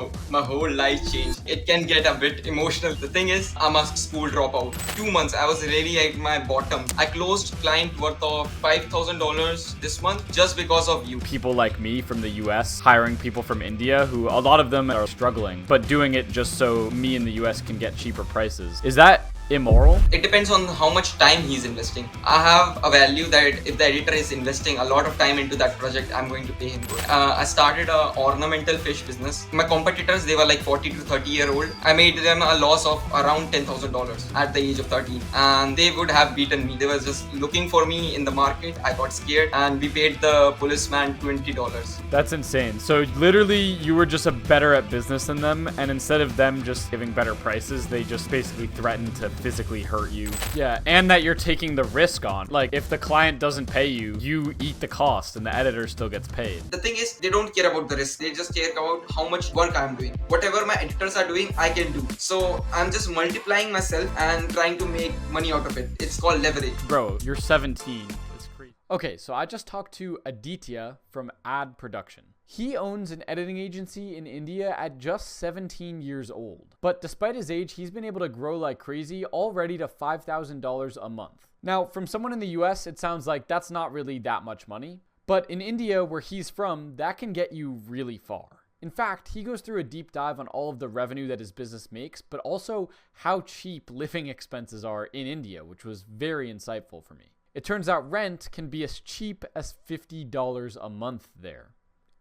Bro, my whole life changed. It can get a bit emotional. The thing is, I'm a school dropout. 2 months, I was really at my bottom. I closed client worth of $5,000 this month just because of you. People like me from the US hiring people from India who a lot of them are struggling, but doing it just so me in the US can get cheaper prices. Is that immoral? It depends on how much time he's investing. I have a value that if the editor is investing a lot of time into that project, I'm going to pay him good. I started a ornamental fish business. My competitors, they were like 40 to 30 year old. I made them a loss of around $10,000 at the age of 13, and they would have beaten me. They were just looking for me in the market. I got scared and we paid the policeman $20. That's insane. So literally you were just a better at business than them, and instead of them just giving better prices, they just basically threatened to physically hurt you. Yeah, and that you're taking the risk on. Like, if the client doesn't pay you, you eat the cost and the editor still gets paid. The thing is, they don't care about the risk. They just care about how much work I'm doing. Whatever my editors are doing, I can do. So I'm just multiplying myself and trying to make money out of it. It's called leverage. Bro, you're 17. It's crazy. Okay, so I just talked to Aditya from Ad Production. He owns an editing agency in India at just 17 years old. But despite his age, he's been able to grow like crazy, already to $5,000 a month. Now, from someone in the US, it sounds like that's not really that much money. But in India, where he's from, that can get you really far. In fact, he goes through a deep dive on all of the revenue that his business makes, but also how cheap living expenses are in India, which was very insightful for me. It turns out rent can be as cheap as $50 a month there.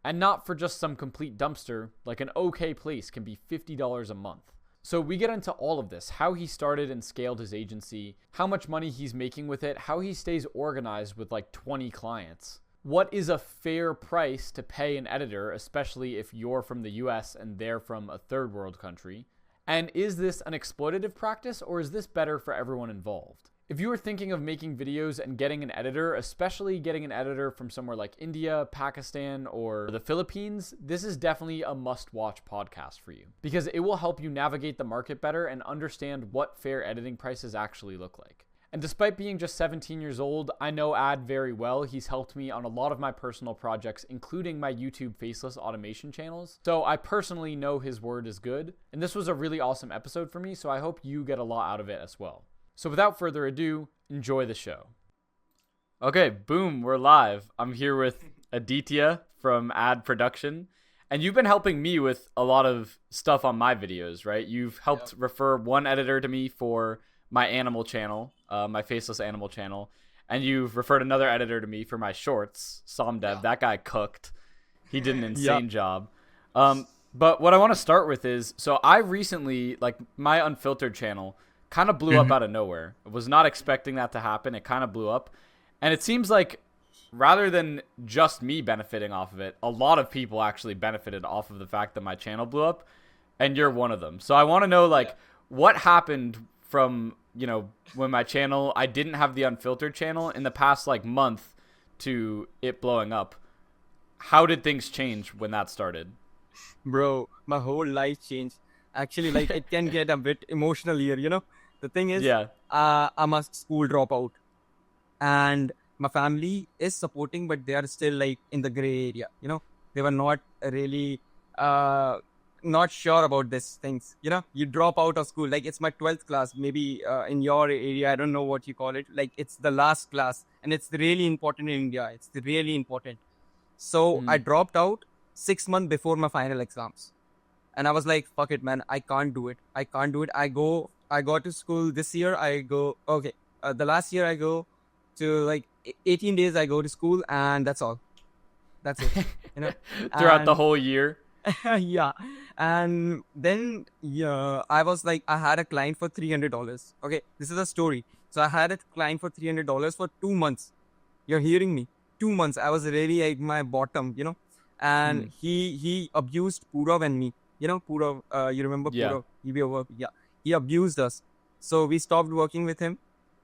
And not for just some complete dumpster, like an okay place can be $50 a month. So we get into all of this, how he started and scaled his agency, how much money he's making with it, how he stays organized with like 20 clients. What is a fair price to pay an editor, especially if you're from the US and they're from a third world country? And is this an exploitative practice, or is this better for everyone involved? If you are thinking of making videos and getting an editor, especially getting an editor from somewhere like India, Pakistan, or the Philippines, this is definitely a must-watch podcast for you, because it will help you navigate the market better and understand what fair editing prices actually look like. And despite being just 17 years old, I know Ad very well. He's helped me on a lot of my personal projects, including my YouTube faceless automation channels. So I personally know his word is good. And this was a really awesome episode for me, so I hope you get a lot out of it as well. So without further ado, enjoy the show. Okay, boom, we're live. I'm here with Aditya from Ad Production. And you've been helping me with a lot of stuff on my videos, right? You've helped refer one editor to me for my animal channel, my faceless animal channel. And you've referred another editor to me for my shorts, Somdev. That guy cooked. He did an insane job. But what I want to start with is, so I recently, like my unfiltered channel, kind of blew up out of nowhere. I was not expecting that to happen. It kind of blew up. And it seems like rather than just me benefiting off of it, a lot of people actually benefited off of the fact that my channel blew up, and you're one of them. So I want to know, like, what happened from, you know, when my channel, I didn't have the unfiltered channel in the past like month to it blowing up. How did things change when that started? Bro, my whole life changed. Actually, like, it can get a bit emotional here, you know. The thing is, I'm a school dropout, and my family is supporting, but they are still like in the gray area, you know. They were not really not sure about these things, you know. You drop out of school, like it's my 12th class, maybe in your area, I don't know what you call it, like it's the last class, and it's really important in India. It's really important. So I dropped out 6 months before my final exams. And I was like, fuck it, man. I can't do it. I go to school this year. The last year I go to like 18 days I go to school, and that's all. That's it. You know, throughout the whole year. Yeah. And then, I was like, I had a client for $300. Okay. This is a story. So I had a client for $300 for 2 months. You're hearing me? 2 months. I was really at my bottom, you know, and he abused Purav and me. You know, Purav, you remember Purav? He abused us. So we stopped working with him,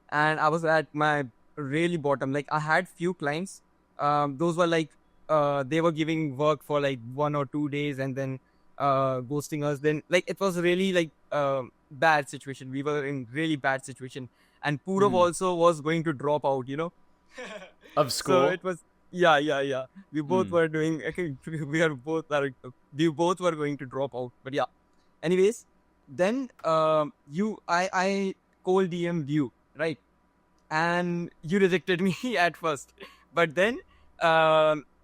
and I was at my really bottom. Like, I had few clients. Those were like, they were giving work for like 1 or 2 days and then ghosting us. Then, like, it was really like bad situation. We were in really bad situation. And Purav also was going to drop out, you know. Of school? So it was, Yeah. We both were doing. We both were going to drop out. But yeah. Anyways, then I cold DM'd you, right? And you rejected me at first, but then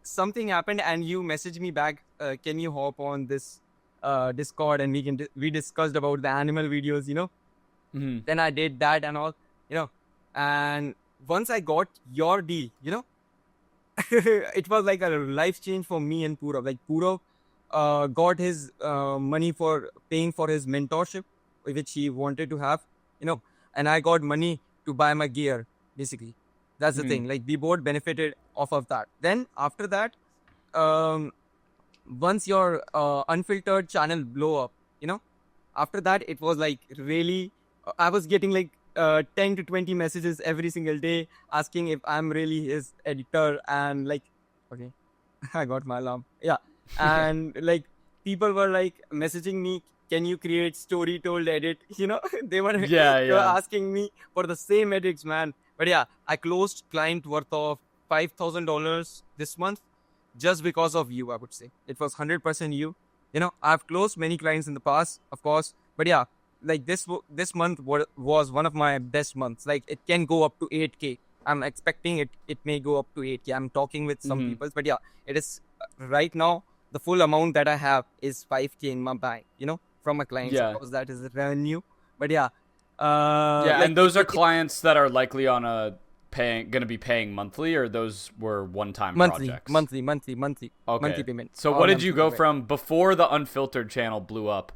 something happened and you messaged me back. Can you hop on this Discord and we discussed about the animal videos, Then I did that and all, and once I got your deal, it was like a life change for me and Purav. Like Purav got his money for paying for his mentorship, which he wanted to have, and I got money to buy my gear, basically. That's the thing. Like, we both benefited off of that. Then after that, once your unfiltered channel blow up, after that, it was like really, I was getting like 10 to 20 messages every single day asking if I'm really his editor, and like, okay, I got my alarm. Yeah. And like, people were like messaging me, can you create story told edit? They were asking me for the same edits, man. But yeah, I closed client worth of $5,000 this month just because of you, I would say. It was 100% you. I've closed many clients in the past, of course. But yeah, like this month was one of my best months. Like, it can go up to 8K. I'm expecting it may go up to 8K. I'm talking with some people. But yeah, it is right now, the full amount that I have is 5K in my bank, from my clients. Yeah. Because that is the revenue. But yeah. And those are clients that are likely on going to be paying monthly, or those were one-time projects? Monthly Okay. monthly payment. So what did you go from before the unfiltered channel blew up?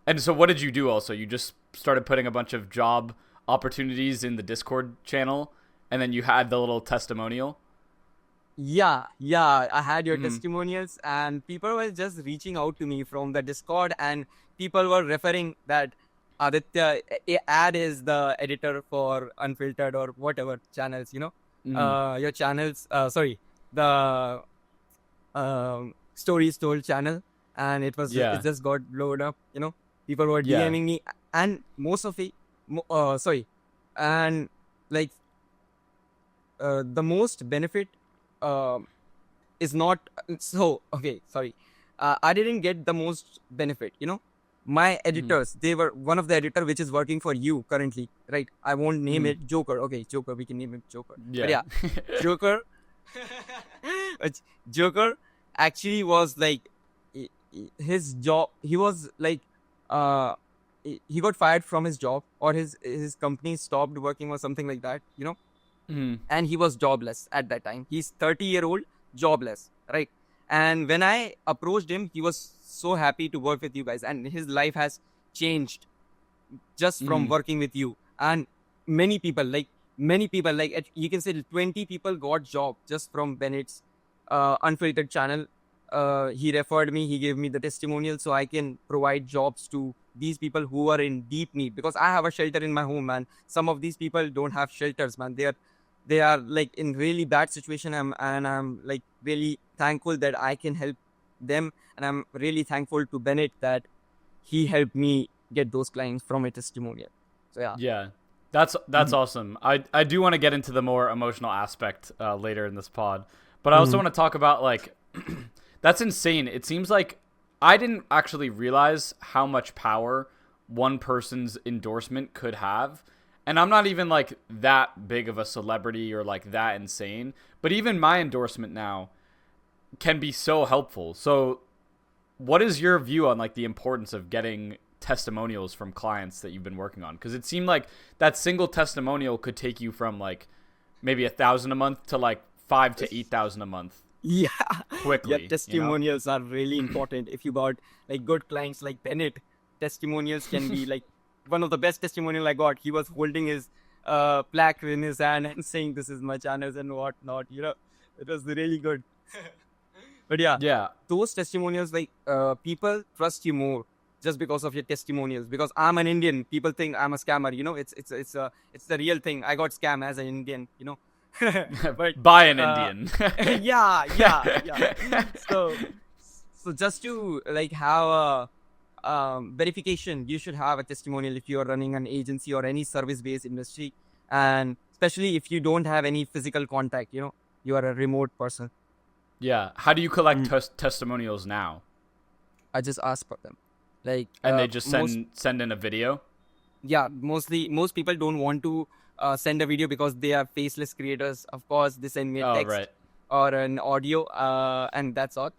And so what did you do also? You just started putting a bunch of job opportunities in the Discord channel, and then you had the little testimonial? Yeah, I had your testimonials, and people were just reaching out to me from the Discord, and people were referring that Aditya Ad is the editor for Unfiltered or whatever channels, your channels, the Stories Told channel, and it just got blown up, people were DMing me, and most of it, and like the most benefit is not so okay. Sorry, I didn't get the most benefit. My editors, they were one of the editor which is working for you currently, right? I won't name it. Joker. Okay, Joker. We can name him Joker. Yeah. But yeah, Joker. Joker actually was like his job. He was like he got fired from his job, or his company stopped working or something like that. And he was jobless at that time. He's 30-year-old, jobless, right? And when I approached him, he was so happy to work with you guys, and his life has changed just from working with you. And many people, like you can say 20 people got job just from Bennett's Unfiltered channel. He referred me, he gave me the testimonial so I can provide jobs to these people who are in deep need, because I have a shelter in my home, man. Some of these people don't have shelters, man. They are like in really bad situation, and I'm like really thankful that I can help them, and I'm really thankful to Bennett that he helped me get those clients from a testimonial. So yeah, that's awesome. I do want to get into the more emotional aspect later in this pod, but I also want to talk about like that's insane. It seems like I didn't actually realize how much power one person's endorsement could have. And I'm not even like that big of a celebrity or like that insane, but even my endorsement now can be so helpful. So what is your view on like the importance of getting testimonials from clients that you've been working on? Because it seemed like that single testimonial could take you from like maybe 1,000 a month to like 5,000 to 8,000 a month. Yeah, quickly. Yeah, testimonials are really important. If you got like good clients like Bennett, testimonials can be like one of the best testimonial I got. He was holding his plaque in his hand and saying, "This is my channels and whatnot." It was really good. But yeah, those testimonials, like people trust you more just because of your testimonials. Because I'm an Indian, people think I'm a scammer. It's the real thing. I got scammed as an Indian. But by an Indian. yeah. So just to like have a verification, you should have a testimonial if you are running an agency or any service-based industry, and especially if you don't have any physical contact. You you are a remote person. Yeah. How do you collect testimonials now? I just ask for them. Like, And they just send in a video? Yeah, most people don't want to send a video because they are faceless creators. Of course, they send me a text Right. or an audio, and that's all,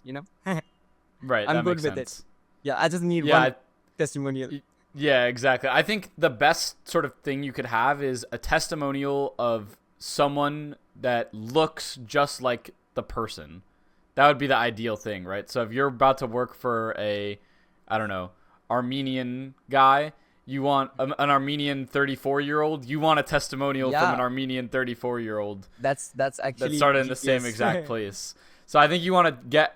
Right, I'm that good makes with sense. it. Yeah, I just need one testimonial. Yeah, exactly. I think the best sort of thing you could have is a testimonial of someone that looks just like the person. That would be the ideal thing, right? So if you're about to work for I don't know, Armenian guy, you want an Armenian 34-year-old, you want a testimonial from an Armenian 34-year-old. That's actually that started in the same exact place. So I think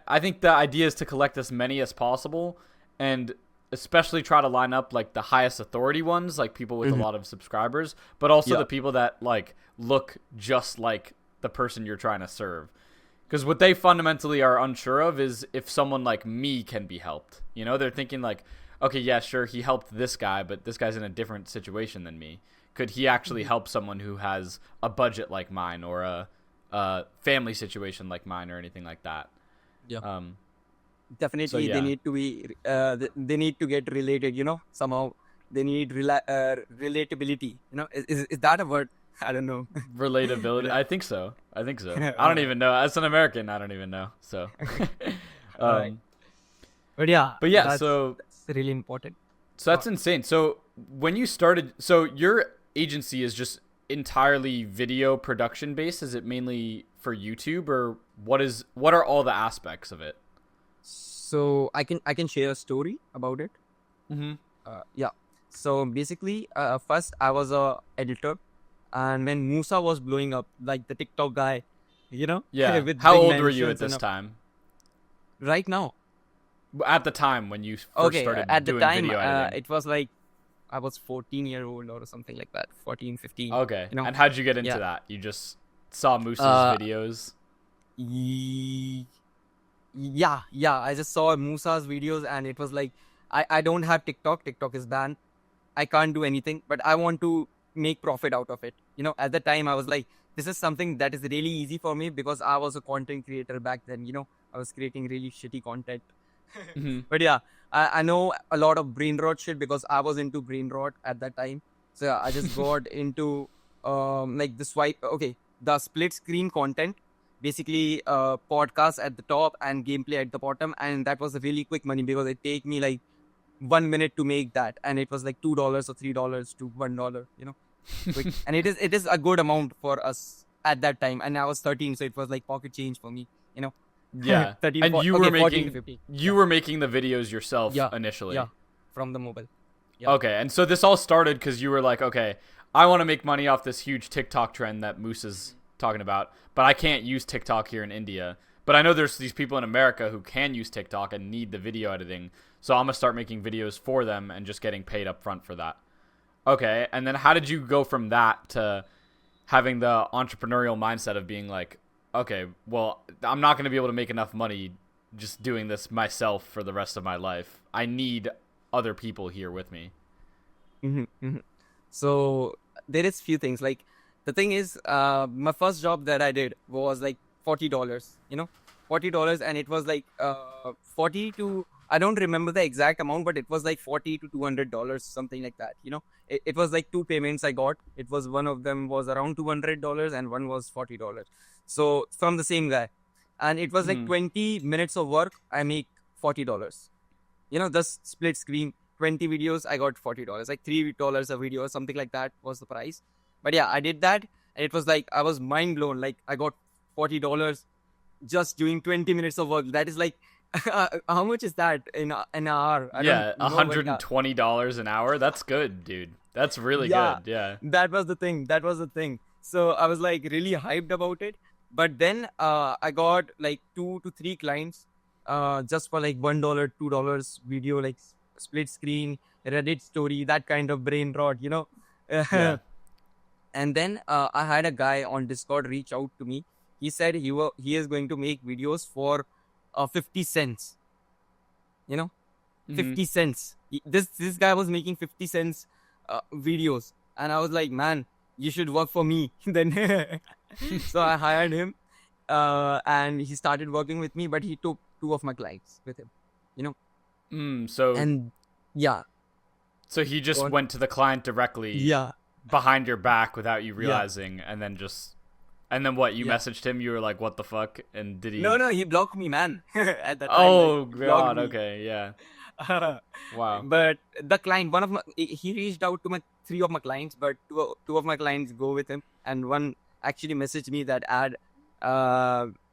I think the idea is to collect as many as possible, and especially try to line up like the highest authority ones, like people with a lot of subscribers, but also the people that like look just like the person you're trying to serve. Because what they fundamentally are unsure of is if someone like me can be helped. They're thinking like, okay, yeah, sure, he helped this guy, but this guy's in a different situation than me. Could he actually help someone who has a budget like mine, or a family situation like mine, or anything like that? Yeah. Definitely, they need to be. They need to get related. Somehow they need relatability. Is that a word? I don't know. Relatability. I think so. I don't even know. As an American, I don't even know. So. But yeah. So that's really important. So that's insane. So when you started, so your agency is just entirely video production based? Is it mainly for YouTube, or what are all the aspects of it? So I can share a story about it. Yeah. So basically, first I was a editor, and when Musa was blowing up, like the TikTok guy, Yeah. with How big old were you at mentions this time? Right now. At the time when you first started at the doing time, video editing. it was like I was 14-year-old or something like that, 14, 15. Okay. And how'd you get into that? You just saw Musa's videos? Yeah. I just saw Musa's videos, and it was like, I don't have TikTok. TikTok is banned. I can't do anything, but I want to make profit out of it. At the time I was like, this is something that is really easy for me because I was a content creator back then. I was creating really shitty content. But yeah, I know a lot of brain rot shit because I was into brain rot at that time. So yeah, I just got into like the split screen content, basically podcast at the top and gameplay at the bottom, and that was a really quick money because it take me like 1 minute to make that, and it was like $2 or $3 to $1, quick. And it is a good amount for us at that time, and I was 13, so it was like pocket change for me. Yeah. 13, and you were making 50. You were making the videos yourself initially. Yeah, from the mobile. Yeah. Okay, and so this all started because you were like, okay, I want to make money off this huge TikTok trend that Moose is talking about, but I can't use TikTok here in India. But I know there's these people in America who can use TikTok and need the video editing, so I'm going to start making videos for them and just getting paid up front for that. Okay, and then how did you go from that to having the entrepreneurial mindset of being like, okay, well, I'm not going to be able to make enough money just doing this myself for the rest of my life. I need other people here with me. So there is few things. Like, the thing is, my first job that I did was like $40, $40, and it was like 40 to, I don't remember the exact amount, but it was like $40 to $200, something like that. It was like two payments I got. It was, one of them was around $200 and one was $40. So from the same guy, and it was like 20 minutes of work, I make $40. Just split screen, 20 videos, I got $40, like $3 a video or something like that was the price. But yeah, I did that, and it was like, I was mind blown. Like, I got $40 just doing 20 minutes of work. That is like, how much is that in an hour? $120 an hour. That's good, dude. That's really good. Yeah. That was the thing. So I was like really hyped about it. But then I got like 2 to 3 clients just for like $1, $2 video, like split screen, Reddit story, that kind of brain rot, Yeah. And then I had a guy on Discord reach out to me. He said he is going to make videos for 50 cents. 50 cents. This guy was making 50 cents videos. And I was like, man, you should work for me. Then so I hired him. and he started working with me, but he took 2 of my clients with him, you know. So And yeah, so he just went to the client directly yeah, behind your back without you yeah, realizing, and then what? You yeah. messaged him. You were like, "What the fuck?" And did he? No, he blocked me, man. At that time, like, Oh he blocked God. me. Okay. Yeah. Wow. But the client, he reached out to my 3 of my clients, but two of my clients go with him, and one actually messaged me that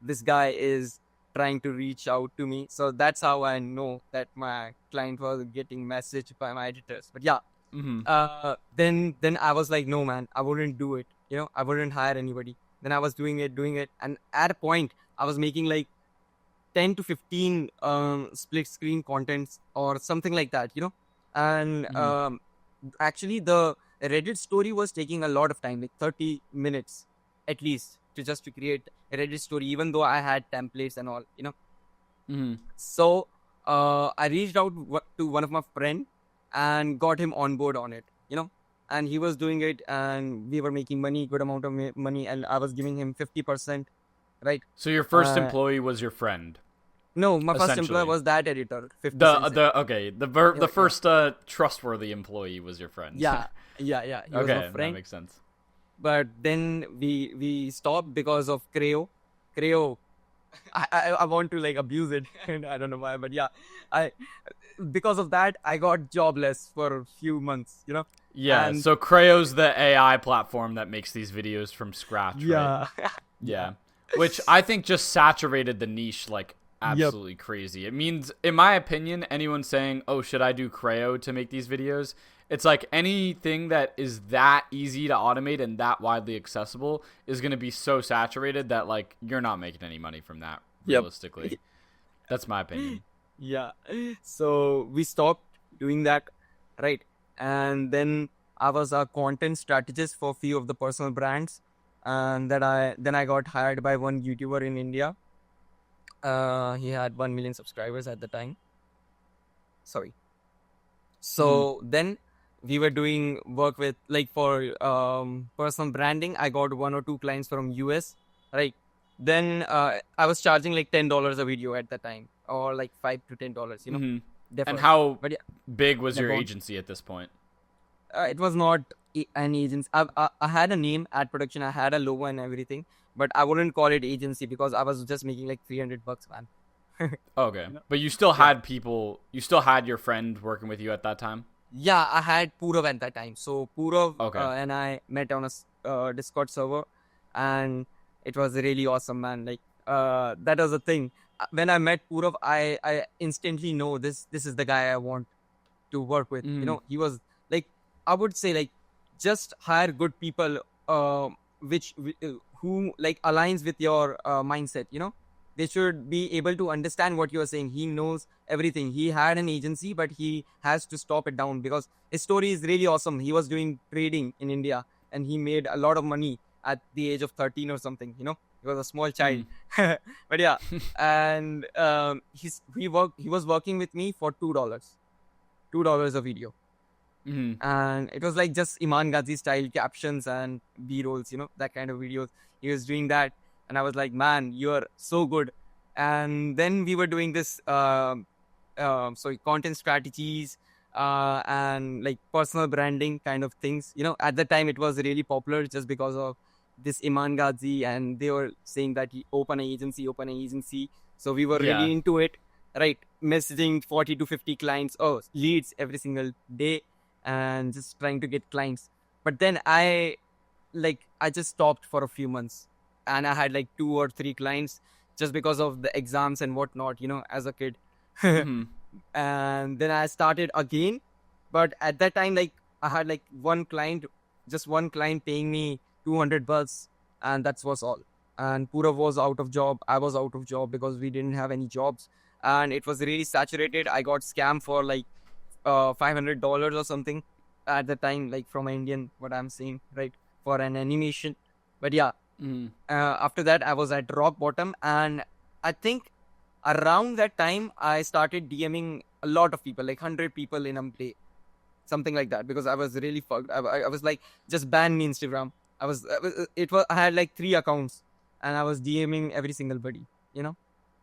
this guy is trying to reach out to me. So that's how I know that my client was getting messaged by my editors. But yeah, then I was like, no, man, I wouldn't do it. I wouldn't hire anybody. Then I was doing it, and at a point, I was making like 10 to 15 split screen contents or something like that, and actually the Reddit story was taking a lot of time, like 30 minutes at least, to create a Reddit story, even though I had templates and all, so I reached out to one of my friend and got him on board on it, and he was doing it, and we were making money, good amount of money, and I was giving him 50%, right? So your first employee was your friend. No, my first employee was that editor. 50 the first trustworthy employee was your friend. Yeah. He was my friend. That makes sense. But then we stopped because of Creo. I want to like abuse it, and I don't know why, but yeah, because of that I got jobless for a few months, Yeah. And so Creo's the AI platform that makes these videos from scratch. yeah, Right? Yeah. Which I think just saturated the niche like absolutely crazy. It means, in my opinion, anyone saying, "Oh, should I do Creo to make these videos?" It's like anything that is that easy to automate and that widely accessible is going to be so saturated that like you're not making any money from that realistically. That's my opinion. Yeah. So we stopped doing that, right? And then I was a content strategist for a few of the personal brands, and then I got hired by one YouTuber in India. He had 1 million subscribers at the time. Sorry. So then we were doing work with, like, for personal branding. I got 1 or 2 clients from US, right? Then I was charging like $10 a video at the time, or like $5 to $10, And how But big was your agency at this point? it was not an agency. I had a name, ad production. I had a logo and everything, but I wouldn't call it agency because I was just making like $300, man. Okay. But you still had people, you still had your friend working with you at that time? Yeah, I had Purav at that time. So Purav and I met on a Discord server, and it was really awesome, man. Like, that was the thing. When I met Purav, I instantly know this is the guy I want to work with. He was like, I would say, like, just hire good people, who like aligns with your mindset. They should be able to understand what you are saying. He knows everything. He had an agency, but he has to stop it down because his story is really awesome. He was doing trading in India, and he made a lot of money at the age of 13 or something. He was a small child. But yeah, and he was working with me for $2 a video. And it was like just Iman Ghazi style captions and B-rolls, that kind of videos. He was doing that, and I was like, man, you're so good. And then we were doing this content strategies and like personal branding kind of things. At the time it was really popular just because of this Iman Ghazi, and they were saying that he open an agency. So we were really into it, right? Messaging 40 to 50 clients, leads every single day, and just trying to get clients. But then I just stopped for a few months, and I had like 2 or 3 clients just because of the exams and whatnot, as a kid. And then I started again, but at that time, like, I had like one client paying me $200, and that was all. And Purav was out of job. I was out of job because we didn't have any jobs, and it was really saturated. I got scammed for like $500 or something at the time, like from an Indian, what I'm saying, right, for an animation. But yeah, after that I was at rock bottom, and I think around that time I started DMing a lot of people, like 100 people in a day, something like that, because I was really fucked. I was like, just ban me Instagram. I had like 3 accounts, and I was DMing every single buddy,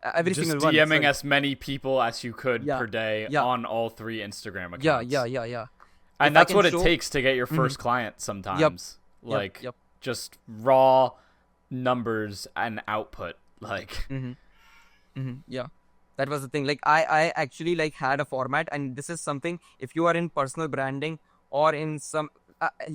every just single one. DMing Sorry. as many people as you could Yeah, per day yeah, on all 3 Instagram accounts. yeah. And If I that's can what it show, takes to get your first Mhm. client sometimes. Yep, Like yep. just raw numbers and output. Like Yeah, that was the thing. Like I actually like had a format, and this is something, if you are in personal branding or in some,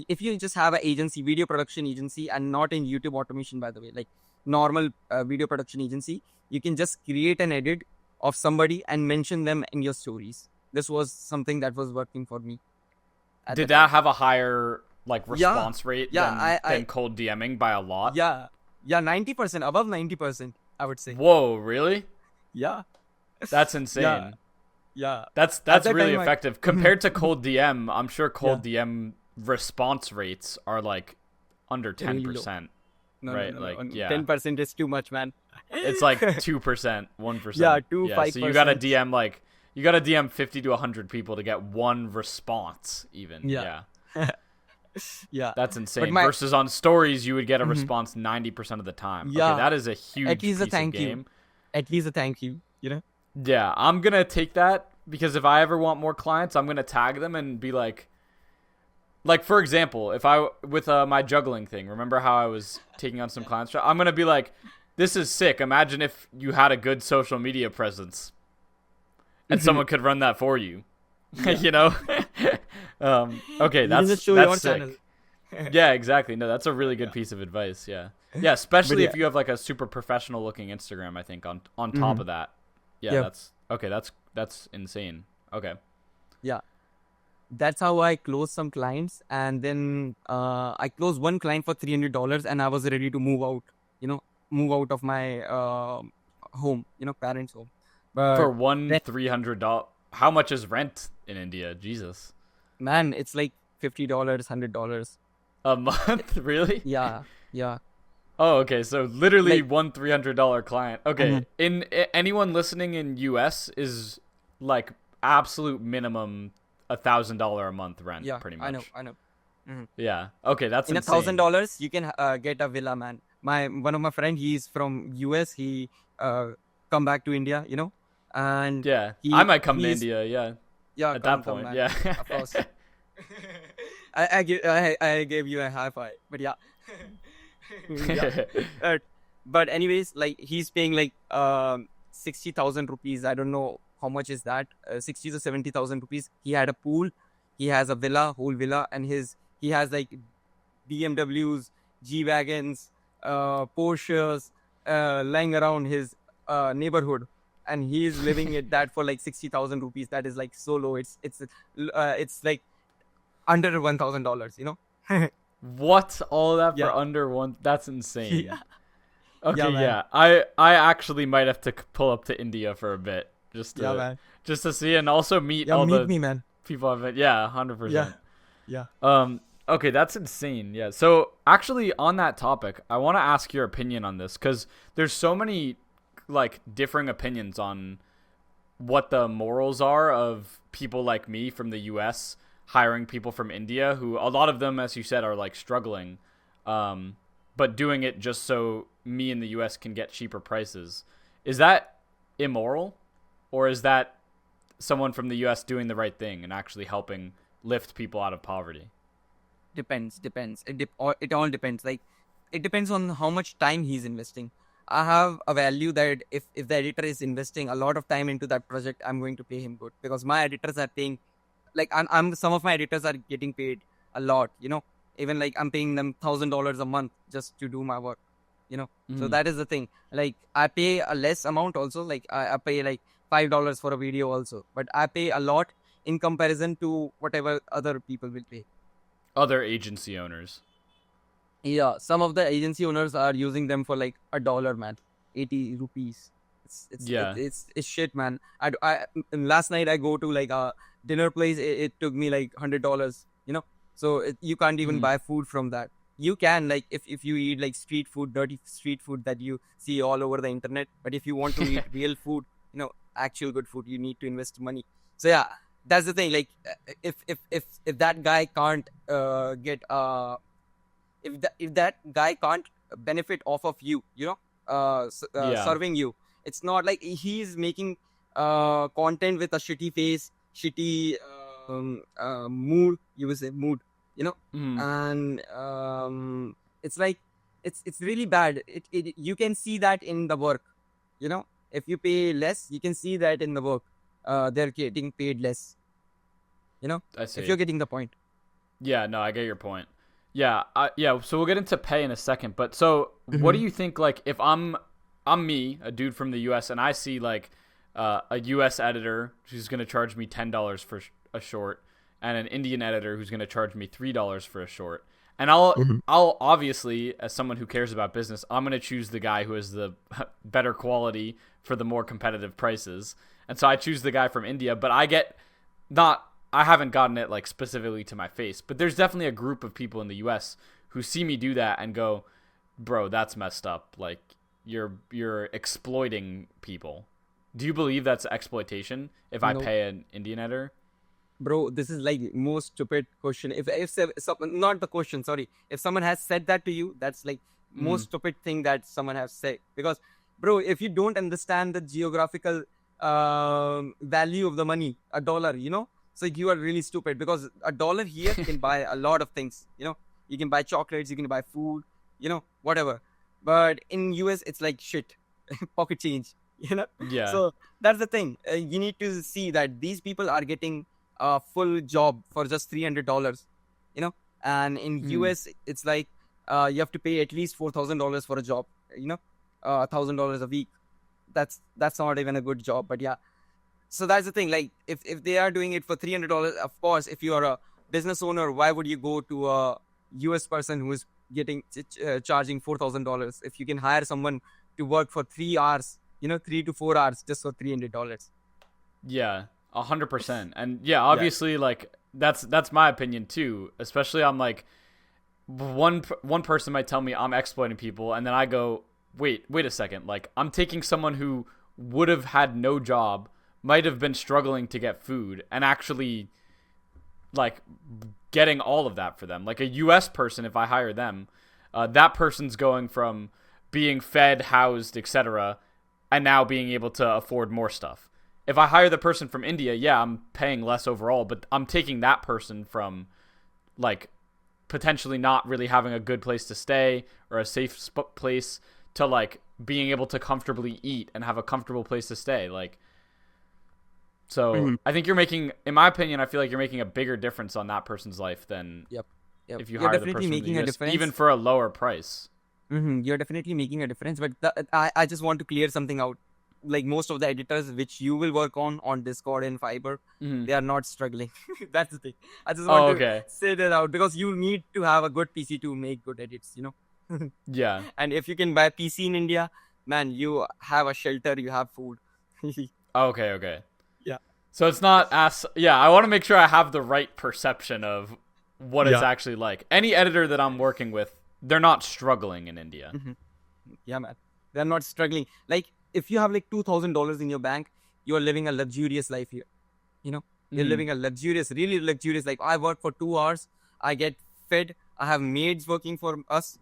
if you just have an agency, video production agency, and not in YouTube automation, by the way, like normal video production agency, you can just create an edit of somebody and mention them in your stories. This was something that was working for me. did that have a higher like Yeah, response rate yeah, than cold DMing by a lot? yeah, 90%, above 90%, I would say. Whoa, really? Yeah, That's insane. yeah. That's At that really time, effective compared to cold DM. I'm sure cold DM response rates are like under Really low. 10%. No, Right, no, like, no. yeah. 10% is too much, man. It's like 2%, 1%. Yeah, 2, So you gotta 5%. DM like you gotta DM 50 to 100 people to get one response even. Yeah. Yeah. That's insane. my- Versus on stories you would get a response 90% of the time. Yeah. Okay, that is a huge At least a piece thank of you. game. At least a thank you, Yeah, I'm gonna take that because if I ever want more clients, I'm gonna tag them and be like for example, if I with my juggling thing, remember how I was taking on some clients? I'm gonna be like, this is sick. Imagine if you had a good social media presence, and someone could run that for you. You know? Okay, You that's can just show that's your sick. channel. Yeah, exactly. No, that's a really good piece of advice. Yeah, especially yeah. if you have like a super professional looking Instagram. I think on top of that. Yeah, Yeah. that's okay. That's insane. Okay. Yeah. That's how I closed some clients, and then I closed one client for $300, and I was ready to move out. Move out of my home. Parents' home. But For one then- $300, how much is rent in India? Jesus, man, it's like $50, $100. a month? Really? Yeah, yeah. Oh, okay. So literally Like- one $300 client. Okay. Anyone listening in US is like absolute minimum $1,000 a month rent. Yeah, pretty much. I know. Yeah. Okay, that's In insane. $1,000, you can get a villa, man. One of my friend, he's from US. He come back to India, and Yeah, he- I might come to he's- India. Yeah. yeah, At come, that point, man. yeah. Of course. I gave you a high five, but yeah. Yeah. But anyways, like he's paying like 60,000 rupees. I don't know how much is that. 60 to 70,000 rupees. He had a pool. He has a villa, whole villa, and he has like BMWs, G wagons, Porsches, lying around his neighborhood, and he is living at that for like 60,000 rupees. That is like so low. It's like under $1,000. What? All that Yeah. for under one? That's insane. Yeah. Okay, man. yeah. I actually might have to pull up to India for a bit just to Yeah, man. just to see and also meet Yeah, all meet the me, man. people I've met. Yeah, 100%. Yeah. Okay, that's insane. Yeah. So actually on that topic, I want to ask your opinion on this cuz there's so many like differing opinions on what the morals are of people like me from the US hiring people from India who a lot of them, as you said, are like struggling, but doing it just so me in the US can get cheaper prices. Is that immoral, or is that someone from the US doing the right thing and actually helping lift people out of poverty? Depends. It all depends. Like, it depends on how much time he's investing. I have a value that if the editor is investing a lot of time into that project, I'm going to pay him good, because my editors are paying, like I'm some of my editors are getting paid a lot. Even like I'm paying them $1,000 a month just to do my work. So that is the thing. Like I pay a less amount also. Like I pay like $5 for a video also, but I pay a lot in comparison to whatever other people will pay. Other agency owners. Yeah, some of the agency owners are using them for like $1, man, 80 rupees. It's shit, man. Last night I go to like a dinner place. It took me like $100. So you can't even buy food from that. You can, like, if you eat like street food, dirty street food that you see all over the internet. But if you want to eat real food, actual good food, you need to invest money. So yeah, that's the thing. Like, if that guy can't get if that guy can't benefit off of you, serving you. It's not like he's making content with a shitty face, shitty mood, you would say mood, and it's like it's really bad. You can see that in the work, if you pay less, you can see that in the work. They're getting paid less, I see. If you're getting the point. Yeah, no, I get your point. Yeah, so we'll get into pay in a second, but so what do you think, like, if I'm me, a dude from the US, and I see like a US editor who's going to charge me $10 for a short, and an Indian editor who's going to charge me $3 for a short, and I'll obviously, as someone who cares about business, I'm going to choose the guy who has the better quality for the more competitive prices. And so I choose the guy from India, but I haven't gotten it like specifically to my face, but there's definitely a group of people in the US who see me do that and go, bro, that's messed up. Like, you're exploiting people. Do you believe that's exploitation if I pay an Indian editor? Bro, this is like most stupid question. If not the question, sorry. If someone has said that to you, that's like most stupid thing that someone has said. Because, bro, if you don't understand the geographical value of the money, a dollar, so you are really stupid, because a dollar here can buy a lot of things. You can buy chocolates, you can buy food, whatever. But in US, it's like shit, pocket change. Yeah. So that's the thing. You need to see that these people are getting a full job for just $300. And in US, it's like you have to pay at least $4,000 for a job. $1,000 a week. That's not even a good job. But yeah. So that's the thing. Like, if they are doing it for $300, of course, if you are a business owner, why would you go to a US person who is charging $4,000 if you can hire someone to work for 3 hours, 3 to 4 hours just for $300? Yeah, 100%. And yeah, obviously, like, that's my opinion too. Especially, I'm like, one person might tell me I'm exploiting people, and then I go, wait a second. Like, I'm taking someone who would have had no job, might have been struggling to get food, and actually, like, getting all of that for them. Like, a US person, if I hire them, that person's going from being fed, housed, etc., and now being able to afford more stuff. If I hire the person from India, yeah, I'm paying less overall, but I'm taking that person from, like, potentially not really having a good place to stay or a safe place to, like, being able to comfortably eat and have a comfortable place to stay. Like, so I think you're making, in my opinion, I feel like you're making a bigger difference on that person's life than if you hire the person from the US, even for a lower price. You're definitely making a difference, but I just want to clear something out. Like, most of the editors which you will work on Discord and Fiverr, they are not struggling. That's the thing. I just want to say that out, because you need to have a good PC to make good edits, Yeah. And if you can buy a PC in India, man, you have a shelter, you have food. Okay. Yeah. So it's not I want to make sure I have the right perception of what it's actually like. Any editor that I'm working with, they're not struggling in India. Yeah, man. They're not struggling. Like, if you have like $2,000 in your bank, you're living a luxurious life here. You're living a really luxurious life. I work for 2 hours. I get fed. I have maids working for us.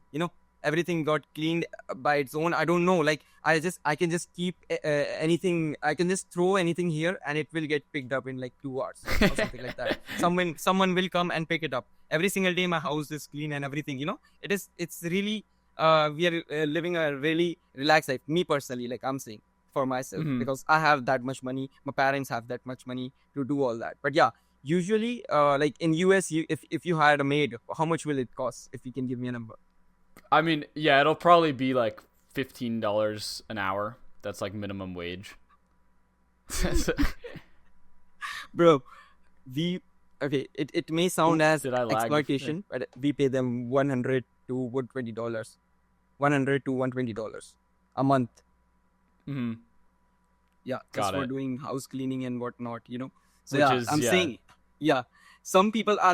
Everything got cleaned by its own. I don't know. Like, I can just keep anything. I can just throw anything here and it will get picked up in like 2 hours or something like that. Someone will come and pick it up. Every single day, my house is clean and everything. It's really, we are living a really relaxed life. Me personally, like I'm saying for myself, because I have that much money. My parents have that much money to do all that. But yeah, usually, like in US, if you hired a maid, how much will it cost? If you can give me a number. I mean, yeah, it'll probably be like $15 an hour. That's like minimum wage. Bro, it may sound as exploitation, but we pay them $100 to $120. $100 to $120 a month. Yeah, just for doing house cleaning and whatnot, So I'm saying, some people are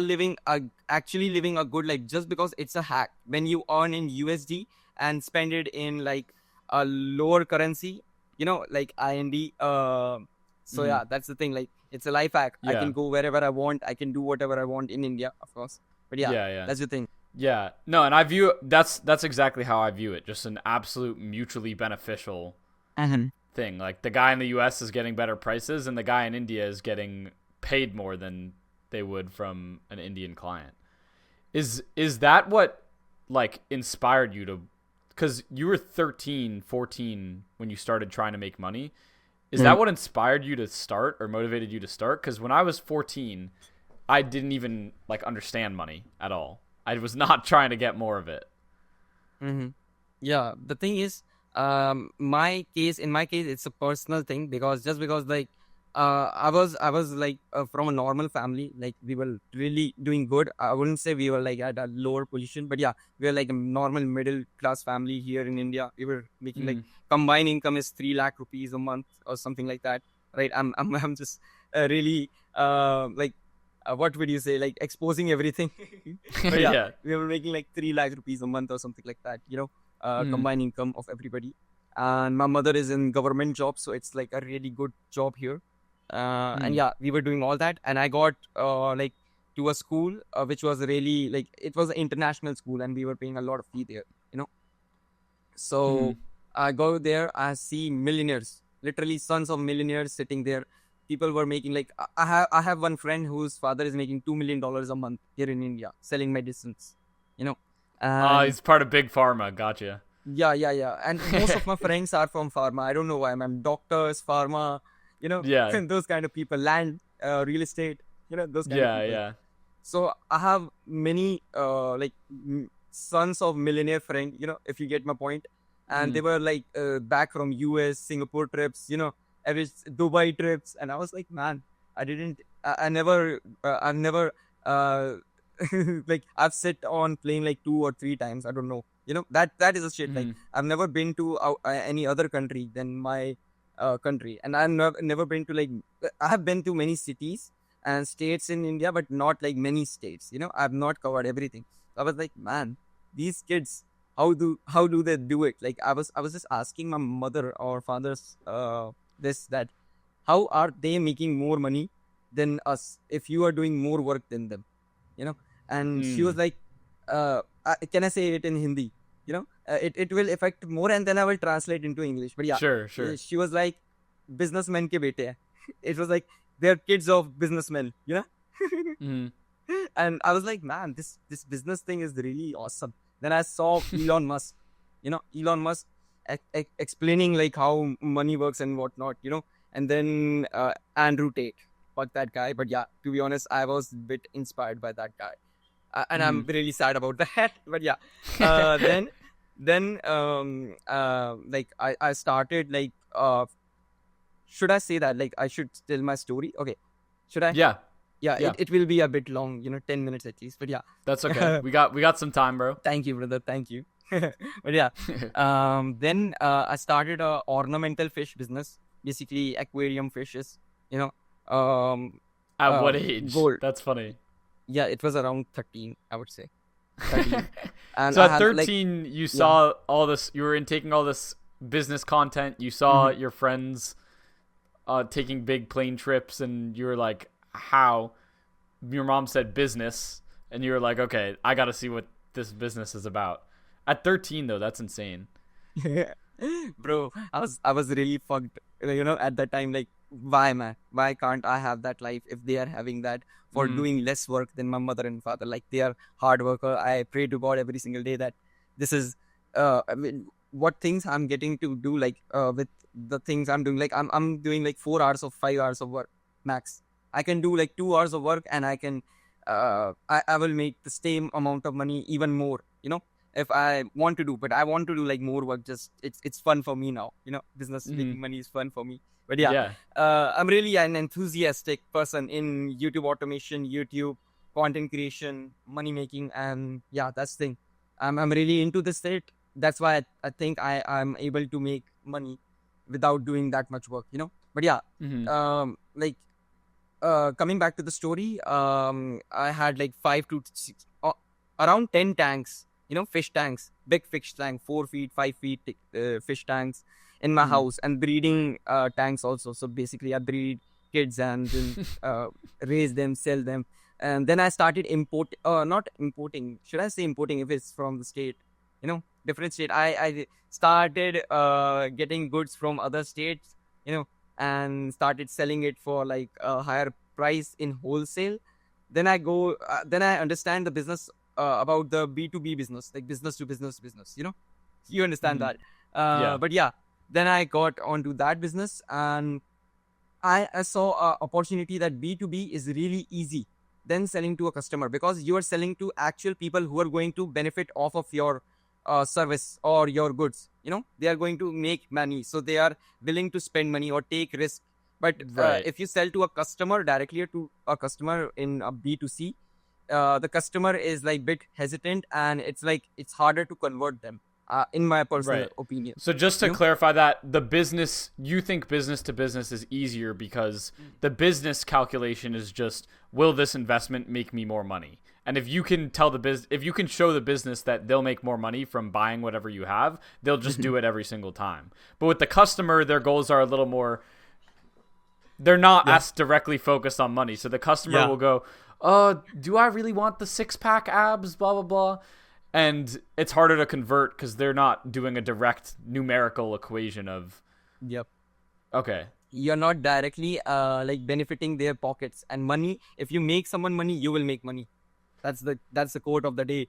actually living a good life just because it's a hack. When you earn in USD and spend it in like a lower currency, like IND. So yeah, that's the thing. Like, it's a life hack. I can go wherever I want. I can do whatever I want in India, of course. But yeah, that's the thing. Yeah. No, and I view that's exactly how I view it. Just an absolute mutually beneficial thing. Like the guy in the US is getting better prices and the guy in India is getting paid more than they would from an Indian client. Is that what like inspired you to, cuz you were 13, 14 when you started trying to make money. Is that what inspired you to start or motivated you to start? Cuz when I was 14, I didn't even like understand money at all. I was not trying to get more of it. Yeah, the thing is, in my case, it's a personal thing because like, I was like from a normal family, like we were really doing good. I wouldn't say we were like at a lower position, but yeah, we were like a normal middle class family here in India. We were making like combined income is 3 lakh rupees a month or something like that, right? I'm just really like. What would you say? Like exposing everything. But yeah, we were making like 3 lakh rupees a month or something like that, combined income of everybody. And my mother is in government job, so it's like a really good job here. And yeah, we were doing all that. And I got like to a school which was really like, it was an international school and we were paying a lot of fee there, So I go there, I see millionaires, literally sons of millionaires sitting there. People were making like, I have one friend whose father is making $2 million a month here in India selling medicines, He's part of big pharma. Gotcha. Yeah. And most of my friends are from pharma. I don't know why. I'm doctors, pharma, those kind of people, land, real estate, those kind of people. Yeah. So I have many like sons of millionaire friend, if you get my point. And they were like back from US, Singapore trips, every Dubai trips, and I was like, man, I've never like I've sit on plane like 2 or 3 times. I don't know, that is a shit. Like I've never been to any other country than my country, and I've never been to like, I have been to many cities and states in India, but not like many states. I've not covered everything. So I was like, man, these kids, how do they do it? Like I was just asking my mother or father's that how are they making more money than us if you are doing more work than them, and she was like, can I say it in Hindi? It will affect more, and then I will translate into English, but yeah, sure. She was like, businessmen ke bete hai. It was like they're kids of businessmen, and I was like, man, this business thing is really awesome. Then I saw Elon Musk, explaining like how money works and whatnot, and then Andrew Tate, fuck that guy. But yeah, to be honest, I was a bit inspired by that guy, and I'm really sad about that. But yeah, then like I started like should I say that, like I should tell my story? Okay, should I? Yeah. It will be a bit long, 10 minutes at least, but yeah, that's okay. we got some time, bro. Thank you, brother, thank you. But yeah, then I started a ornamental fish business, basically aquarium fishes, at what age? Gold. That's funny. Yeah, it was around 13, I would say. 13. And so at 13 like, you saw all this, you were taking all this business content, you saw your friends taking big plane trips, and you were like, how? Your mom said business, and you were like, okay, I gotta see what this business is about. At 13 though, that's insane. Bro, I was really fucked, at that time. Like, why, man? Why can't I have that life if they are having that for doing less work than my mother and father? Like, they are hard worker. I pray to God every single day that this is I mean, what things I'm getting to do, like with the things I'm doing. Like I'm doing like 4 hours or 5 hours of work max. I can do like 2 hours of work, and I can I will make the same amount of money, even more, if I want to do. But I want to do like more work. Just it's fun for me now, business making money is fun for me. But yeah. I'm really an enthusiastic person in YouTube automation, YouTube content creation, money making, and yeah, that's the thing. I'm really into this state. That's why I think I'm able to make money without doing that much work, But yeah, like coming back to the story, I had like 5 to 6, around 10 tanks, fish tanks, big fish tank, 4 feet, 5 feet fish tanks in my house, and breeding tanks also. So basically I breed kids and then raise them, sell them. And then I started not importing. Should I say importing if it's from the state? Different state. I started getting goods from other states, and started selling it for like a higher price in wholesale. Then I understand the business about the B2B business, like business to business business. You understand that. But yeah, then I got onto that business, and I saw an opportunity that B2B is really easy than selling to a customer, because you are selling to actual people who are going to benefit off of your service or your goods. They are going to make money, so they are willing to spend money or take risk. But if you sell to a customer, directly to a customer in a B2C, the customer is like bit hesitant, and it's harder to convert them. In my personal opinion. So just to clarify that, you think business to business is easier because the business calculation is just, will this investment make me more money? And if you can show the business that they'll make more money from buying whatever you have, they'll just do it every single time. But with the customer, their goals are a little more, they're not as directly focused on money. So the customer will go, do I really want the 6-pack abs, blah, blah, blah. And it's harder to convert because they're not doing a direct numerical equation of. Yep. Okay. You're not directly benefiting their pockets, and money. If you make someone money, you will make money. That's the quote of the day.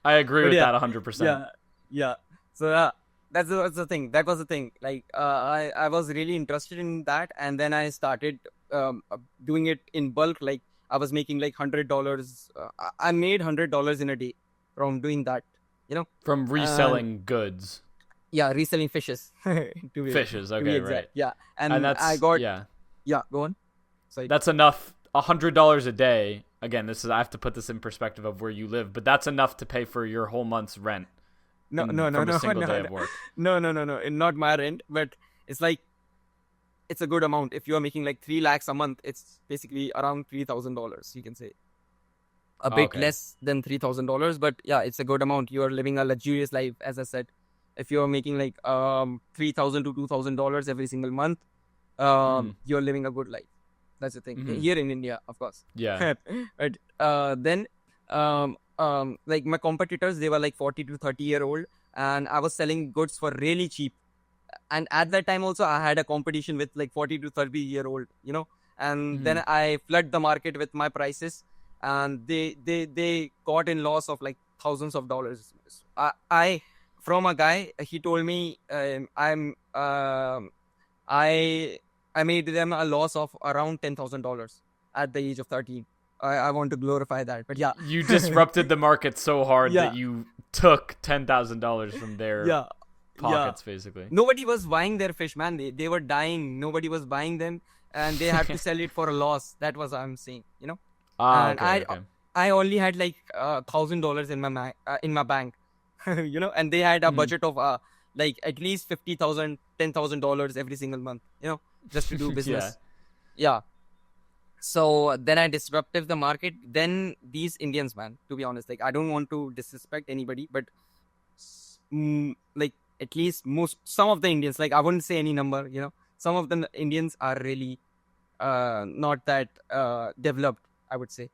I agree with that 100%. Yeah. So that's the thing. That was the thing. Like I was really interested in that, and then I started doing it in bulk. Like I was making like $100. I made $100 in a day from doing that, from reselling goods. Yeah, reselling fishes. Fishes, okay, right. Yeah, and that's, I got go on. Sorry. That's enough. $100 a day. Again, I have to put this in perspective of where you live, but that's enough to pay for your whole month's rent. No, day of work. No, not my rent, but it's like, it's a good amount. If you are making like 3 lakhs a month, it's basically around $3,000. You can say. A bit less than $3,000, but yeah, it's a good amount. You are living a luxurious life, as I said. If you're making like $3,000 to $2,000 every single month, you're living a good life. That's the thing. Here in India, of course. Yeah. But then, like my competitors, they were like 40 to 30-year-old, and I was selling goods for really cheap. And at that time also, I had a competition with like 40 to 30-year-old, and then I flood the market with my prices. And they got in loss of like thousands of dollars. I from a guy, he told me I made them a loss of around $10,000 at the age of 13. I want to glorify that, but yeah. You disrupted the market so hard that you took $10,000 from their pockets, basically. Nobody was buying their fish, man. They were dying. Nobody was buying them, and they had to sell it for a loss. That was what I'm saying, And I only had like $1,000 in my bank, and they had a budget of like at least $50,000, $10,000 every single month, just to do business. Yeah. So then I disrupted the market. Then these Indians, man, to be honest, like I don't want to disrespect anybody, but like at least some of the Indians, like I wouldn't say any number, some of the Indians are really not that developed. I would say,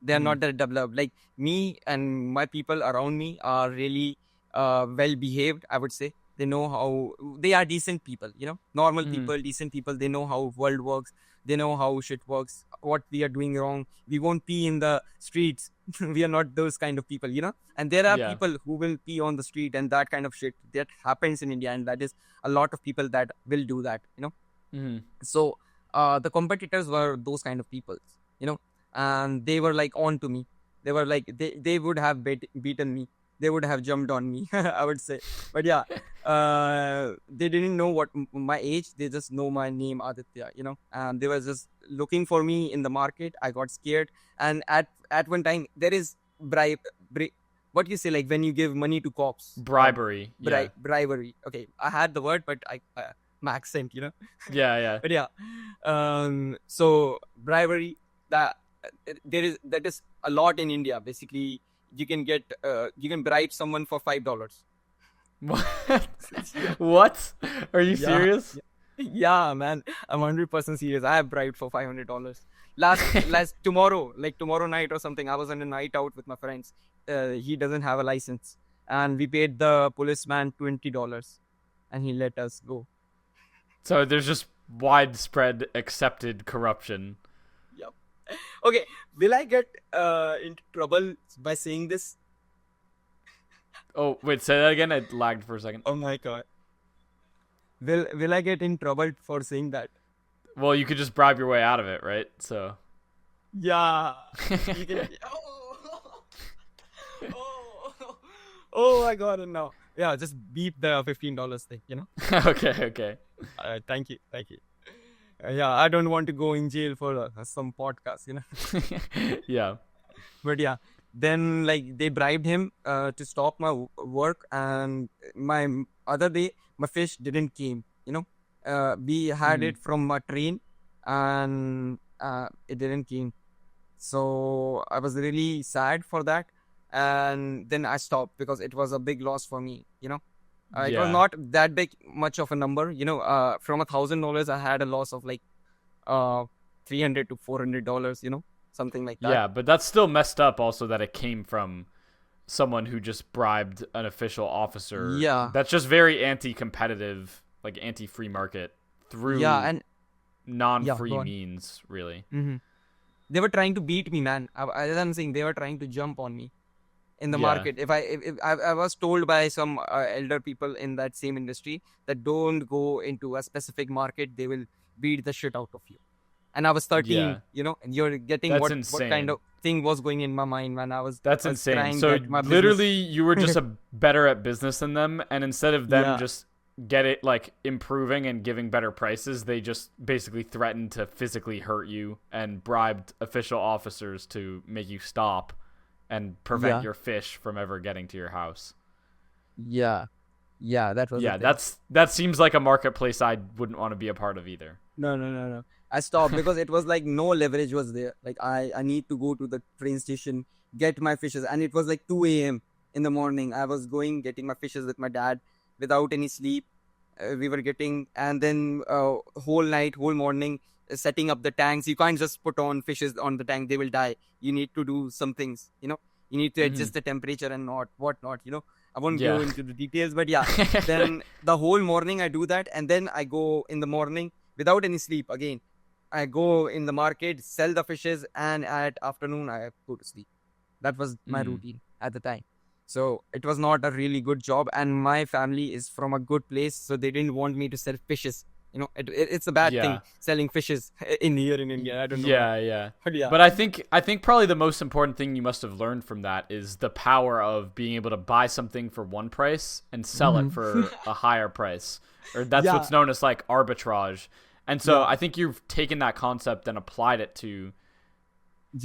they are not that developed. Like me and my people around me are really well behaved. I would say they know how, they are decent people, normal people, decent people. They know how world works. They know how shit works, what we are doing wrong. We won't pee in the streets. We are not those kind of people, And there are people who will pee on the street and that kind of shit that happens in India. And that is a lot of people that will do that, So the competitors were those kind of people, and they were like on to me. They were like, they would have beaten me. They would have jumped on me, I would say. But yeah, they didn't know what my age. They just know my name, Aditya, and they were just looking for me in the market. I got scared. And at one time, there is what you say, like when you give money to cops. Bribery. Bribery. Okay, I had the word, but my accent, Yeah. But yeah, so bribery, that is a lot in India. Basically, you can bribe someone for $5. What? Are you serious? Yeah, man, I'm 100% serious. I have bribed for $500. last tomorrow night or something, I was on a night out with my friends. He doesn't have a license, and we paid the policeman $20, and he let us go. So there's just widespread accepted corruption. Yep. Okay, will I get into trouble by saying this? Oh, wait, say that again. I lagged for a second. Oh my god. Will I get in trouble for saying that? Well, you could just bribe your way out of it, right? So. Yeah. You can... oh, I got it now. Yeah, just beat the $15 thing, you know? Okay. Thank you. Yeah, I don't want to go in jail for some podcast, you know? Yeah. But yeah, then like they bribed him to stop my work, and my other day, my fish didn't came, you know? We had it from a train, and it didn't came. So I was really sad for that. And then I stopped because it was a big loss for me, you know? It was not that big much of a number, you know. From $1,000, I had a loss of like $300 to $400, you know, something like that. Yeah, but that's still messed up also that it came from someone who just bribed an official officer. Yeah. That's just very anti-competitive, like anti-free market through non-free means, really. Mm-hmm. They were trying to beat me, man. As I'm saying, they were trying to jump on me in the market. If I was told by some elder people in that same industry that don't go into a specific market, they will beat the shit out of you. And I was 13, you know, and you're getting what kind of thing was going in my mind when I was. That's insane. So literally, you were just better at business than them, and instead of them just get it like improving and giving better prices, they just basically threatened to physically hurt you and bribed official officers to make you stop and prevent your fish from ever getting to your house. Yeah, that was that seems like a marketplace I wouldn't want to be a part of either. No. I stopped because it was like no leverage was there. Like I need to go to the train station, get my fishes, and it was like 2 a.m. in the morning. I was getting my fishes with my dad without any sleep. We were getting, and then whole morning setting up the tanks. You can't just put on fishes on the tank; they will die. You need to do some things, you know. You need to adjust the temperature and whatnot, you know. I won't go into the details, but then the whole morning I do that, and then I go in the morning without any sleep again. I go in the market, sell the fishes, and at afternoon I go to sleep. That was my routine at the time. So it was not a really good job, and my family is from a good place, so they didn't want me to sell fishes. You know, it's a bad thing selling fishes in India. I don't know. Yeah. But I think probably the most important thing you must have learned from that is the power of being able to buy something for one price and sell it for a higher price, or that's what's known as like arbitrage. And so I think you've taken that concept and applied it to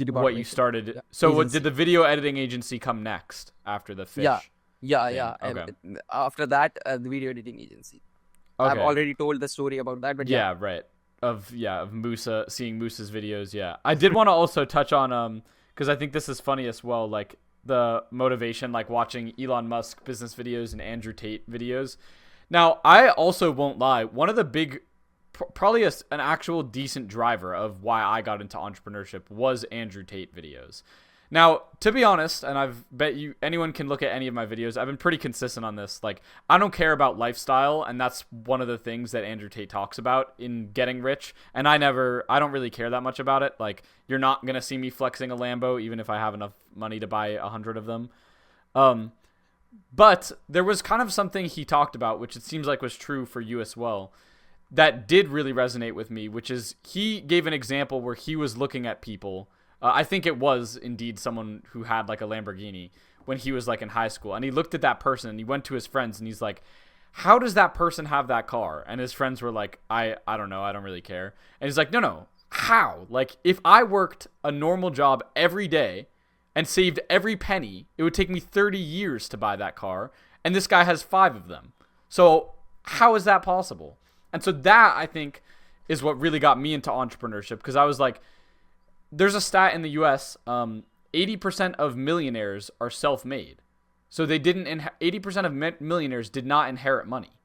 what you started. So did the video editing agency come next after the fish? Yeah. Okay. After that, the video editing agency. Okay. I've already told the story about that, but right. Of Musa, seeing Musa's videos. Yeah, I did want to also touch on because I think this is funny as well, like the motivation, like watching Elon Musk business videos and Andrew Tate videos. Now, I also won't lie, one of the big, probably an actual decent driver of why I got into entrepreneurship was Andrew Tate videos. Now, to be honest, and I've bet you anyone can look at any of my videos, I've been pretty consistent on this. Like, I don't care about lifestyle, and that's one of the things that Andrew Tate talks about in getting rich. And I don't really care that much about it. Like, you're not going to see me flexing a Lambo, even if I have enough money to buy 100 of them. But there was kind of something he talked about, which it seems like was true for you as well, that did really resonate with me, which is he gave an example where he was looking at people. I think it was indeed someone who had like a Lamborghini when he was like in high school. And he looked at that person and he went to his friends and he's like, how does that person have that car? And his friends were like, I don't know. I don't really care. And he's like, no. How? Like, if I worked a normal job every day and saved every penny, it would take me 30 years to buy that car. And this guy has 5 of them. So how is that possible? And so that, I think, is what really got me into entrepreneurship, because I was like, there's a stat in the US, 80% of millionaires are self-made. So they didn't 80% of millionaires did not inherit money.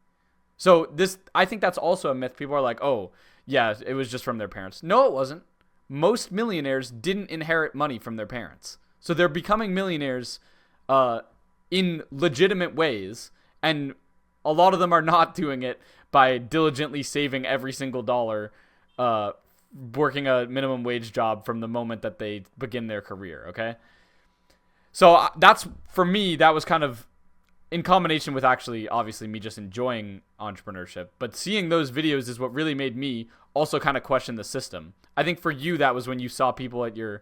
So I think that's also a myth. People are like, oh, yeah, it was just from their parents. No, it wasn't. most millionaires didn't inherit money from their parents. So they're becoming millionaires in legitimate ways, and a lot of them are not doing it by diligently saving every single dollar, working a minimum wage job from the moment that they begin their career, okay? So that's, for me, that was kind of in combination with actually, obviously, me just enjoying entrepreneurship. But seeing those videos is what really made me also kind of question the system. I think for you, that was when you saw people at your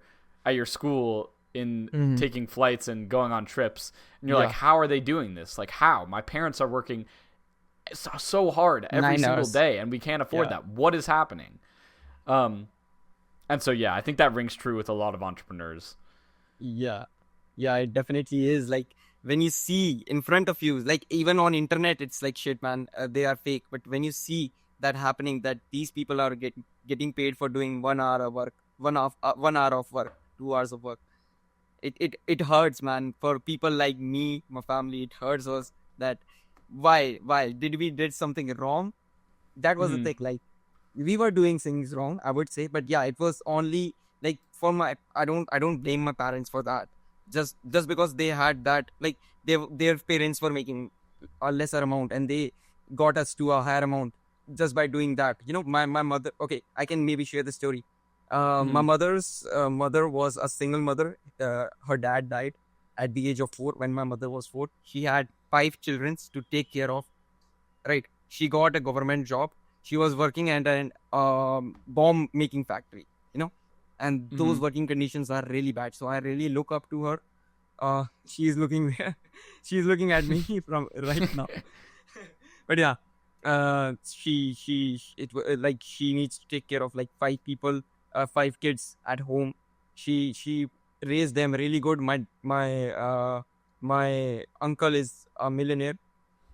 school in taking flights and going on trips. And you're like, how are they doing this? Like, how? My parents are working so hard every single day, and we can't afford that. What is happening? And so, yeah, I think that rings true with a lot of entrepreneurs. Yeah, it definitely is. Like, when you see in front of you, like even on internet, it's like, shit, man, they are fake. But when you see that happening, that these people are getting paid for doing 1 hour of work, 1 hour of work, 2 hours of work, it hurts, man. For people like me, my family, it hurts us that why did something wrong? That was the thing. Like, we were doing things wrong, I would say, but yeah, it was only like for I don't blame my parents for that. Just because they had that, like their parents were making a lesser amount and they got us to a higher amount just by doing that. You know, my mother, okay, I can maybe share the story. My mother's mother was a single mother. Her dad died at the age of 4 when my mother was 4. She had 5 children to take care of, right? She got a government job. She was working at an bomb making factory, you know, and those working conditions are really bad. So I really look up to her. She's looking at me from right now. But yeah, she needs to take care of like 5 people, 5 kids at home. She raised them really good. My uncle is a millionaire,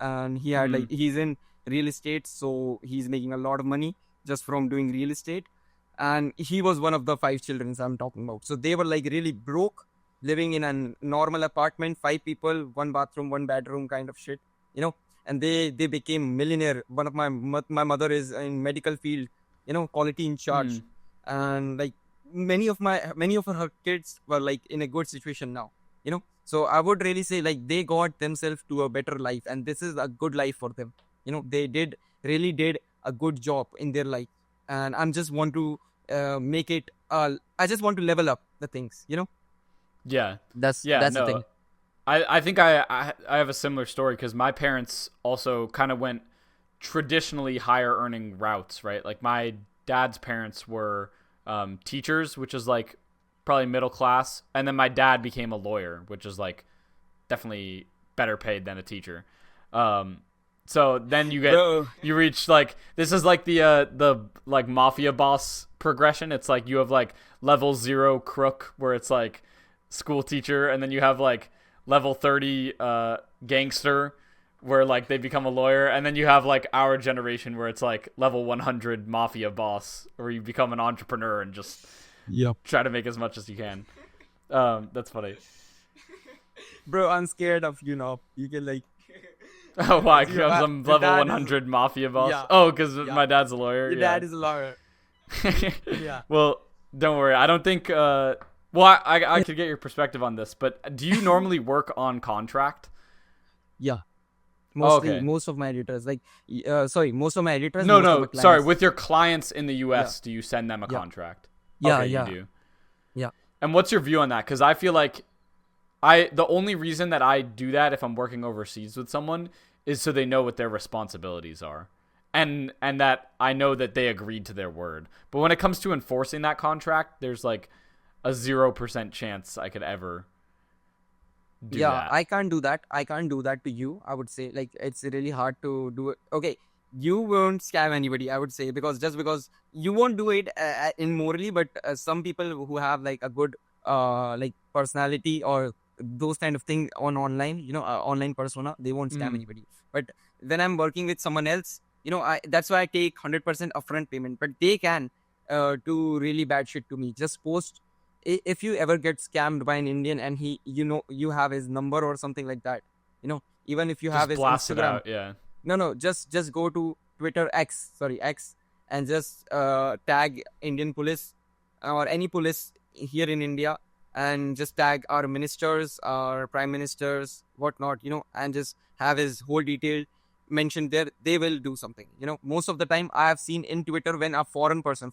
and he had he's in real estate, so he's making a lot of money just from doing real estate. And he was one of the 5 children I'm talking about. So they were like really broke, living in a normal apartment, 5 people, 1 bathroom, 1 bedroom kind of shit, you know. And they became millionaire. One of my mother is in medical field, you know, quality in charge, and like many of her kids were like in a good situation now, you know. So I would really say like they got themselves to a better life, and this is a good life for them. You know, they really did a good job in their life, and I just want to make it. I just want to level up the things, you know. Yeah, that's the thing. I think I have a similar story because my parents also kind of went traditionally higher earning routes, right? Like my dad's parents were teachers, which is like probably middle class, and then my dad became a lawyer, which is like definitely better paid than a teacher. So then you reach like, this is like the like mafia boss progression. It's like you have like level 0 crook, where it's like school teacher, and then you have like level 30 gangster, where like they become a lawyer, and then you have like our generation where it's like level 100 mafia boss, where you become an entrepreneur and just try to make as much as you can. That's funny. Bro, I'm scared of you now. You can like oh, why? Because I'm level 100 mafia boss? Yeah. Oh, because my dad's a lawyer? Your dad is a lawyer. Yeah. Well, don't worry. I don't think... well, I could get your perspective on this, but do you normally work on contract? Yeah. Mostly, most of my editors, like... most of my editors... No, sorry. With your clients in the US, do you send them a contract? Yeah, you do. Yeah. And what's your view on that? Because I feel like the only reason that I do that if I'm working overseas with someone is so they know what their responsibilities are. And that I know that they agreed to their word. But when it comes to enforcing that contract, there's like a 0% chance I could ever do that. I can't do that. I can't do that to you. I would say like it's really hard to do it. Okay, you won't scam anybody, I would say, because you won't do it immorally, but some people who have like a good like personality or those kind of things on online, you know, online persona, they won't scam anybody. But when I'm working with someone else, you know, that's why I take 100% upfront payment. But they can do really bad shit to me. Just post, if you ever get scammed by an Indian and he, you know, you have his number or something like that, you know, even if you have his blast Instagram, it out, yeah. No, just go to Twitter X, and just tag Indian police or any police here in India and just tag our ministers, our prime ministers, whatnot, and just have his whole detail mentioned there, they will do something. Most of the time I have seen in Twitter, when a foreign person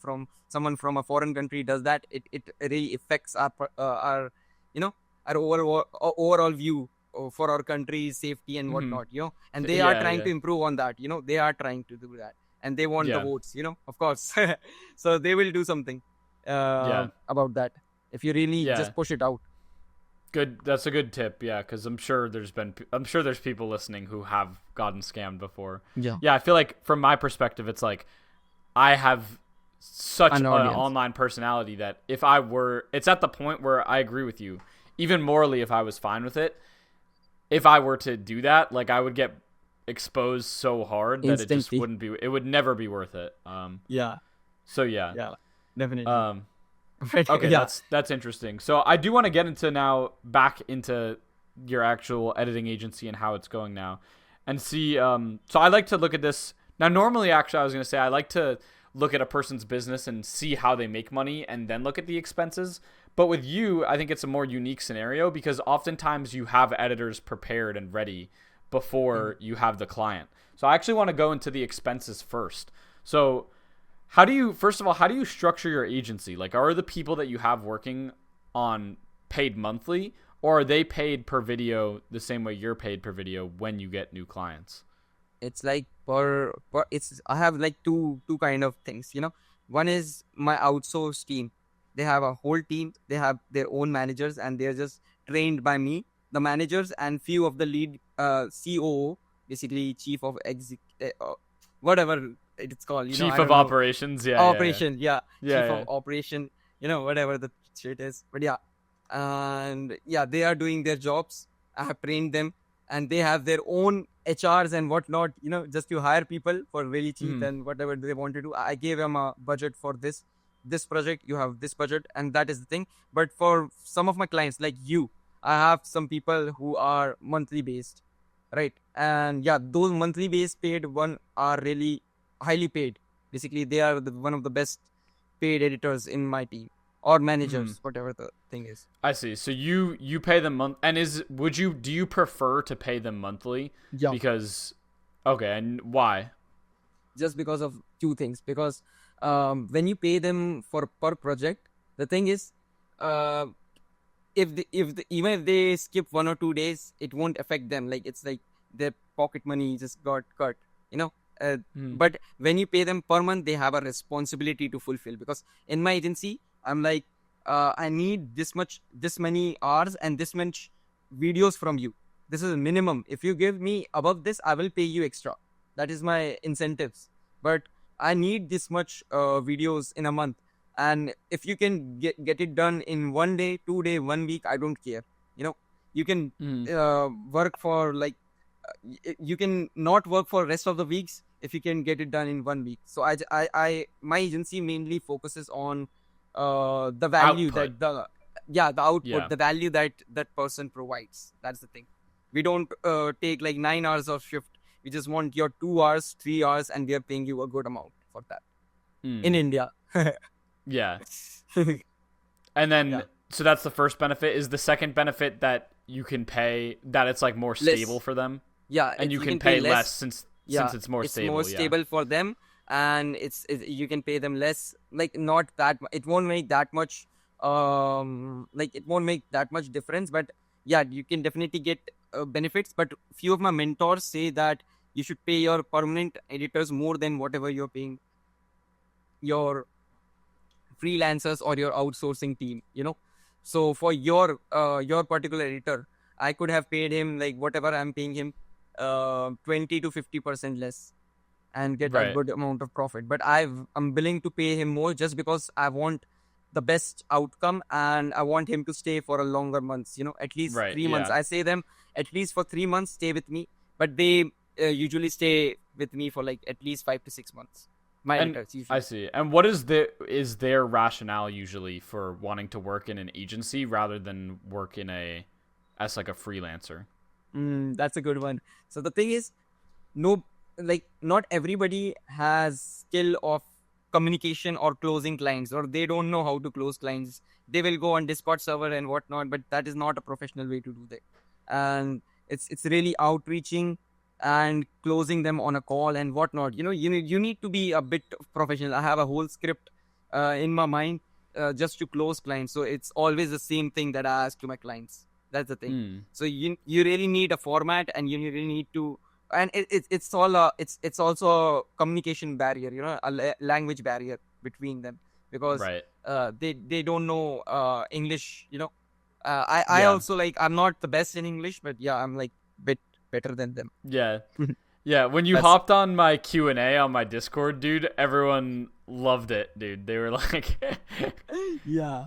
someone from a foreign country does that, it really affects our our overall view for our country's safety and whatnot, and they are trying to improve on that, they are trying to do that, and they want the votes, of course. So they will do something about that if you really just push it out. Good. That's a good tip. Yeah, because I'm sure there's people listening who have gotten scammed before. Yeah. I feel like from my perspective, it's like I have such an online personality that it's at the point where I agree with you. Even morally, if I was fine with it, if I were to do that, like I would get exposed so hard that it just wouldn't be. It would never be worth it. So yeah. Yeah. Definitely. Okay, that's interesting. So I do want to get back into your actual editing agency and how it's going now, and see. So I like to look at this now. Normally, actually, I was going to say I like to look at a person's business and see how they make money, and then look at the expenses. But with you, I think it's a more unique scenario because oftentimes you have editors prepared and ready before you have the client. So I actually want to go into the expenses first. So first of all, how do you structure your agency? Like, are the people that you have working on paid monthly, or are they paid per video the same way you're paid per video when you get new clients? It's like I have like two kind of things, One is my outsourced team. They have a whole team. They have their own managers, and they're just trained by me, the managers, and few of the lead COO, basically chief of whatever it's called, chief of operations, chief of operation, whatever the shit is, but and they are doing their jobs. I have trained them, and they have their own HRs and whatnot, just to hire people for really cheap and whatever they want to do. I gave them a budget for this project. You have this budget, and that is the thing. But for some of my clients like you, I have some people who are monthly based, right? And those monthly based paid one are really highly paid. Basically, they are one of the best paid editors in my team, or managers, whatever the thing is. I see. So you pay them and do you prefer to pay them monthly? Yeah. Because and why? Just because of two things. Because when you pay them for per project, the thing is, even if they skip 1 or 2 days, it won't affect them. Like, it's like their pocket money just got cut, But when you pay them per month, they have a responsibility to fulfill. Because in my agency, I'm like, I need this many hours and this much videos from you. This is a minimum. If you give me above this, I will pay you extra. That is my incentives. But I need this much videos in a month. And if you can get it done in 1 day, 2 day, 1 week, I don't care. You can work for you can not work for rest of the weeks if you can get it done in 1 week. So my agency mainly focuses on the value output. the output, Yeah. the value that person provides. That's the thing. We don't take like 9 hours of shift. We just want your 2 hours, 3 hours, and we are paying you a good amount for that in India. Yeah. And then, so that's the first benefit. Is the second benefit that you can pay, that it's like more stable for them? Yeah. And you can pay less since it's more stable. It's more stable for them, and you can pay them less. Like, not that it won't make that much it won't make that much difference, but you can definitely get benefits. But few of my mentors say that you should pay your permanent editors more than whatever you're paying your freelancers or your outsourcing team, So for your particular editor, I could have paid him like whatever I'm paying him, 20 to 50% less, and get a good amount of profit. But I'm willing to pay him more just because I want the best outcome, and I want him to stay for a longer months, at least 3 months. I say them at least for 3 months, stay with me, but they usually stay with me for like at least 5 to 6 months. My editors usually. I see. And what is their rationale usually for wanting to work in an agency rather than work as like a freelancer? That's a good one. So the thing is, not everybody has skill of communication or closing clients, or they don't know how to close clients. They will go on Discord server and whatnot, but that is not a professional way to do that. And it's really outreaching and closing them on a call and whatnot. You need to be a bit professional. I have a whole script in my mind just to close clients. So it's always the same thing that I ask to my clients. That's the thing. So you really need a format, and you really need to, and it's also a communication barrier, a language barrier between them, because they don't know English. I also, like, I'm not the best in English, but yeah, I'm like bit better than them. Yeah. Yeah, when you hopped on my Q&A on my Discord, dude, everyone loved it, dude. They were like yeah.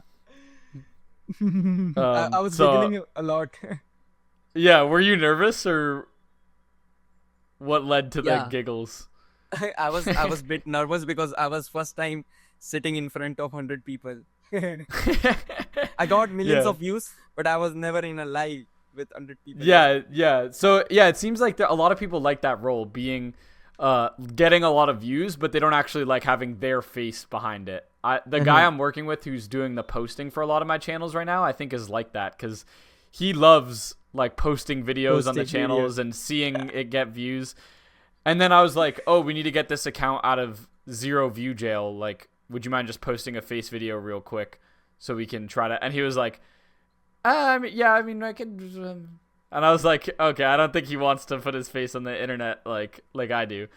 I was giggling a lot. Yeah, were you nervous, or what led to the giggles? I was a bit nervous because I was first time sitting in front of 100 people. I got millions of views, but I was never in a live with 100 people. Yeah. So yeah, it seems like a lot of people like that role, being getting a lot of views, but they don't actually like having their face behind it. The guy I'm working with who's doing the posting for a lot of my channels right now, I think is like that, because he loves like posting videos on the channels and seeing it get views. And then I was like, oh, we need to get this account out of 0 view jail. Like, would you mind just posting a face video real quick so we can try to? And he was like, I mean, I could. And I was like, okay, I don't think he wants to put his face on the internet like I do.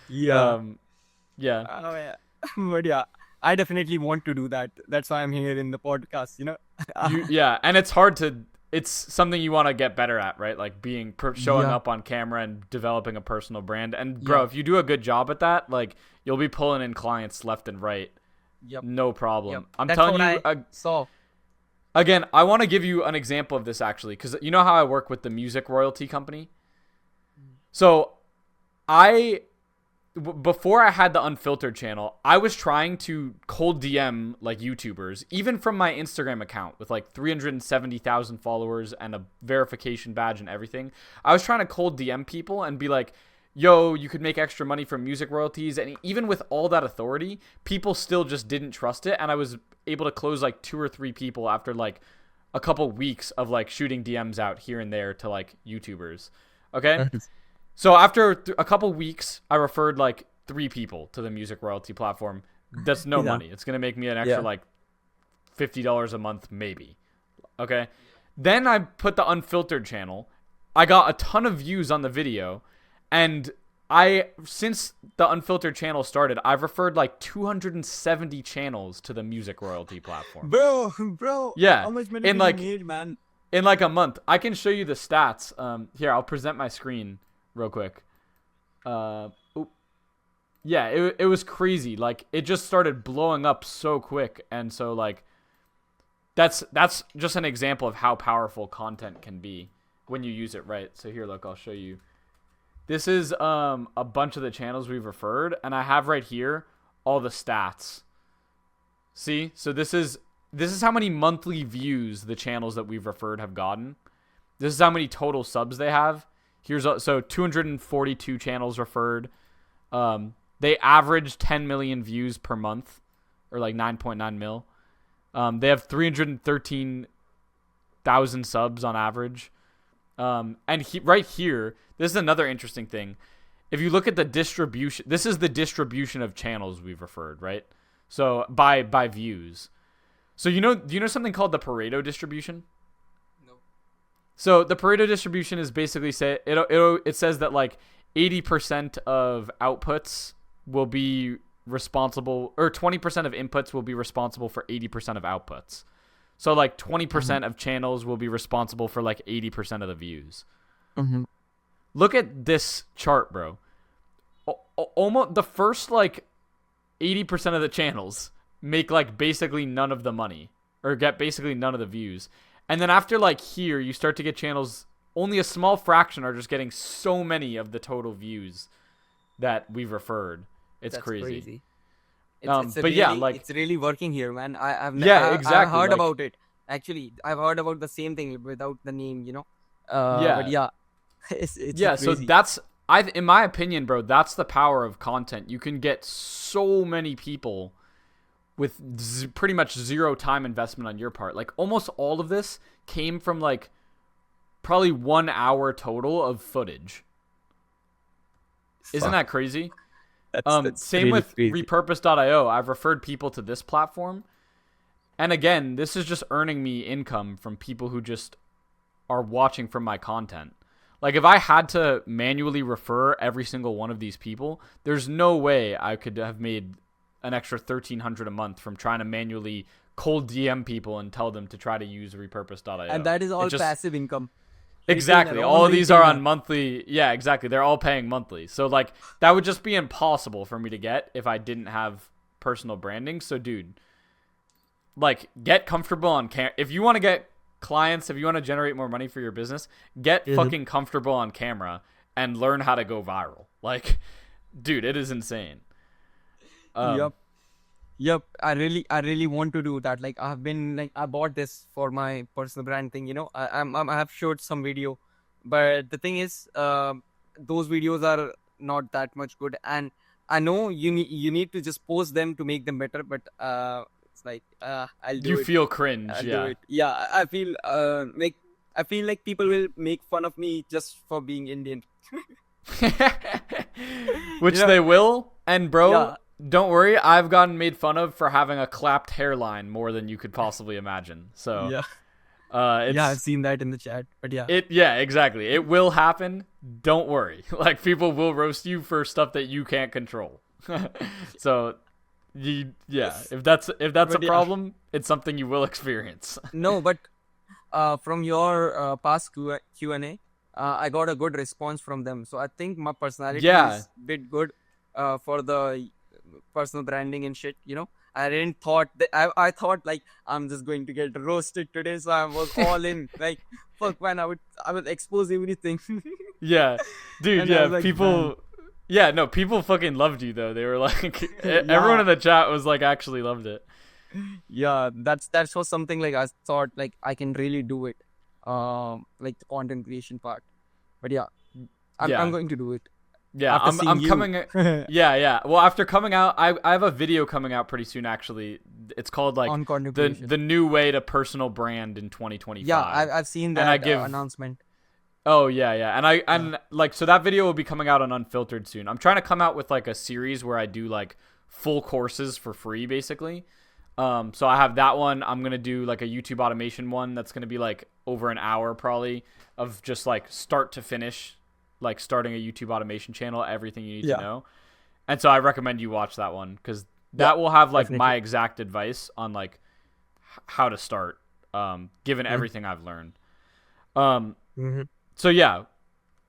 Yeah. Yeah. Oh yeah. But yeah, I definitely want to do that. That's why I'm here in the podcast. Yeah, and it's hard to. It's something you want to get better at, right? Like showing up on camera and developing a personal brand. And bro, if you do a good job at that, like, you'll be pulling in clients left and right. Yep. No problem. Yep. I'm That's telling what you. I saw. Again, I want to give you an example of this, actually, because you know how I work with the music royalty company? So before I had the unfiltered channel, I was trying to cold DM like YouTubers, even from my Instagram account with like 370,000 followers and a verification badge and everything. I was trying to cold DM people and be like, yo, you could make extra money from music royalties. And even with all that authority, people still just didn't trust it. And I was able to close like 2 or 3 people after like a couple weeks of like shooting DMs out here and there to like YouTubers. Okay. So after a couple weeks, I referred like 3 people to the music royalty platform. That's no money. It's going to make me an extra like $50 a month, maybe. Okay. Then I put the unfiltered channel. I got a ton of views on the video. And since the unfiltered channel started, I've referred like 270 channels to the music royalty platform. Bro. Yeah. How much money did you need, man? In like a month. I can show you the stats. Here, I'll present my screen real quick. Yeah, it was crazy. Like, it just started blowing up so quick. And so like, that's just an example of how powerful content can be when you use it right. So here, look, I'll show you. This is a bunch of the channels we've referred, and I have right here all the stats. See? So this is how many monthly views the channels that we've referred have gotten. This is how many total subs they have. So 242 channels referred. They average 10 million views per month, or like 9.9 mil. They have 313,000 subs on average. And right here, this is another interesting thing. If you look at the distribution, this is the distribution of channels we've referred, right? So by views. So do you know something called the Pareto distribution? No. So the Pareto distribution is basically it says that like 80% of outputs will be responsible, or 20% of inputs will be responsible for 80% of outputs. So like 20% of channels will be responsible for like 80% of the views. Look at this chart, bro. Almost the first like 80% of the channels make like basically none of the money, or get basically none of the views. And then after like here, you start to get channels, only a small fraction are just getting so many of the total views that we've referred. That's crazy. It's really working here, man. Exactly. I've heard about it. Actually, I've heard about the same thing without the name, But yeah, it's yeah. crazy. So in my opinion, bro, that's the power of content. You can get so many people with pretty much zero time investment on your part. Like almost all of this came from like probably 1 hour total of footage. Isn't that crazy? That's same really with crazy. repurpose.io. I've referred people to this platform. And again, this is just earning me income from people who just are watching from my content. Like if I had to manually refer every single one of these people, there's no way I could have made an extra $1,300 a month from trying to manually cold DM people and tell them to try to use repurpose.io. And that is all passive income. Exactly. All of these are on monthly. Yeah, exactly. They're all paying monthly. So like that would just be impossible for me to get if I didn't have personal branding. So dude, like get comfortable on if you want to get clients, if you want to generate more money for your business, get fucking comfortable on camera and learn how to go viral. Like, dude, it is insane. Yep. I really want to do that. Like I've been like I bought this for my personal brand thing. I have showed some video, but the thing is, those videos are not that much good. And I know you need to just post them to make them better. But it's like I'll do it. You feel cringe. I'll do it. Yeah, I feel like people will make fun of me just for being Indian. Which they will. And bro, don't worry, I've gotten made fun of for having a clapped hairline more than you could possibly imagine. So I've seen that in the chat. But exactly. It will happen. Don't worry. Like people will roast you for stuff that you can't control. So if that's a problem, it's something you will experience. No, but from your past Q&A, I got a good response from them. So I think my personality is a bit good for the personal branding and shit. I didn't thought that I thought like I'm just going to get roasted today, so I was all in. Like fuck man, I would expose everything. Yeah, dude. Like, people. Man. Yeah, no, people fucking loved you though. They were like, everyone in the chat was like, actually loved it. Yeah, that's was something like I thought like I can really do it, like the content creation part. But I'm going to do it. Yeah, I'm coming. Yeah. Well, after coming out, I have a video coming out pretty soon. Actually, it's called like the new way to personal brand in 2025. Yeah, I've seen that announcement. Oh yeah, and like so that video will be coming out on Unfiltered soon. I'm trying to come out with like a series where I do like full courses for free, basically. So I have that one. I'm gonna do like a YouTube automation one that's gonna be like over an hour probably of just like start to finish. Like starting a YouTube automation channel, everything you need to know. And so I recommend you watch that one because that will have like my exact advice on like how to start, given everything I've learned. So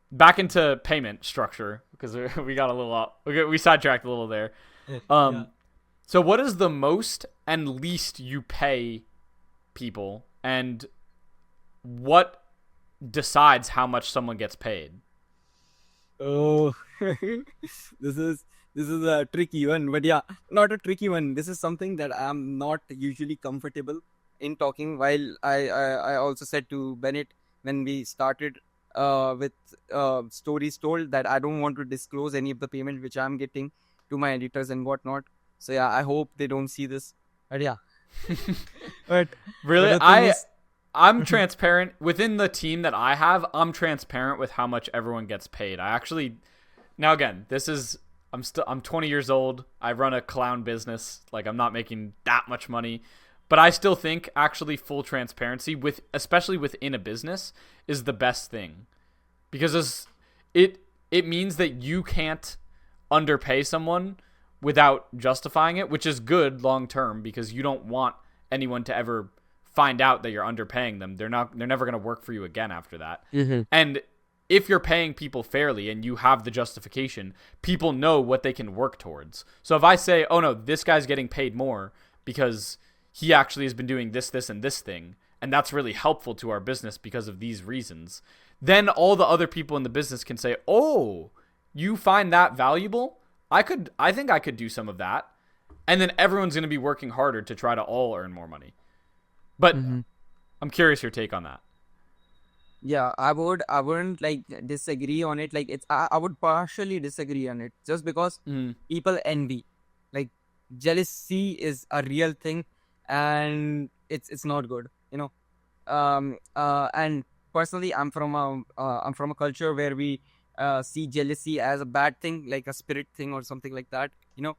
back into payment structure because we got a little we sidetracked a little there. So what is the most and least you pay people, and what decides how much someone gets paid? Oh, this is a tricky one, but not a tricky one. This is something that I'm not usually comfortable in talking. While I also said to Bennett when we started with stories told that I don't want to disclose any of the payment which I'm getting to my editors and whatnot. So I hope they don't see this. But but really, I'm transparent within the team that I have. I'm transparent with how much everyone gets paid. Now again, I'm 20 years old. I run a clown business. Like I'm not making that much money, but I still think actually full transparency especially within a business is the best thing because it means that you can't underpay someone without justifying it, which is good long term because you don't want anyone to ever find out that you're underpaying them. They're never going to work for you again after that. And if you're paying people fairly and you have the justification, people know what they can work towards. So if I say, oh no, this guy's getting paid more because he actually has been doing this, and this thing, and that's really helpful to our business because of these reasons, then all the other people in the business can say, oh, you find that valuable? I think I could do some of that. And then everyone's going to be working harder to try to all earn more money. But I'm curious your take on that. Yeah, I wouldn't like disagree on it. Like I would partially disagree on it just because people envy. Like jealousy is a real thing, and it's not good. And personally, I'm from a culture where we see jealousy as a bad thing, like a spirit thing or something like that. Yeah.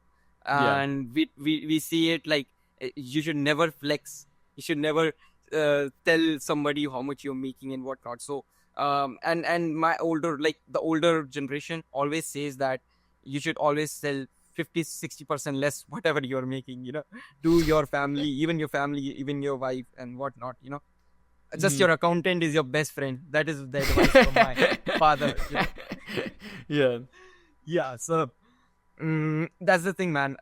And we see it like you should never flex. You should never tell somebody how much you're making and whatnot. So and my the older generation always says that you should always sell 50-60% less whatever you're making, to your family, even your wife and whatnot. Just your accountant is your best friend. That is the advice from my father. Yeah. Yeah. So that's the thing, man.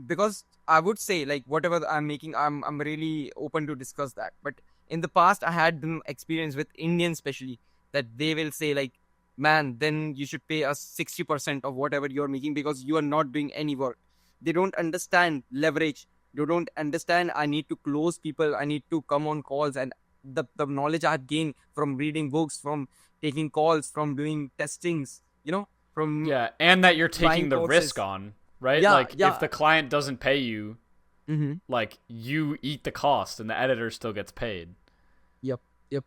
Because I would say like whatever I'm making, I'm really open to discuss that. But in the past, I had an experience with Indians, especially, that they will say like, man, then you should pay us 60% of whatever you're making because you are not doing any work. They don't understand leverage. They don't understand I need to close people. I need to come on calls, and the knowledge I've gained from reading books, from taking calls, from doing testings, from Yeah, and that you're taking buying the courses. risk on, right? Yeah, Like yeah. if the client doesn't pay you, Mm-hmm. like you eat the cost and the editor still gets paid. Yep, yep.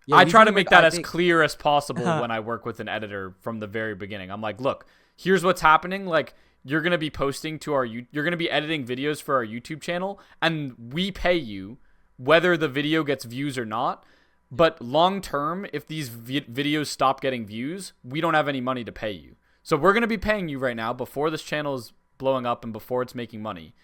Yeah, I try to usually make what that I as think. clear as possible when I work with an editor from the very beginning. I'm like, look, here's what's happening. Like, you're going to be posting to you're going to be editing videos for our YouTube channel, and we pay you whether the video gets views or not. But long term, if these videos stop getting views, we don't have any money to pay you. So we're going to be paying you right now before this channel is blowing up and before it's making money.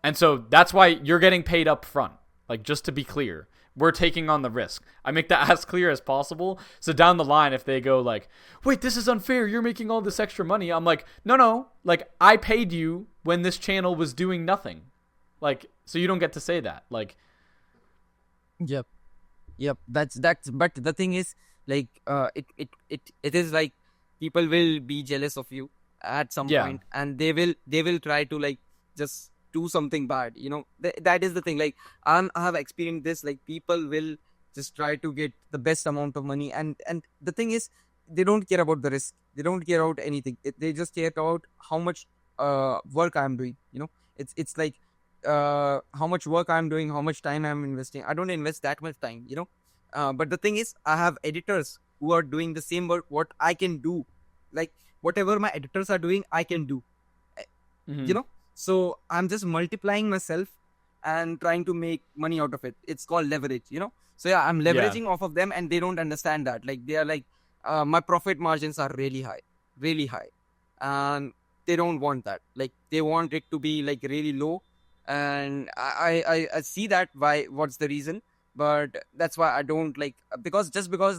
And so that's why you're getting paid up front. Like, just to be clear, we're taking on the risk. I make that as clear as possible. So down the line, if they go like, wait, this is unfair, you're making all this extra money, I'm like, no. Like, I paid you when this channel was doing nothing. Like, so you don't get to say that. Like, Yep, yep. That's. But the thing is, like, it is like people will be jealous of you at some yeah. point, and they will try to like just do something bad. That is the thing. Like, I have experienced this. Like, people will just try to get the best amount of money, and the thing is, they don't care about the risk. They don't care about anything. They just care about how much work I'm doing. It's like how much work I'm doing, how much time I'm investing. I don't invest that much time. But the thing is, I have editors who are doing the same work what I can do. Like, whatever my editors are doing, I can do. Mm-hmm. So I'm just multiplying myself and trying to make money out of it. It's called leverage. So yeah, I'm leveraging off of them, and they don't understand that. Like, they are like, my profit margins are really high, and they don't want that. Like, they want it to be like really low, and I see that. What's the reason? But that's why I don't like, because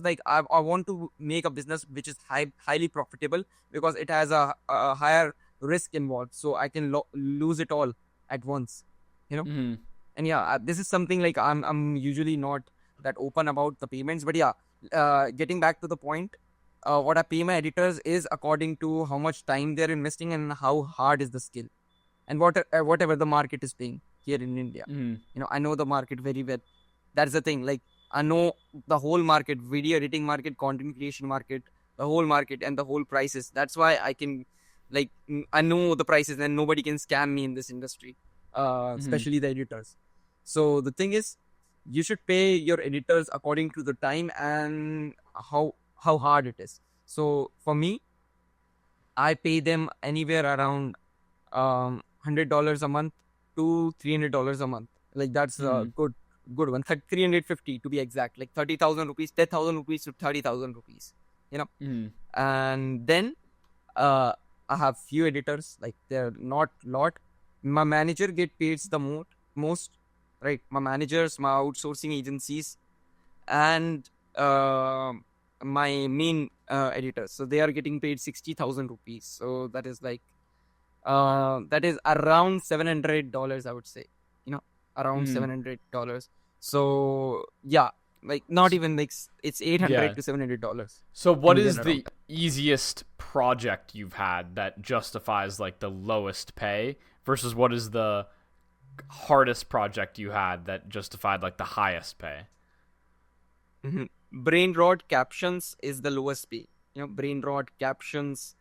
like I want to make a business which is highly profitable, because it has a higher risk involved, so I can lose it all at once. Mm-hmm. And yeah, this is something like I'm usually not that open about the payments. But yeah, getting back to the point, what I pay my editors is according to how much time they're investing and how hard is the skill, and whatever the market is paying here in India. Mm-hmm. I know the market very well. That's the thing. Like, I know the whole market, video editing market, content creation market, the whole market, and the whole prices. That's why I can, like, I know the prices, and nobody can scam me in this industry, especially the editors. So the thing is, you should pay your editors according to the time and how hard it is. So for me, I pay them anywhere around $100 a month to $300 a month. Like, that's a good one. 350 to be exact. Like 30,000 rupees, 10,000 rupees to 30,000 rupees. And then I have few editors. Like, they're not lot. My manager get paid the most. Right, my managers, my outsourcing agencies, and my main editors. So they are getting paid 60,000 rupees. So that is like, that is around $700, I would say. Around $700. So yeah, like, not even like, it's $800 to $700. So what is the easiest project you've had that justifies like the lowest pay versus what is the hardest project you had that justified like the highest pay? brain rot captions is the lowest pay. Brain rot captions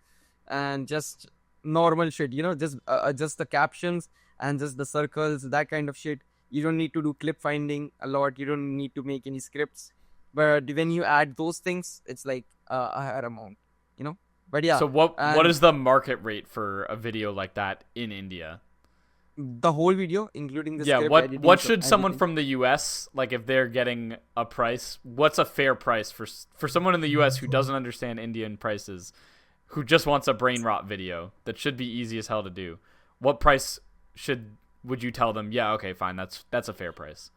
and just normal shit. Just the captions and just the circles, that kind of shit. You don't need to do clip finding a lot. You don't need to make any scripts. But when you add those things, it's like a higher amount. But yeah. So what is the market rate for a video like that in India? The whole video, including the script editing, what should someone from the US, like if they're getting a price, what's a fair price for someone in the US who doesn't understand Indian prices, who just wants a brain rot video that should be easy as hell to do? What price would you tell them? Yeah, okay, fine, that's a fair price.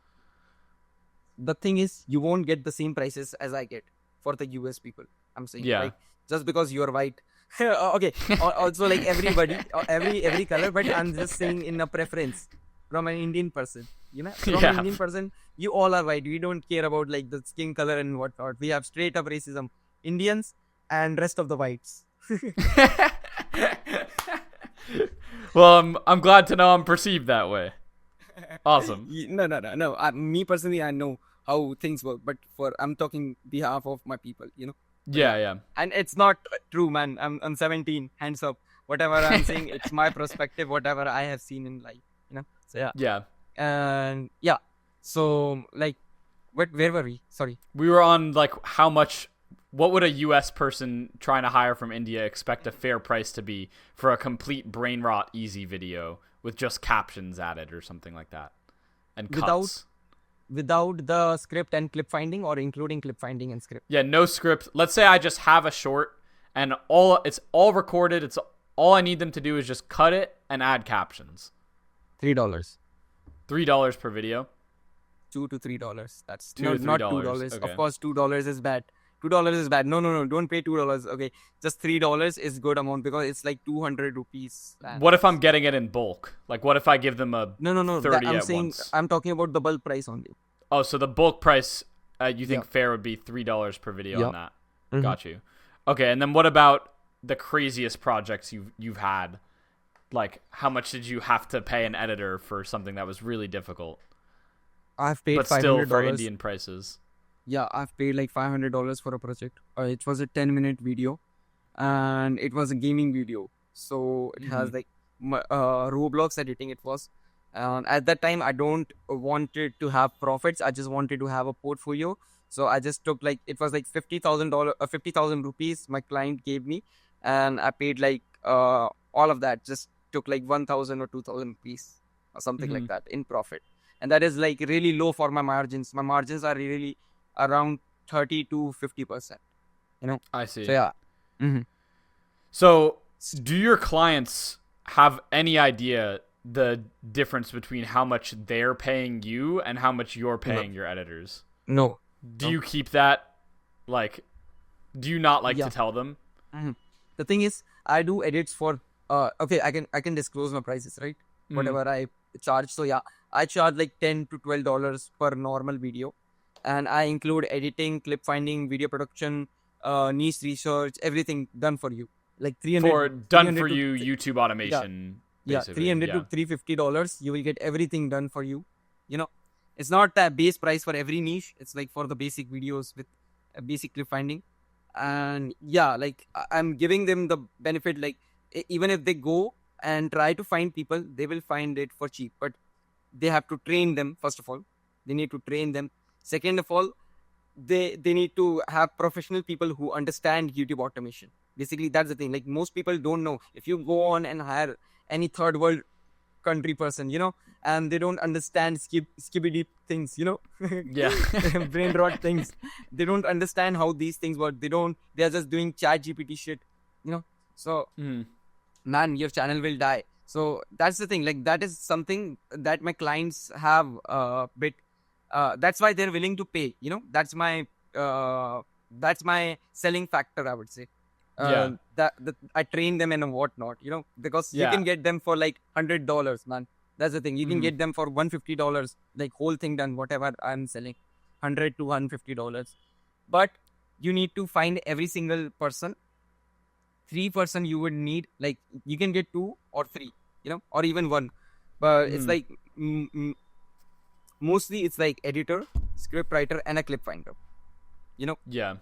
The thing is, you won't get the same prices as I get for the US people. I'm saying, yeah, like, just because you're white. Okay. Also, like everybody, every color, but I'm just saying in a preference from an Indian person. From an Indian person, you all are white. We don't care about like the skin color and whatnot. We have straight up racism. Indians and rest of the whites. Well, I'm glad to know I'm perceived that way. Awesome. No. Me personally, I know how things work, but I'm talking behalf of my people. Yeah. And it's not true, man. I'm 17. Hands up. Whatever I'm saying, it's my perspective. Whatever I have seen in life. So yeah. Yeah. And yeah. So like, where were we? Sorry. We were on like what would a US person trying to hire from India expect a fair price to be for a complete brain rot easy video with just captions added or something like that, and cuts. Without the script and clip finding, or including clip finding and script? Yeah, no script. Let's say I just have a short and it's all recorded. It's all I need them to do is just cut it and add captions. $3. $3 per video. $2 to $3. That's $2 to $3. Not $2. Okay. Of course, $2 is bad. $2 is bad. No. Don't pay $2. Okay, just $3 is good amount because it's like 200 rupees. What if I'm getting it in bulk? Like, what if I give them a no? 30 I'm at saying once? I'm talking about the bulk price only. Oh, so the bulk price, you think fair would be $3 per video on that? Mm-hmm. Got you. Okay, and then what about the craziest projects you've had? Like, how much did you have to pay an editor for something that was really difficult? I've paid $500. But still for Indian prices. Yeah, I've paid like $500 for a project. It was a 10-minute video, and it was a gaming video. So it has like Roblox editing. It was. At that time, I don't wanted to have profits. I just wanted to have a portfolio. So I just took like, it was like $50,000 rupees my client gave me, and I paid like all of that. Just took like 1,000 or 2,000 rupees or something like that in profit. And that is like really low for my margins. My margins are really around 30 to 50%. I see. So yeah. Mm-hmm. So do your clients have any idea the difference between how much they're paying you and how much you're paying your editors? No. Do you keep that, like, do you not like to tell them? Mm-hmm. The thing is, I do edits for okay, I can disclose my prices, right? Whatever I charge. So yeah, I charge like $10 to $12 per normal video, and I include editing, clip finding, video production, niche research, everything done for you. Like done for you YouTube automation. Yeah, $300 to $350. You will get everything done for you. It's not the base price for every niche. It's like for the basic videos with a basic clip finding. And yeah, like I'm giving them the benefit, like even if they go and try to find people, they will find it for cheap. But they have to train them, first of all. They need to train them. Second of all, they need to have professional people who understand YouTube automation. Basically, that's the thing. Like most people don't know. If you go on and hire any third world country person, and they don't understand skibidi things, brain rot things. They don't understand how these things work. They are just doing chat GPT shit, So, man, your channel will die. So that's the thing. Like that is something that my clients have a bit. That's why they're willing to pay. That's my selling factor, I would say. That I train them and whatnot, because you can get them for like $100, man. That's the thing. You can get them for $150, like whole thing done, whatever I'm selling, $100 to $150. But you need to find every single person. 3 person you would need, like you can get 2 or 3, or even 1. But it's like mostly it's like editor, script writer, and a clip finder. Yeah.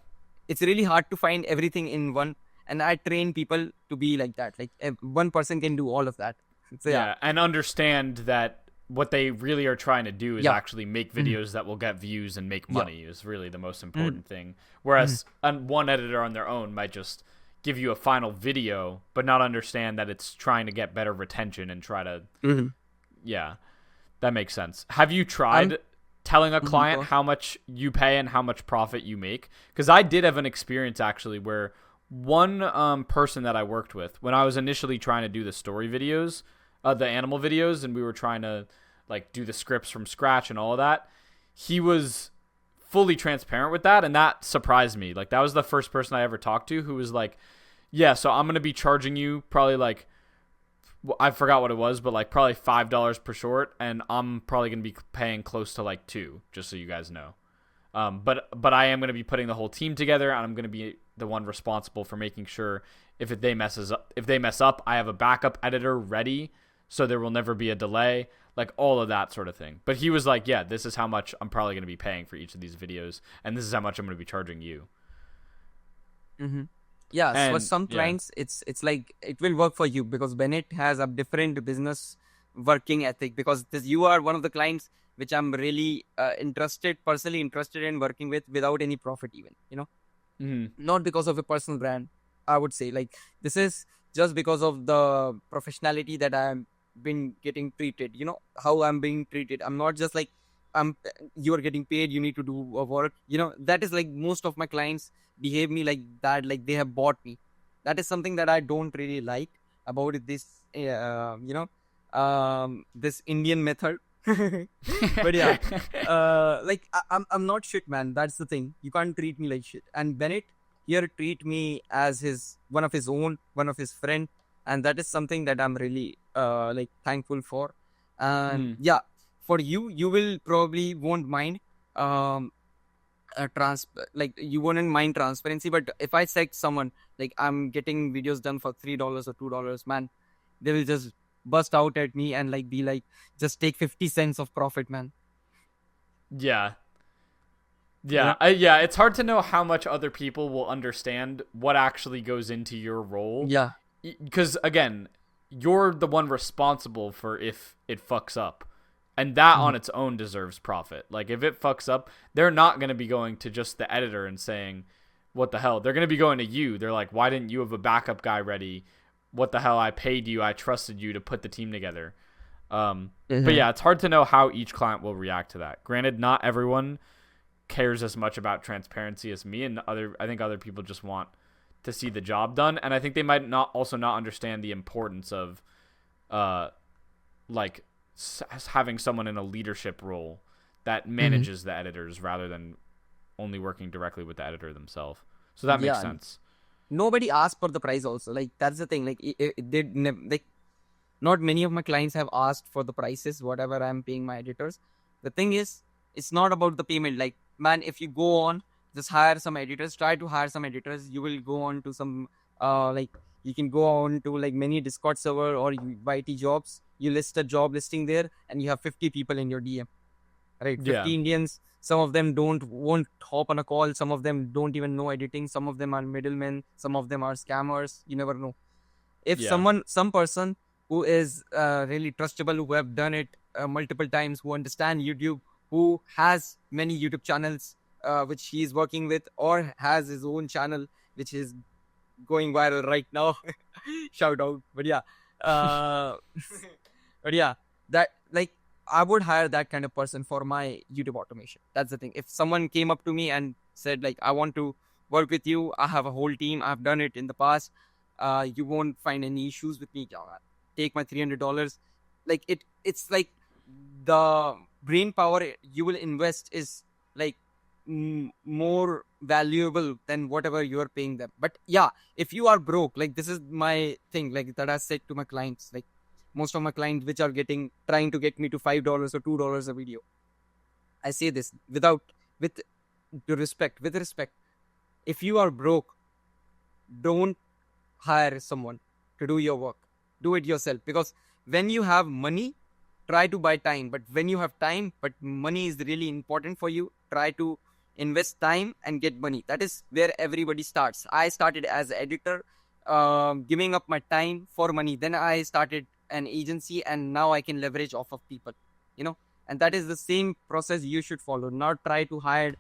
It's really hard to find everything in one. And I train people to be like that. Like one person can do all of that. So, yeah. And understand that what they really are trying to do is actually make videos that will get views and make money is really the most important thing. Whereas one editor on their own might just give you a final video, but not understand that it's trying to get better retention and try to, yeah, that makes sense. Have you tried telling a client how much you pay and how much profit you make? Because I did have an experience actually where one person that I worked with, when I was initially trying to do the story videos, the animal videos, and we were trying to like do the scripts from scratch and all of that, he was fully transparent with that, and that surprised me. Like, that was the first person I ever talked to who was like, yeah, so I'm going to be charging you probably like, I forgot what it was, but like probably $5 per short, and I'm probably going to be paying close to like $2, just so you guys know. But I am going to be putting the whole team together, and I'm going to be the one responsible for making sure if they mess up, I have a backup editor ready, so there will never be a delay, like all of that sort of thing. But he was like, yeah, this is how much I'm probably going to be paying for each of these videos, and this is how much I'm going to be charging you. Yeah, And, for some clients, it's like it will work for you because Bennett has a different business working ethic. Because you are one of the clients which I'm really personally interested in working with without any profit even, not because of a personal brand. I would say like this is just because of the professionality that I'm been getting treated, how I'm being treated. I'm not just like you are getting paid, you need to do a work, that is like most of my clients behave me like that, like they have bought me. That is something that I don't really like about this this Indian method. But yeah, like I'm not shit, man. That's the thing. You can't treat me like shit. And Bennett here treat me as one of his friend, and that is something that I'm really like thankful for. And yeah, for you will probably won't mind like you wouldn't mind transparency. But if I say someone like I'm getting videos done for $3 or $2, man, they will just bust out at me and like be like, just take 50 cents of profit, man. Yeah. It's hard to know how much other people will understand what actually goes into your role. Yeah. Because, again, you're the one responsible for if it fucks up. And that on its own deserves profit. Like, if it fucks up, they're not going to be going to just the editor and saying, what the hell? They're going to be going to you. They're like, why didn't you have a backup guy ready? What the hell? I paid you. I trusted you to put the team together. But yeah, it's hard to know how each client will react to that. Granted, not everyone cares as much about transparency as me, and I think other people just want to see the job done, and I think they might not understand the importance of like having someone in a leadership role that manages the editors rather than only working directly with the editor themselves. So that makes sense. Nobody asked for the price also. Like, that's the thing. Like, like not many of my clients have asked for the prices, whatever I'm paying my editors. The thing is, it's not about the payment. Like, man, if you go on, just hire some editors, try to hire some editors. You will go on to some, like, you can go on to like many Discord server or YT jobs. You list a job listing there and you have 50 people in your DM, right? 50 Indians. Some of them won't hop on a call. Some of them don't even know editing. Some of them are middlemen. Some of them are scammers. You never know. If some person who is really trustable, who have done it multiple times, who understand YouTube, who has many YouTube channels which he is working with, or has his own channel which is going viral right now. Shout out. But yeah, that like I would hire that kind of person for my YouTube automation. That's the thing. If someone came up to me and said like, I want to work with you, I have a whole team, I've done it in the past, you won't find any issues with me, take my $300. Like it's like the brain power you will invest is like more valuable than whatever you are paying them. But yeah, if you are broke, like this is my thing, like that I said to my clients, like most of my clients which are trying to get me to $5 or $2 a video, I say this with respect. If you are broke, don't hire someone to do your work. Do it yourself. Because when you have money, try to buy time. But when you have time, but money is really important for you, try to invest time and get money. That is where everybody starts. I started as an editor, giving up my time for money. Then I started an agency, and now I can leverage off of people, and that is the same process you should follow. Not try to hire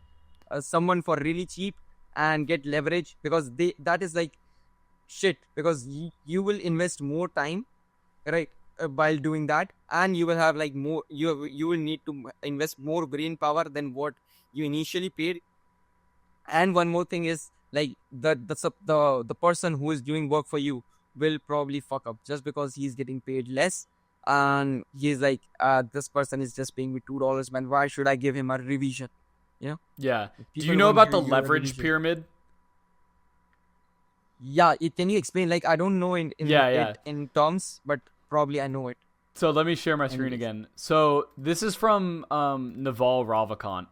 someone for really cheap and get leverage, because that is like shit, because you will invest more time, right, while doing that, and you will have like more, you will need to invest more brain power than what you initially paid. And one more thing is, like, the person who is doing work for you will probably fuck up just because he's getting paid less, and he's like, this person is just paying me $2, man, why should I give him a revision? Yeah. Do People you know won't about the give you a leverage revision. pyramid? Yeah, can you explain? Like, I don't know in Yeah. in terms, but probably I know it. So let me share my screen Anyways. again. So this is from Naval Ravikant.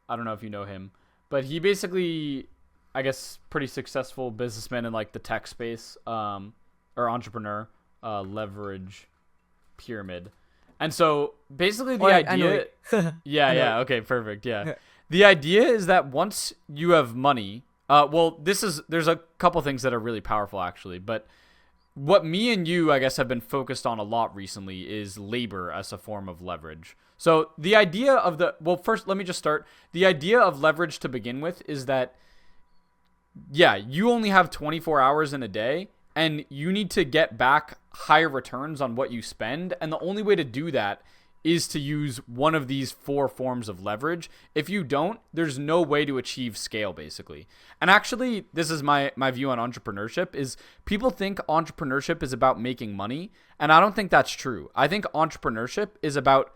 I don't know if you know him, but he basically, I guess, pretty successful businessman in like the tech space, or entrepreneur, leverage pyramid. And so basically the Alright, I idea, know it. yeah, okay, perfect, yeah. The idea is that once you have money, there's a couple things that are really powerful actually, but what me and you, I guess, have been focused on a lot recently is labor as a form of leverage. So the idea of first, let me just start. The idea of leverage to begin with is that, yeah, you only have 24 hours in a day, and you need to get back higher returns on what you spend. And the only way to do that is to use one of these 4 forms of leverage. If you don't, there's no way to achieve scale, basically. And actually, this is my view on entrepreneurship, is people think entrepreneurship is about making money, and I don't think that's true. I think entrepreneurship is about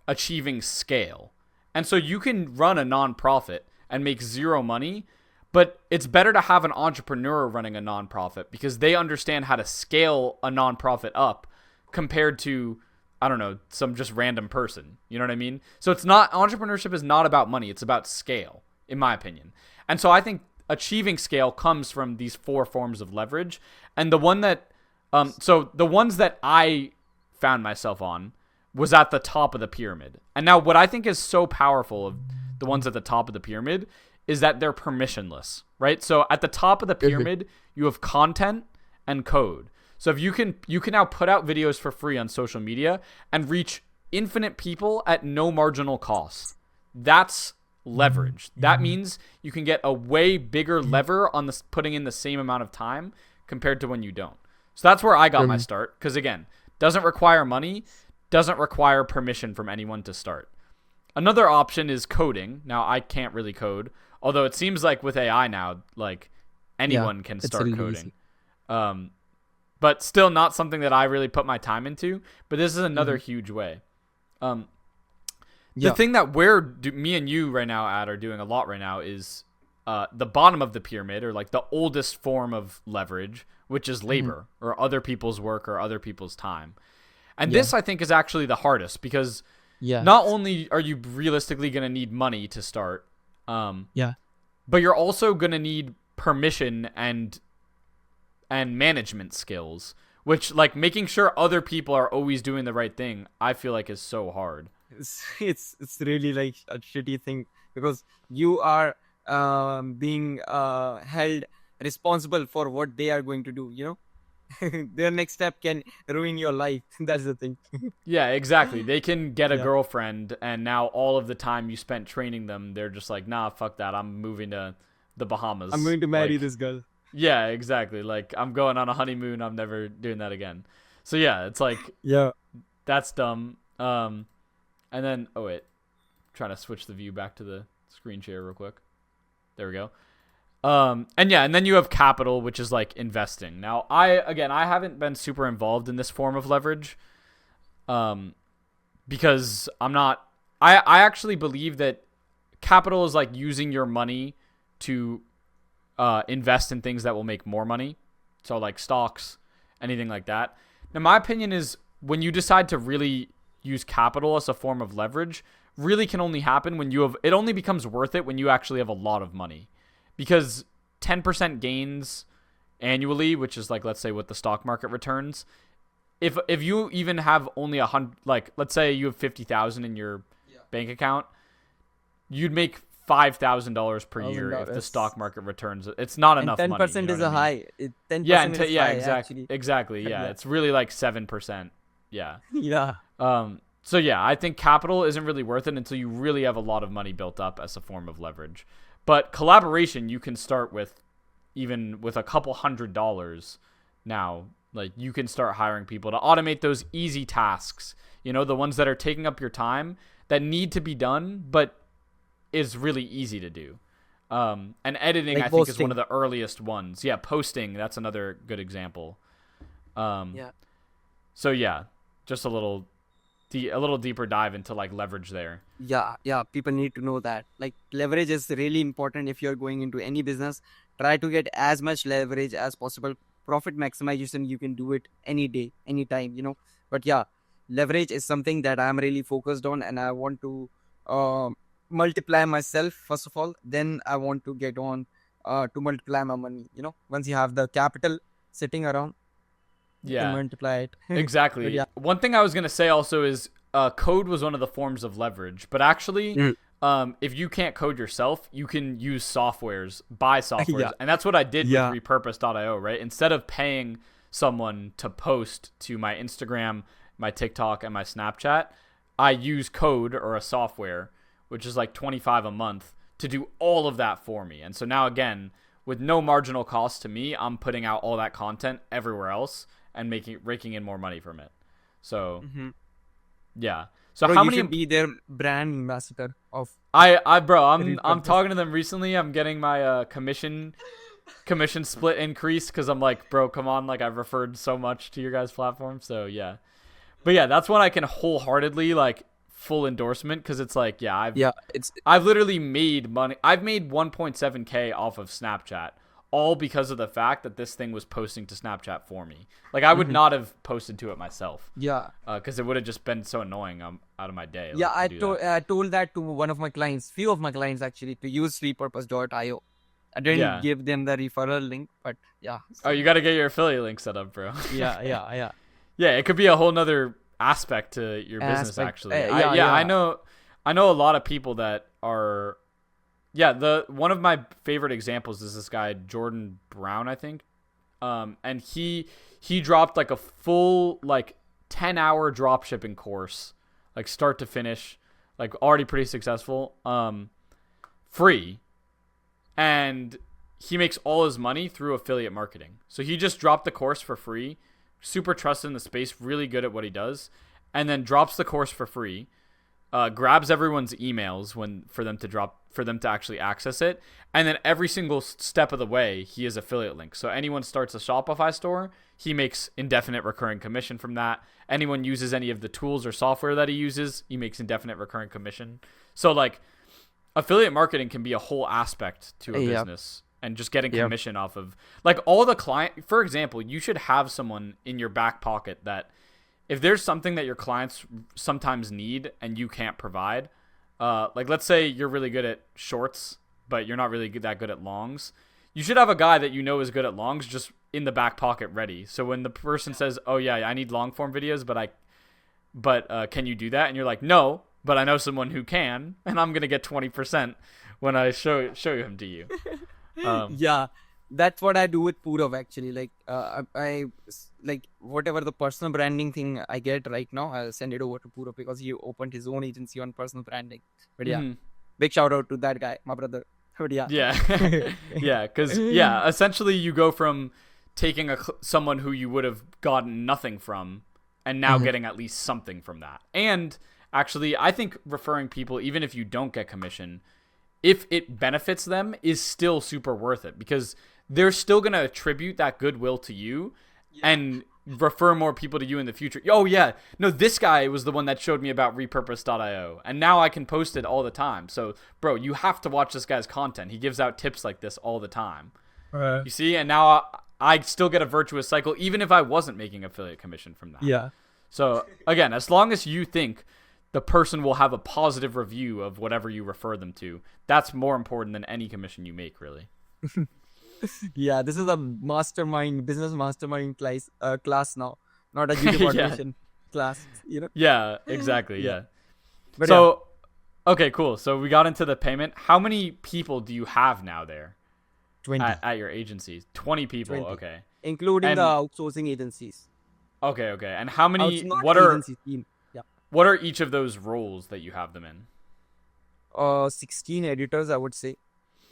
achieving scale. And so you can run a nonprofit and make zero money, but it's better to have an entrepreneur running a nonprofit because they understand how to scale a nonprofit up compared to, I don't know, some just random person. You know what I mean? So entrepreneurship is not about money. It's about scale, in my opinion. And so I think achieving scale comes from these 4 forms of leverage. And the one that, the ones that I found myself on was at the top of the pyramid. And now what I think is so powerful of the ones at the top of the pyramid is that they're permissionless, right? So at the top of the pyramid, you have content and code. So if you can now put out videos for free on social media and reach infinite people at no marginal cost. That's leverage. That means you can get a way bigger lever on putting in the same amount of time compared to when you don't. So that's where I got my start, because again, doesn't require money, doesn't require permission from anyone to start. Another option is coding. Now, I can't really code, although it seems like with AI now, like anyone can start really coding. But still not something that I really put my time into. But this is another huge way. The thing that me and you right now are doing a lot right now is the bottom of the pyramid, or like the oldest form of leverage, which is labor or other people's work or other people's time. And this, I think, is actually the hardest because not only are you realistically going to need money to start, but you're also going to need permission and management skills, which, like, making sure other people are always doing the right thing, I feel like is so hard. It's really like a shitty thing, because you are being held responsible for what they are going to do, Their next step can ruin your life. That's the thing. Yeah, exactly. They can get a girlfriend, and now all of the time you spent training them, they're just like, nah, fuck that, I'm moving to the Bahamas. I'm going to marry this girl. Yeah, exactly. Like, I'm going on a honeymoon, I'm never doing that again. So yeah, it's like, that's dumb. And then, oh wait, I'm trying to switch the view back to the screen share real quick. There we go. And then you have capital, which is like investing. Now, I haven't been super involved in this form of leverage, because I actually believe that capital is like using your money to invest in things that will make more money. So like stocks, anything like that. Now, my opinion is when you decide to really use capital as a form of leverage, really can only happen when it only becomes worth it when you actually have a lot of money. Because 10% gains annually, which is like, let's say what the stock market returns, if you even have only 100, like let's say you have 50,000 in your bank account, you'd make $5,000 per year if the stock market returns. It's not enough money. 10% is a high. 10% Yeah, is high, actually. exactly. Yeah, it's really like 7%. Yeah. Yeah. So yeah, I think capital isn't really worth it until you really have a lot of money built up as a form of leverage. But collaboration, you can start with even with a couple $100 now. Like you can start hiring people to automate those easy tasks, the ones that are taking up your time that need to be done, but is really easy to do. And editing, like I think, posting. is one of the earliest ones. Yeah, posting, that's another good example. Yeah. So yeah, just a little deeper dive into like leverage there. Yeah, people need to know that. Like leverage is really important if you're going into any business. Try to get as much leverage as possible. Profit maximization, you can do it any day, anytime, But yeah, leverage is something that I'm really focused on, and I want to multiply myself first of all. Then I want to get on to multiply my money. Once you have the capital sitting around, you can multiply it. Exactly. Yeah. One thing I was gonna say also is code was one of the forms of leverage, but actually, if you can't code yourself, you can use buy softwares, and that's what I did with repurpose.io. Right, instead of paying someone to post to my Instagram, my TikTok, and my Snapchat, I use code or a software, which is like $25 a month, to do all of that for me. And so now again, with no marginal cost to me, I'm putting out all that content everywhere else and raking in more money from it. So yeah. So Bro, how you many should be their brand ambassador of I'm talking to them recently. I'm getting my commission split increase because I'm like, bro, come on, like I've referred so much to your guys' platform. So yeah. But yeah, that's one I can wholeheartedly like full endorsement, because it's like, I've literally made money. I've made 1.7K off of Snapchat, all because of the fact that this thing was posting to Snapchat for me. Like I would not have posted to it myself. Yeah. Because it would have just been so annoying. I'm out of my day. Yeah, I told that to one of my clients, few of my clients actually, to use repurpose.io. I didn't give them the referral link, but yeah. Oh, you got to get your affiliate link set up, bro. Yeah. Yeah, it could be a whole nother aspect to your business, actually. I know a lot of people that are. Yeah, one of my favorite examples is this guy Jordan Brown, I think, and he dropped like a full like 10-hour drop shipping course, like start to finish, like already pretty successful, free, and he makes all his money through affiliate marketing. So he just dropped the course for free, super trusted in the space, really good at what he does, and then drops the course for free. Grabs everyone's emails for them to actually access it, and then every single step of the way he has affiliate links. So anyone starts a Shopify store, he makes indefinite recurring commission from that. Anyone uses any of the tools or software that he uses, he makes indefinite recurring commission. So like affiliate marketing can be a whole aspect to a business, and just getting commission off of like all the client. For example, you should have someone in your back pocket that, if there's something that your clients sometimes need and you can't provide, like let's say you're really good at shorts, but you're not really that good at longs, you should have a guy that is good at longs just in the back pocket ready. So when the person says, oh yeah, I need long form videos, but can you do that? And you're like, no, but I know someone who can, and I'm going to get 20% when I show him to you. Yeah. That's what I do with Purav actually. Like I like whatever the personal branding thing I get right now, I'll send it over to Purav because he opened his own agency on personal branding. But yeah, big shout out to that guy, my brother. But yeah. Because essentially you go from taking someone who you would have gotten nothing from, and now getting at least something from that. And actually, I think referring people, even if you don't get commission, if it benefits them, is still super worth it, because they're still going to attribute that goodwill to you and refer more people to you in the future. Oh, yeah. No, this guy was the one that showed me about repurpose.io, and now I can post it all the time. So, bro, you have to watch this guy's content. He gives out tips like this all the time. You see? And now I still get a virtuous cycle, even if I wasn't making affiliate commission from that. Yeah. So, again, as long as you think the person will have a positive review of whatever you refer them to, that's more important than any commission you make, really. Yeah, this is a business mastermind class now, not a YouTube automation class, Yeah, exactly. Yeah. But so, Okay, cool. So we got into the payment. How many people do you have now there 20. at your agency? 20 people. 20. Okay. Including the And outsourcing agencies. okay. And how many? Not What are agency team. Yeah. what are each of those roles that you have them in? 16 editors, I would say.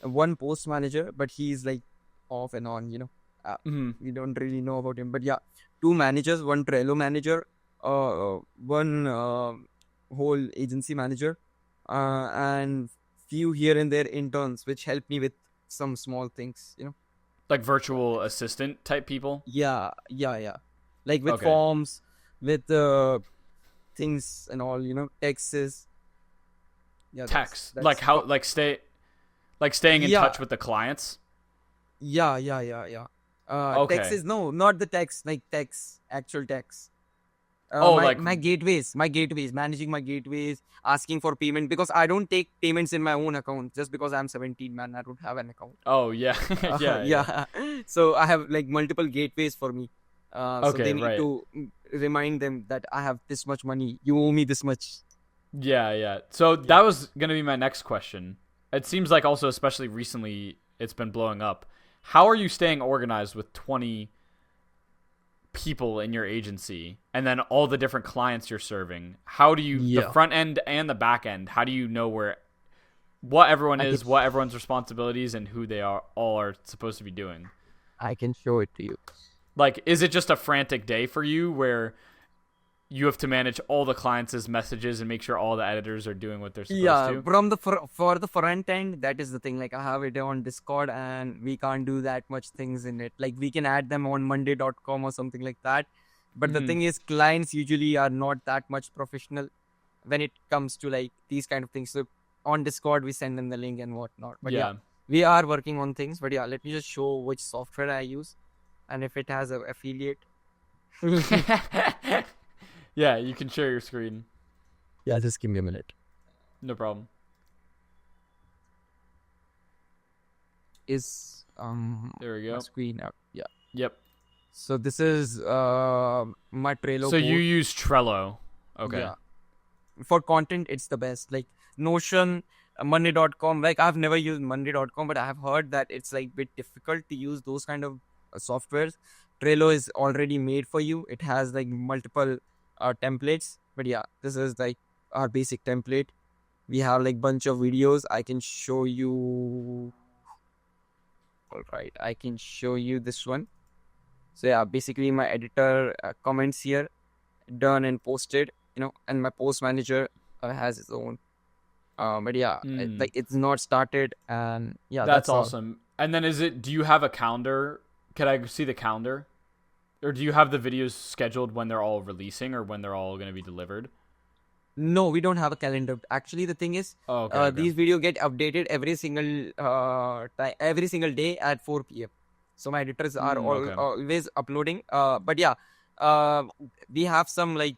One post manager, but he's like off and on, we don't really know about him. But yeah, 2 managers, one Trello manager, one whole agency manager, and few here and there interns, which help me with some small things, Like virtual assistant type people? Yeah. Like with Okay. forms, with things and all, texts. Yeah, Text. that's Like how staying in Yeah. touch with the clients? Yeah. Okay. Text is not the text, like text, actual text. My gateways, managing my gateways, asking for payment, because I don't take payments in my own account just because I'm 17, man. I don't have an account. Oh, yeah. yeah. So I have like multiple gateways for me. So they need right. to remind them that I have this much money. You owe me this much. Yeah. So that was going to be my next question. It seems like also, especially recently, it's been blowing up. How are you staying organized with 20 people in your agency and then all the different clients you're serving? How do you, the front end and the back end, how do you know what everyone is, what everyone's responsibilities, and who they all are supposed to be doing? I can show it to you. Like, is it just a frantic day for you where you have to manage all the clients' messages and make sure all the editors are doing what they're supposed to? From for the front end, that is the thing. Like, I have it on Discord, and we can't do that much things in it. Like, we can add them on Monday.com or something like that. But the thing is, clients usually are not that much professional when it comes to like these kind of things. So on Discord, we send them the link and whatnot. But yeah, we are working on things. But yeah, let me just show which software I use, and if it has an affiliate. Yeah, you can share your screen. Yeah, just give me a minute. No problem. Is there we go. Screen out. Yeah. Yep. So this is my Trello. So you use Trello. Okay. Yeah. For content, it's the best. Like Notion, Monday.com. Like I've never used Monday.com, but I have heard that it's like a bit difficult to use those kind of softwares. Trello is already made for you. It has like multiple templates. But yeah, this is like our basic template. We have like bunch of videos. I can show you. All right, I can show you this one. So yeah, basically my editor comments here, done and posted, and my post manager has his own. But yeah, like it's not started, and yeah, that's awesome. And then do you have a calendar? Can I see the calendar? Or do you have the videos scheduled when they're all releasing or when they're all going to be delivered? No, we don't have a calendar. Actually, the thing is, these videos get updated every single day at 4 p.m. So my editors are always uploading. But yeah, we have some like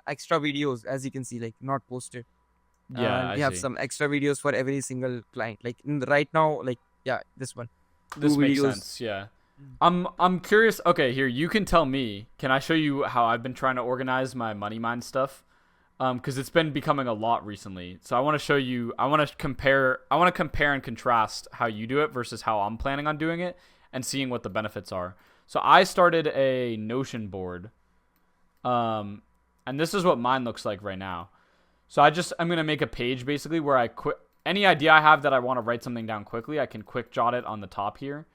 extra videos, as you can see, like not posted. Yeah, we have some extra videos for every single client. Like right now, like this one. This makes sense. Yeah. I'm curious. Okay, here you can tell me. Can I show you how I've been trying to organize my MoneyMind stuff? Because it's been becoming a lot recently. So I want to show you. I want to compare and contrast how you do it versus how I'm planning on doing it, and seeing what the benefits are. So I started a Notion board, and this is what mine looks like right now. So I'm gonna make a page basically where I any idea I have that I want to write something down quickly. I can quick jot it on the top here.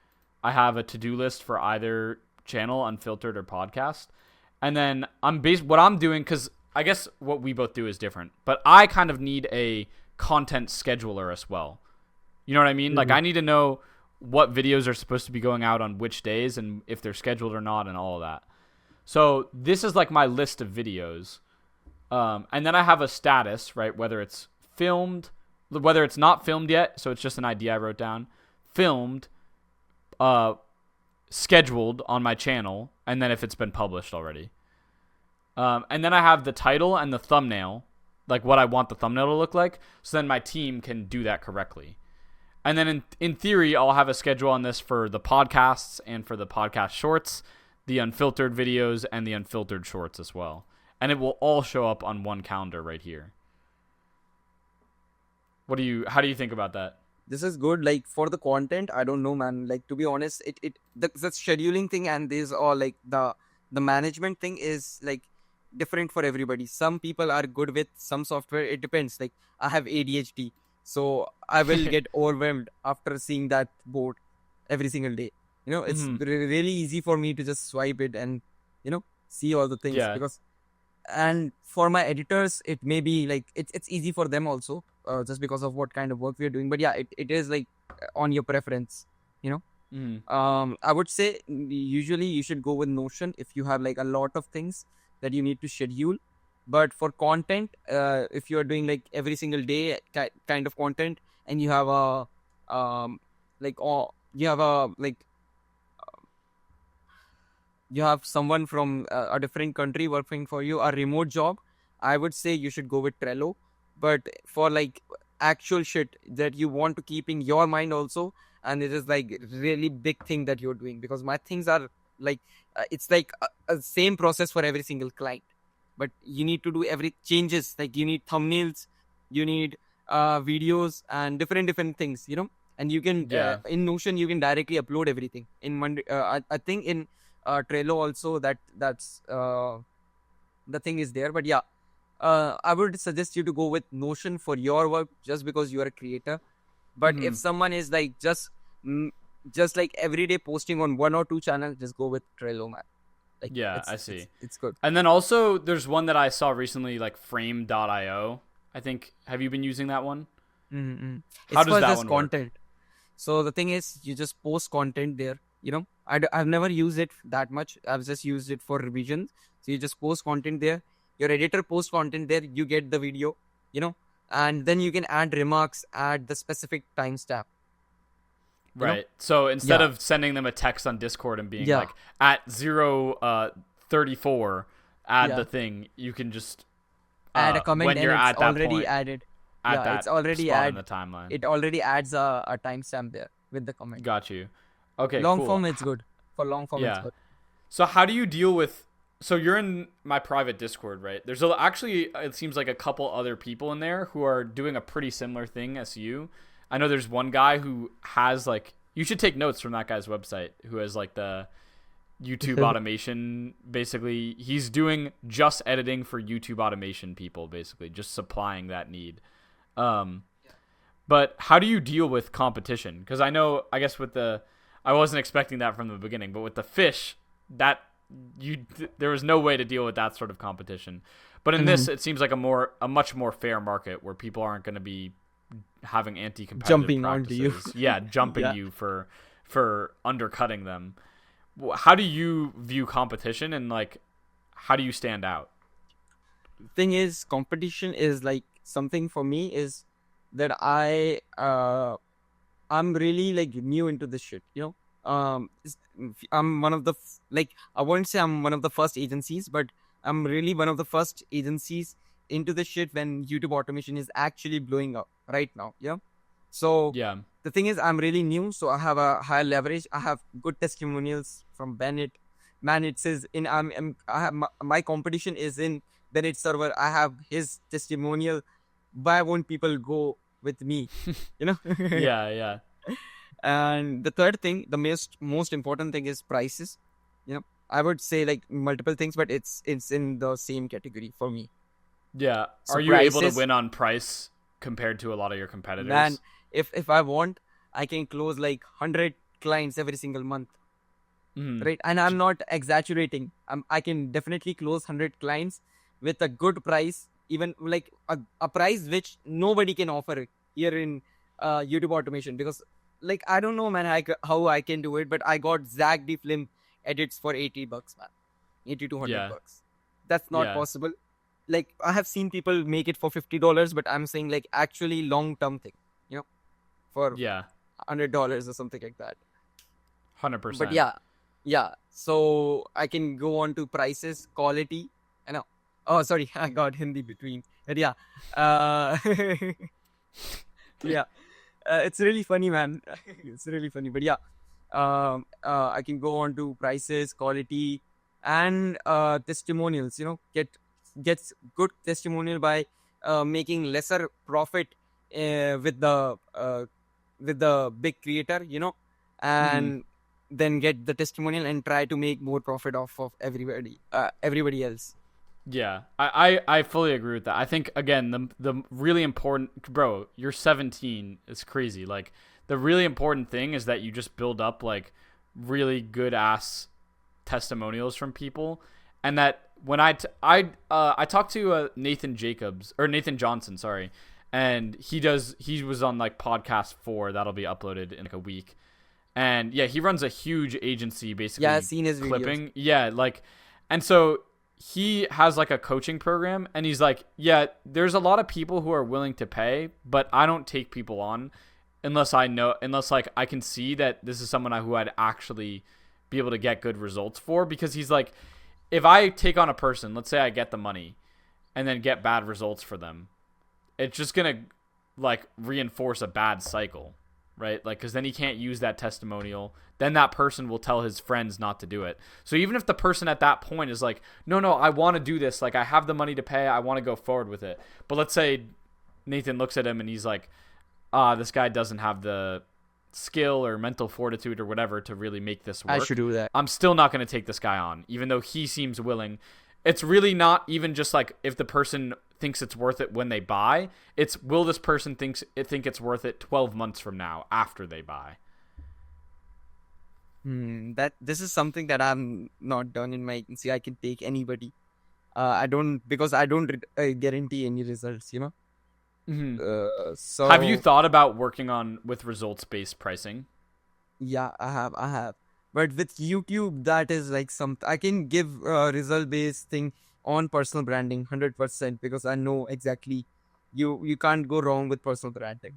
I have a to-do list for either channel, Unfiltered or Podcast. And then what I'm doing, because I guess what we both do is different, but I kind of need a content scheduler as well. You know what I mean? Mm-hmm. Like I need to know what videos are supposed to be going out on which days and if they're scheduled or not and all of that. So this is like my list of videos. And then I have a status, right? Whether it's not filmed yet, so it's just an idea I wrote down, filmed, scheduled on my channel, and then if it's been published already. And then I have the title and the thumbnail, like what I want the thumbnail to look like, so then my team can do that correctly. And then in theory, I'll have a schedule on this for the podcasts and for the podcast shorts, the unfiltered videos, and the unfiltered shorts as well. And it will all show up on one calendar right here. How do you think about that? This is good. Like for the content, I don't know, man. Like to be honest, the scheduling thing and this or like the management thing is like different for everybody. Some people are good with some software. It depends. Like I have ADHD, so I will get overwhelmed after seeing that board every single day. It's really easy for me to just swipe it and see all the things because. And for my editors, it may be like it's easy for them also, just because of what kind of work we are doing. But yeah, it is like on your preference, you know. I would say usually you should go with Notion if you have like a lot of things that you need to schedule. But for content, if you are doing like every single day kind of content, and you have a you have someone from a different country working for you, a remote job, I would say you should go with Trello. But for like actual shit that you want to keep in your mind also, and it is like really big thing that you're doing, because my things are like it's like a same process for every single client, but you need to do every changes, like you need thumbnails, you need videos and different things, and you can in Notion you can directly upload everything in Monday. I think in Trello also that's the thing is there. But yeah, I would suggest you to go with Notion for your work just because you are a creator. But if someone is like just like everyday posting on 1 or 2 channels, just go with Trello, man. Like, I see. It's good. And then also there's one that I saw recently, like frame.io. I think, have you been using that one? How does that one content work? So the thing is, you just post content there. I've never used it that much. I've just used it for revisions. So you just post content there. Your editor posts content there. You get the video, and then you can add remarks at the specific timestamp. Right. So instead of sending them a text on Discord and being like at 0:34, add the thing, you can just add a comment when and you're it's at that already point, added. At that it's already spot in the timeline. It already adds a timestamp there with the comment. Got you. Okay, long cool. form, it's good. For long form, it's good. So how do you deal with... So you're in my private Discord, right? There's actually, it seems like a couple other people in there who are doing a pretty similar thing as you. I know there's one guy who has like... You should take notes from that guy's website, who has like the YouTube automation. Basically, he's doing just editing for YouTube automation people, basically, just supplying that need. But how do you deal with competition? Because I guess with the... I wasn't expecting that from the beginning, but with the fish, there was no way to deal with that sort of competition. But in this, it seems like a much more fair market where people aren't going to be having anti-competitive jumping practices. onto you. Jumping you for undercutting them. How do you view competition, and like how do you stand out? Thing is, competition is like something for me is that I'm really like new into this shit, I'm one of the I won't say I'm one of the first agencies, but I'm really one of the first agencies into this shit when YouTube automation is actually blowing up right now. So the thing is, I'm really new, so I have a higher leverage. I have good testimonials from Bennett. Man, it says I have my competition is in Bennett server. I have his testimonial. Why won't people go with me? Yeah. And the third thing, the most important thing is prices. I would say like multiple things, but it's in the same category for me. Yeah. So are you able to win on price compared to a lot of your competitors? Man, if I want, I can close like 100 clients every single month. Right? And I'm not exaggerating. I can definitely close 100 clients with a good price, even like a price which nobody can offer here in YouTube automation, because like I don't know, man, how I can do it, but I got Zach the film edits for $80, man, $80 to $100. That's not possible. Like I have seen people make it for $50, but I'm saying like actually long term thing, for $100 or something like that. 100%. But yeah. So I can go on to prices, quality. I know. Oh, sorry, I got Hindi between. But yeah. It's really funny, man. It's really funny. But yeah, I can go on to prices, quality, and testimonials. Gets good testimonial by making lesser profit with the big creator, and then get the testimonial and try to make more profit off of everybody else. Yeah, I fully agree with that. I think, again, the really important, bro, you're 17. It's crazy. Like, the really important thing is that you just build up like really good ass testimonials from people, and that when I talked to Nathan Johnson, sorry, and he was on like podcast 4 that'll be uploaded in like a week, and yeah, he runs a huge agency basically. Yeah, I've seen his clipping videos. Yeah, like, and so he has like a coaching program, and he's like, yeah, there's a lot of people who are willing to pay, but I don't take people on unless like I can see that this is someone who I'd actually be able to get good results for. Because he's like, if I take on a person, let's say I get the money and then get bad results for them, it's just gonna like reinforce a bad cycle, right? Like, because then he can't use that testimonial. Then that person will tell his friends not to do it. So even if the person at that point is like, no, I want to do this, like I have the money to pay, I want to go forward with it. But let's say Nathan looks at him and he's like, this guy doesn't have the skill or mental fortitude or whatever to really make this work. I should do that. I'm still not going to take this guy on, even though he seems willing. It's really not even just like if the person thinks it's worth it when they buy. It's, will this person think it's worth it 12 months from now after they buy? That this is something that I'm not done in my agency. I can take anybody. I don't guarantee any results. So have you thought about working with results-based pricing? Yeah, I have. But with YouTube, that is like I can give a result-based thing on personal branding 100%, because I know exactly you can't go wrong with personal branding.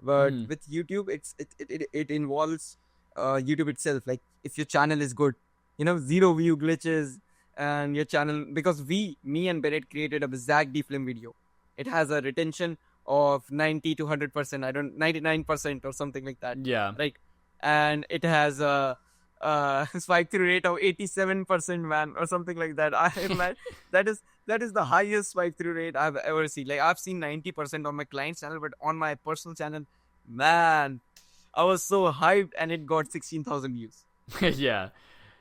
But with YouTube, it involves YouTube itself. Like, if your channel is good, 0 view glitches, and your channel, because me and Bennett created a Zach D-Film video. It has a retention of 90 to 100%. 99% or something like that. Yeah. Like, and it has a swipe through rate of 87%, man, or something like that. That is the highest swipe through rate I've ever seen. Like, I've seen 90% on my client's channel, but on my personal channel, man, I was so hyped, and it got 16,000 views.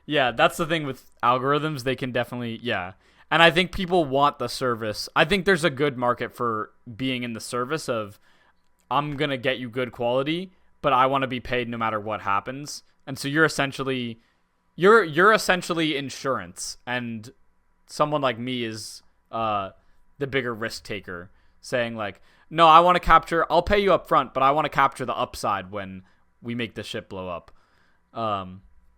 Yeah, that's the thing with algorithms. They can definitely, yeah. And I think people want the service. I think there's a good market for being in the service of, I'm going to get you good quality, but I want to be paid no matter what happens. And so you're essentially insurance, and someone like me is the bigger risk taker, saying like, no, I'll pay you up front, but I want to capture the upside when we make the ship blow up.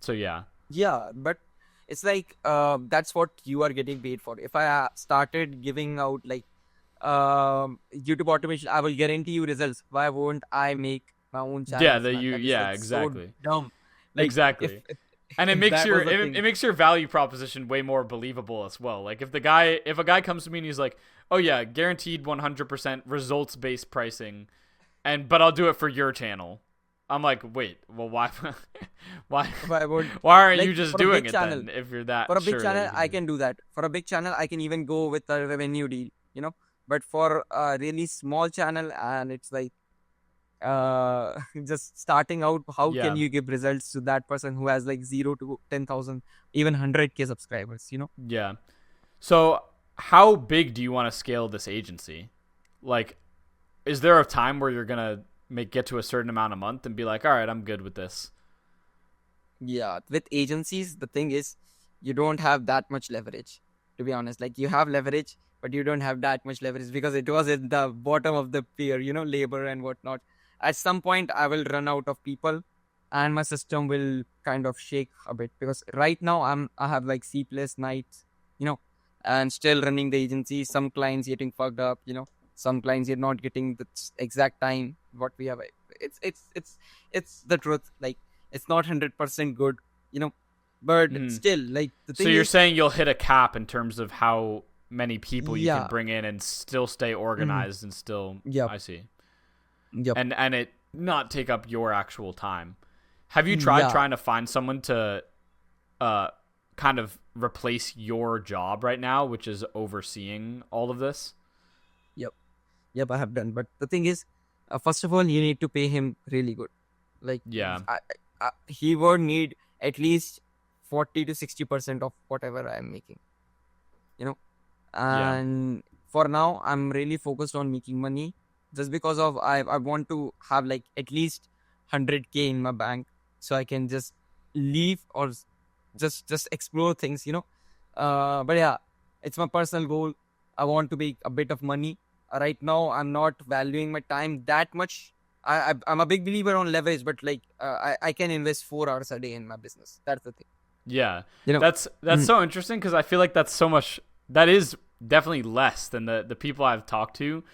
So yeah. Yeah, but it's like, that's what you are getting paid for. If I started giving out like YouTube automation, I will guarantee you results. Why won't I make my own channel? Exactly. So dumb. Like, exactly. And it makes your value proposition way more believable as well. Like, if a guy comes to me and he's like, oh yeah, guaranteed 100% results based pricing, but I'll do it for your channel. I'm like, wait, well, why aren't you just doing it then, if you're that for a sure big channel? I can do that. For a big channel, I can even go with a revenue deal, But for a really small channel, and it's like just starting out, how can you give results to that person who has like 0 to 10,000, even 100K subscribers, Yeah. So how big do you want to scale this agency? Like, is there a time where you're gonna get to a certain amount a month and be like, all right, I'm good with this? Yeah, with agencies, the thing is, you don't have that much leverage, to be honest. Like, you have leverage, but you don't have that much leverage, because it was at the bottom of the tier, labor and whatnot. At some point, I will run out of people, and my system will kind of shake a bit, because right now I have like sleepless nights, and still running the agency. Some clients getting fucked up, some clients you're not getting the exact time what we have. It's the truth. Like, it's not 100% good, but still, like, the thing. So you're saying you'll hit a cap in terms of how many people you can bring in and still stay organized and still. Yeah, I see. Yep. And it not take up your actual time. Have you tried trying to find someone to kind of replace your job right now, which is overseeing all of this? Yep, I have done. But the thing is, first of all, you need to pay him really good. Like, Yeah. he would need at least 40 to 60% of whatever I'm making, you know. And for now, I'm really focused on making money, just because of I want to have like at least 100K in my bank, so I can just leave or just explore things, you know. But yeah, it's my personal goal. I want to make a bit of money. Right now, I'm not valuing my time that much. I'm a big believer on leverage, but like I can invest 4 hours a day in my business. That's the thing. Yeah. You know. That's so interesting, because I feel like that's so much, that is definitely less than the people I've talked to.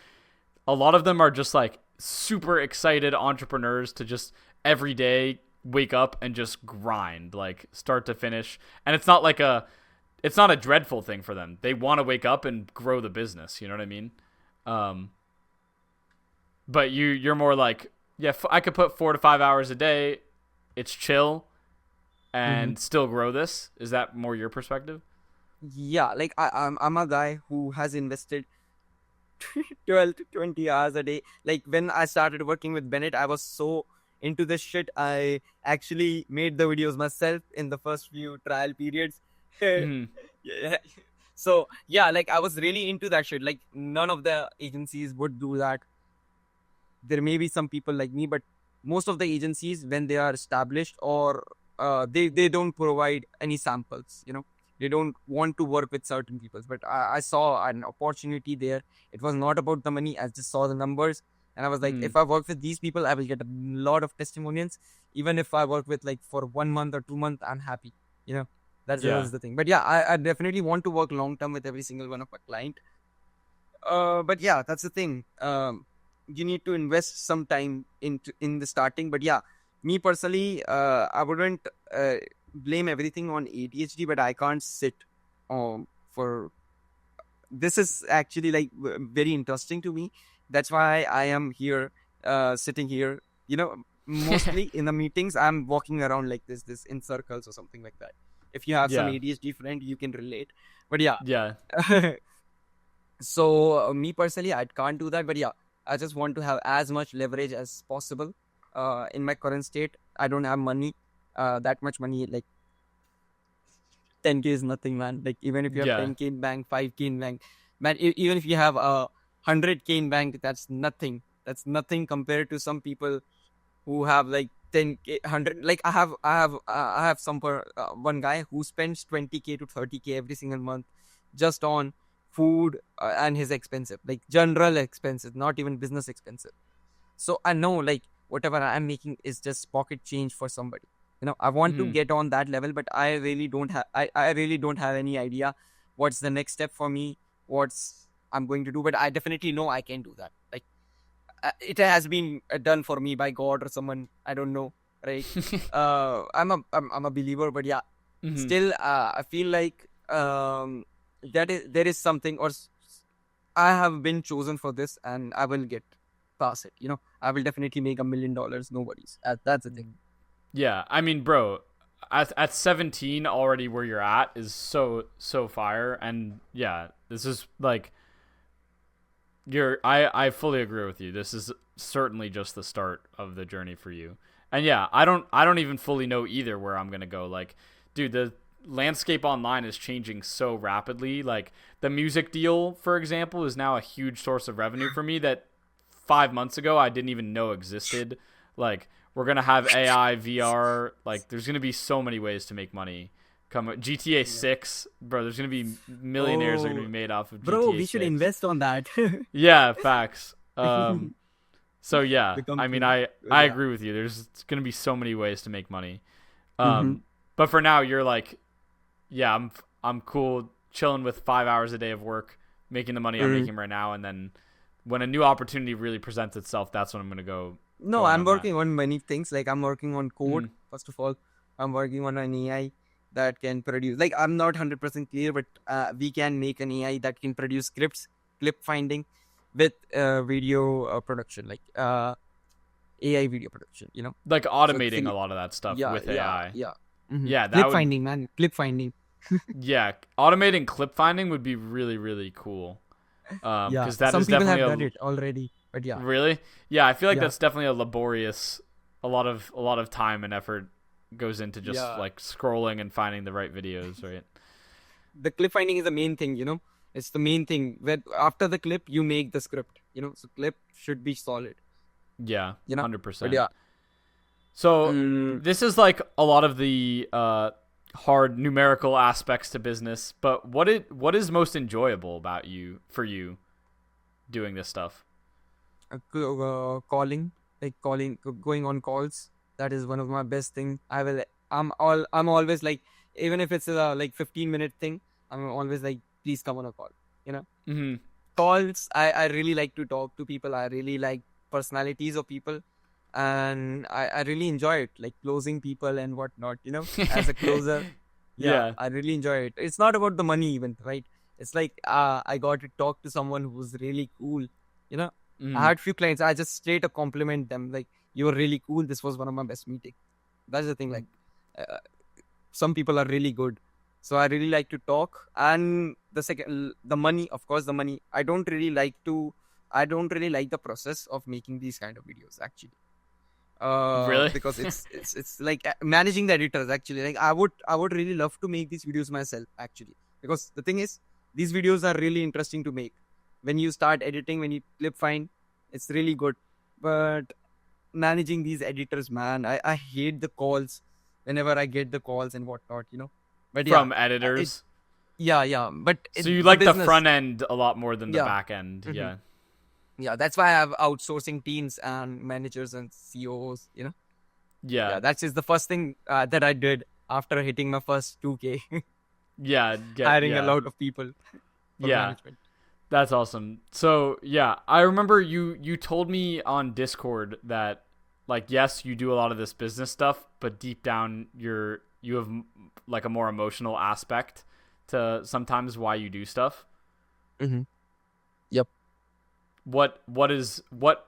A lot of them are just like super excited entrepreneurs to just every day wake up and just grind, like start to finish. And it's not a dreadful thing for them. They want to wake up and grow the business. You know what I mean? But you're more like, yeah, I could put 4 to 5 hours a day. It's chill and still grow this. Is that more your perspective? Yeah, like I'm a guy who has invested 12 to 20 hours a day. Like when I started working with Bennett, I was so into this shit. I actually made the videos myself in the first few trial periods. Yeah. So yeah, like I was really into that shit. Like none of the agencies would do that. There may be some people like me, but most of the agencies, when they are established, or they don't provide any samples, you know. They don't want to work with certain people. But I saw an opportunity there. It was not about the money. I just saw the numbers, and I was like, if I work with these people, I will get a lot of testimonials. Even if I work with like for 1 month or 2 months, I'm happy. You know, that's the thing. But yeah, I definitely want to work long term with every single one of my client. But yeah, that's the thing. You need to invest some time in the starting. But yeah, me personally, I wouldn't blame everything on ADHD, but I can't sit for this is actually like very interesting to me. That's why I am here, sitting here, you know. Mostly in the meetings, I'm walking around like this in circles or something like that. If you have some ADHD friend, you can relate. But yeah. So me personally, I can't do that. But yeah, I just want to have as much leverage as possible. In my current state, I don't have money, that much money. Like 10K is nothing, man. Like even if you have 10K in bank, 5K in bank, man. Even if you have 100K in bank, that's nothing. That's nothing compared to some people who have like 10K, 100. Like I have some one guy who spends 20K to 30K every single month just on food and his expenses, like general expenses, not even business expenses. So I know like whatever I'm making is just pocket change for somebody. You know, I want to get on that level, but I really don't have. I really don't have any idea what's the next step for me. What's I'm going to do, but I definitely know I can do that. Like it has been done for me by God or someone. I don't know, right? I'm a believer, but yeah, still I feel like there is something, or I have been chosen for this, and I will get past it. You know, I will definitely make $1 million. No worries. That's the thing. Yeah, I mean, bro, at 17 already where you're at is so fire. And yeah, this is like I fully agree with you. This is certainly just the start of the journey for you. And yeah, I don't even fully know either where I'm gonna go. Like, dude, the landscape online is changing so rapidly. Like the music deal, for example, is now a huge source of revenue for me that 5 months ago I didn't even know existed. Like we're gonna have AI, VR. Like there's gonna be so many ways to make money. Come GTA 6, bro. There's gonna be millionaires are gonna be made off of GTA. Bro, we 6. should invest on that. Yeah, facts. So yeah, I mean, I agree with you. There's gonna be so many ways to make money. But for now, you're like, yeah, I'm cool chilling with 5 hours a day of work, making the money I'm making right now, and then when a new opportunity really presents itself, that's when I'm gonna go. No, I'm working on many things. Like I'm working on code. First of all, I'm working on an AI that can produce. Like I'm not 100% clear, but we can make an AI that can produce scripts, clip finding, with video production, like AI video production. You know, like automating a lot of that stuff with AI. Yeah. Yeah, that clip finding, man. Clip finding. Yeah, automating clip finding would be really, really cool. Because that some is people definitely have done it already. But yeah. Really? Yeah, I feel like Yeah. that's definitely a laborious. A lot of time and effort goes into just Yeah. like scrolling and finding the right videos, right? The clip finding is the main thing, it's the main thing where after the clip you make the script, so clip should be solid, Yeah, but 100%. yeah. So Mm, this is like a lot of the hard numerical aspects to business, but what is most enjoyable about for you doing this stuff? calling, going on calls, that is one of my best thing. I'm always like, even if it's a like 15-minute thing, I'm always like, please come on a call, you know Mm-hmm. calls. I really like to talk to people. I really like personalities of people, and I really enjoy it, like closing people and whatnot, as a closer. Yeah, Yeah. I really enjoy it. It's not about the money even, right? It's like, I got to talk to someone who's really cool, you know I Mm-hmm. had few clients, I just straight up compliment them, like, you were really cool, this was one of my best meetings. That's the thing, like, uh, some people are really good, so I really like to talk. And the money, of course, the money, I don't really like the process of making these kind of videos, actually. Really? Because it's like, managing the editors, actually. Like, I would really love to make these videos myself, actually, because the thing is, these videos are really interesting to make. When you start editing, when you clip find, it's really good. But managing these editors, man, I hate the calls whenever I get the calls and whatnot, But yeah, From it editors. yeah, but So you the like the business, front end a lot more than the yeah. back end. hmm Yeah. Yeah, that's why I have outsourcing teams and managers and CEOs, But Yeah. yeah, that is the first thing that I did after hitting my first 2K, Yeah, hiring a yeah. lot of people for Yeah. management. That's awesome. So, yeah, I remember you told me on Discord that like yes, you do a lot of this business stuff, but deep down you have like a more emotional aspect to sometimes why you do stuff. Mm-hmm. Yep. What is what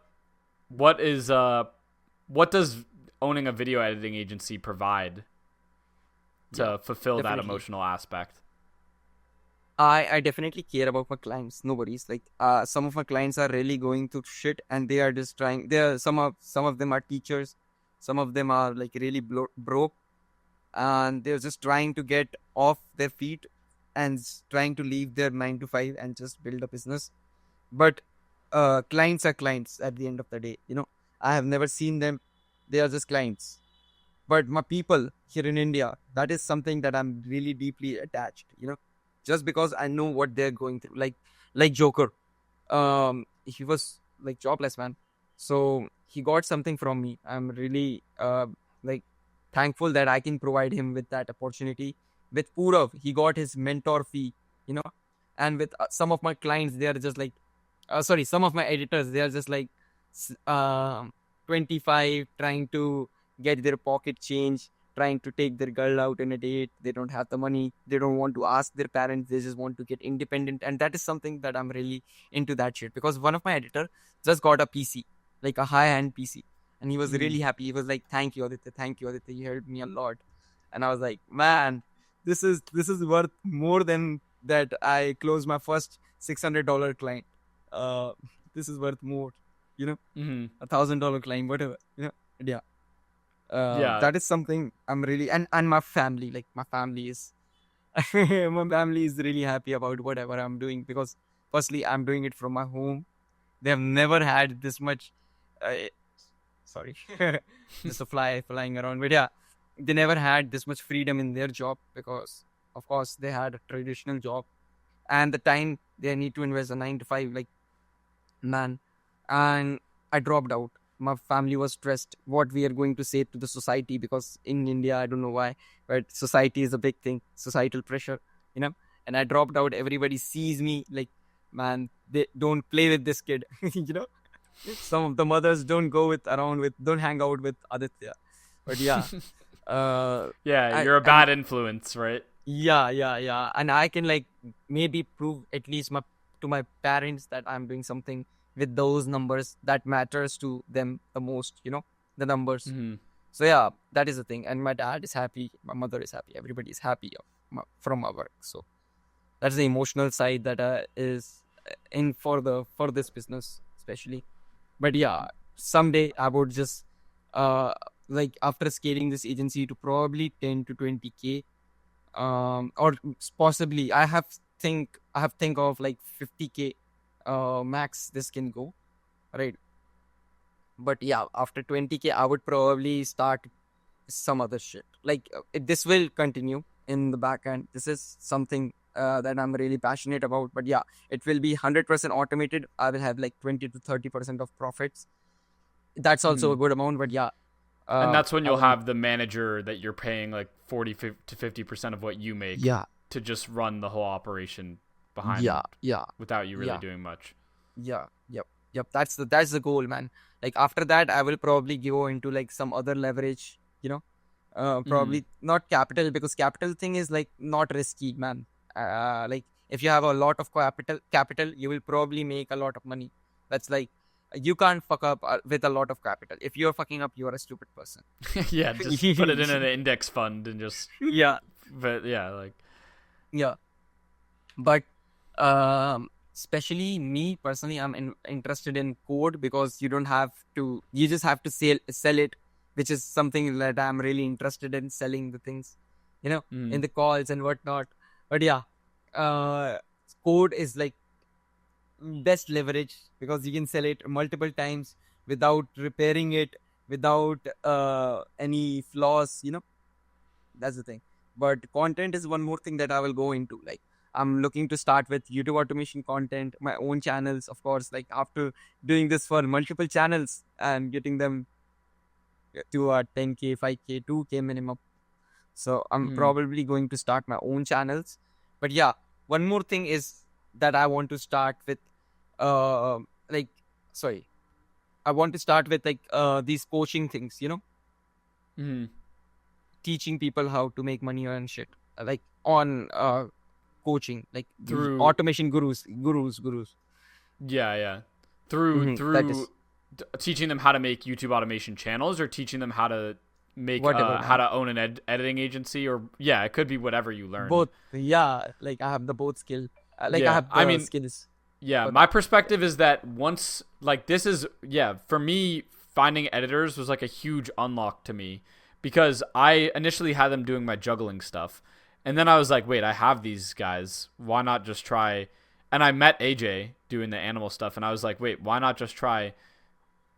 is what does owning a video editing agency provide Yeah, to fulfill that definitely. emotional aspect? I definitely care about my clients. Nobody's like, some of my clients are really going through shit, and they are just trying. They are some of them are teachers, some of them are like really broke, and they're just trying to get off their feet and trying to leave their 9 to 5 and just build a business. But clients are clients at the end of the day. I have never seen them. They are just clients. But my people here in India, that is something that I'm really deeply attached, just because I know what they're going through. Like Joker, he was like jobless, man. So he got something from me. I'm really like thankful that I can provide him with that opportunity. With Purav, he got his mentor fee, you know. And with some of my clients, they are just like, sorry, some of my editors, they are just like, 25, trying to get their pocket change, trying to take their girl out in a date. They don't have the money. They don't want to ask their parents. They just want to get independent. And that is something that I'm really into that shit. Because one of my editor just got a PC, like a high-end PC. And he was Mm. really happy. He was like, thank you, Aditya. Thank you, Aditya. You helped me a lot. And I was like, man, this is worth more than that I closed my first $600 client. Uh, this is worth more, Mm-hmm. $1,000 client, whatever, yeah. Yeah. That is something I'm really, and my family, like my family is my family is really happy about whatever I'm doing, because firstly I'm doing it from my home. They have never had this much, uh, sorry, just a fly flying around, but yeah, they never had this much freedom in their job, because of course they had a traditional job, and the time they need to invest a 9 to 5, like, man. And I dropped out. My family was stressed what we are going to say to the society, because in India, I don't know why, but society is a big thing, societal pressure, you know. And I dropped out. Everybody sees me like, man, they don't play with this kid, you know. Some of the mothers don't hang out with Aditya, but yeah, uh, Yeah, I you're a and bad influence, right? yeah, and I can like maybe prove at least to my parents that I'm doing something with those numbers that matters to them the most, the numbers. Mm-hmm. So yeah, that is the thing. And my dad is happy, my mother is happy, everybody is happy from my work. So that's the emotional side that is in for this business especially. But yeah, someday I would just like after scaling this agency to probably 10 to 20K, or possibly I have think of like 50K max this can go, right? But yeah, after 20K I would probably start some other shit. Like this will continue in the back end. This is something that I'm really passionate about. But yeah, it will be 100% automated. I will have like 20 to 30% of profits. That's also a good amount. But yeah, and that's when I you'll will- have the manager that you're paying like 40 to 50% of what you make yeah, to just run the whole operation behind yeah, without you really yeah. doing much. Yeah, yep. That's the goal, man. Like after that, I will probably go into like some other leverage. Probably not capital, because capital thing is like not risky, man. Like if you have a lot of capital, you will probably make a lot of money. That's like you can't fuck up with a lot of capital. If you're fucking up, you're a stupid person. Yeah, just put it in an index fund and just Yeah, but yeah, like yeah. But especially me personally, I'm interested in code, because you just have to sell it, which is something that I'm really interested in, selling the things, in the calls and whatnot. But yeah, code is like best leverage, because you can sell it multiple times without repairing it, without any flaws. That's the thing. But content is one more thing that I will go into. Like I'm looking to start with YouTube automation content, my own channels, of course. Like after doing this for multiple channels and getting them to a 10K, 5K, 2K minimum. So I'm probably going to start my own channels. But yeah, one more thing is that I want to start with, I want to start with like these coaching things, teaching people how to make money and shit, like on coaching, like through automation gurus. Yeah. Through That is teaching them how to make YouTube automation channels, or teaching them how to make whatever, how to own an editing agency, or yeah, it could be whatever you learn. both. Yeah, like I have the both skill. Like Yeah, I have the skills. Yeah, But- my perspective is that once, like, this is, yeah, for me, finding editors was like a huge unlock to me, because I initially had them doing my juggling stuff. And then I was like, wait, I have these guys. Why not just try? And I met AJ doing the animal stuff, and I was like, wait, why not just try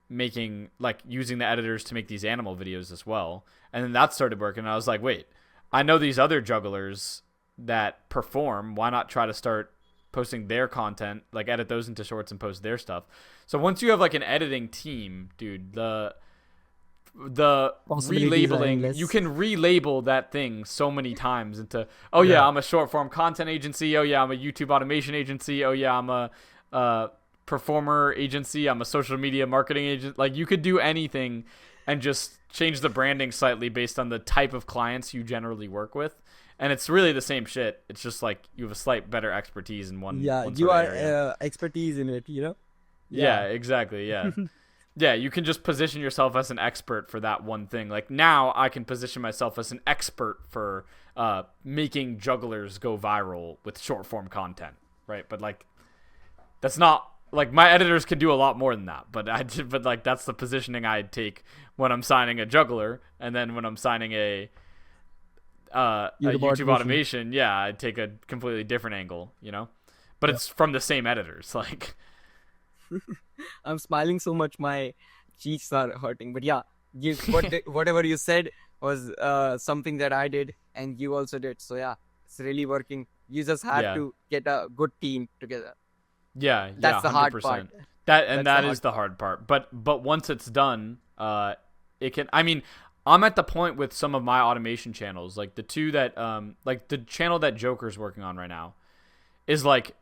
making, like, using the editors to make these animal videos as well? And then that started working, and I was like, wait, I know these other jugglers that perform. Why not try to start posting their content, like edit those into shorts and post their stuff? So once you have like an editing team, dude, the Possibilities are relabeling, endless. you can relabel that thing so many times into, oh yeah, I'm a short form content agency, oh yeah, I'm a YouTube automation agency, oh yeah, I'm a performer agency, I'm a social media marketing agent. Like, you could do anything and just change the branding slightly based on the type of clients you generally work with. And it's really the same shit. It's just like you have a slight better expertise in one. Yeah, one you sort are of area. expertise in it, Yeah, exactly. Yeah. Yeah, you can just position yourself as an expert for that one thing. Like, now I can position myself as an expert for making jugglers go viral with short form content, right? But like, that's not, like, my editors can do a lot more than that. But like, that's the positioning I'd take when I'm signing a juggler, and then when I'm signing a YouTube automation, yeah, I'd take a completely different angle, But it's from the same editors, like. I'm smiling so much my cheeks are hurting. But yeah, whatever you said was something that I did and you also did. So yeah, it's really working. You just had to get a good team together. Yeah, that's the 100%. hard part. That is the hard part. But once it's done, it can. I mean, I'm at the point with some of my automation channels, like the two that, like the channel that Joker's working on right now, is like,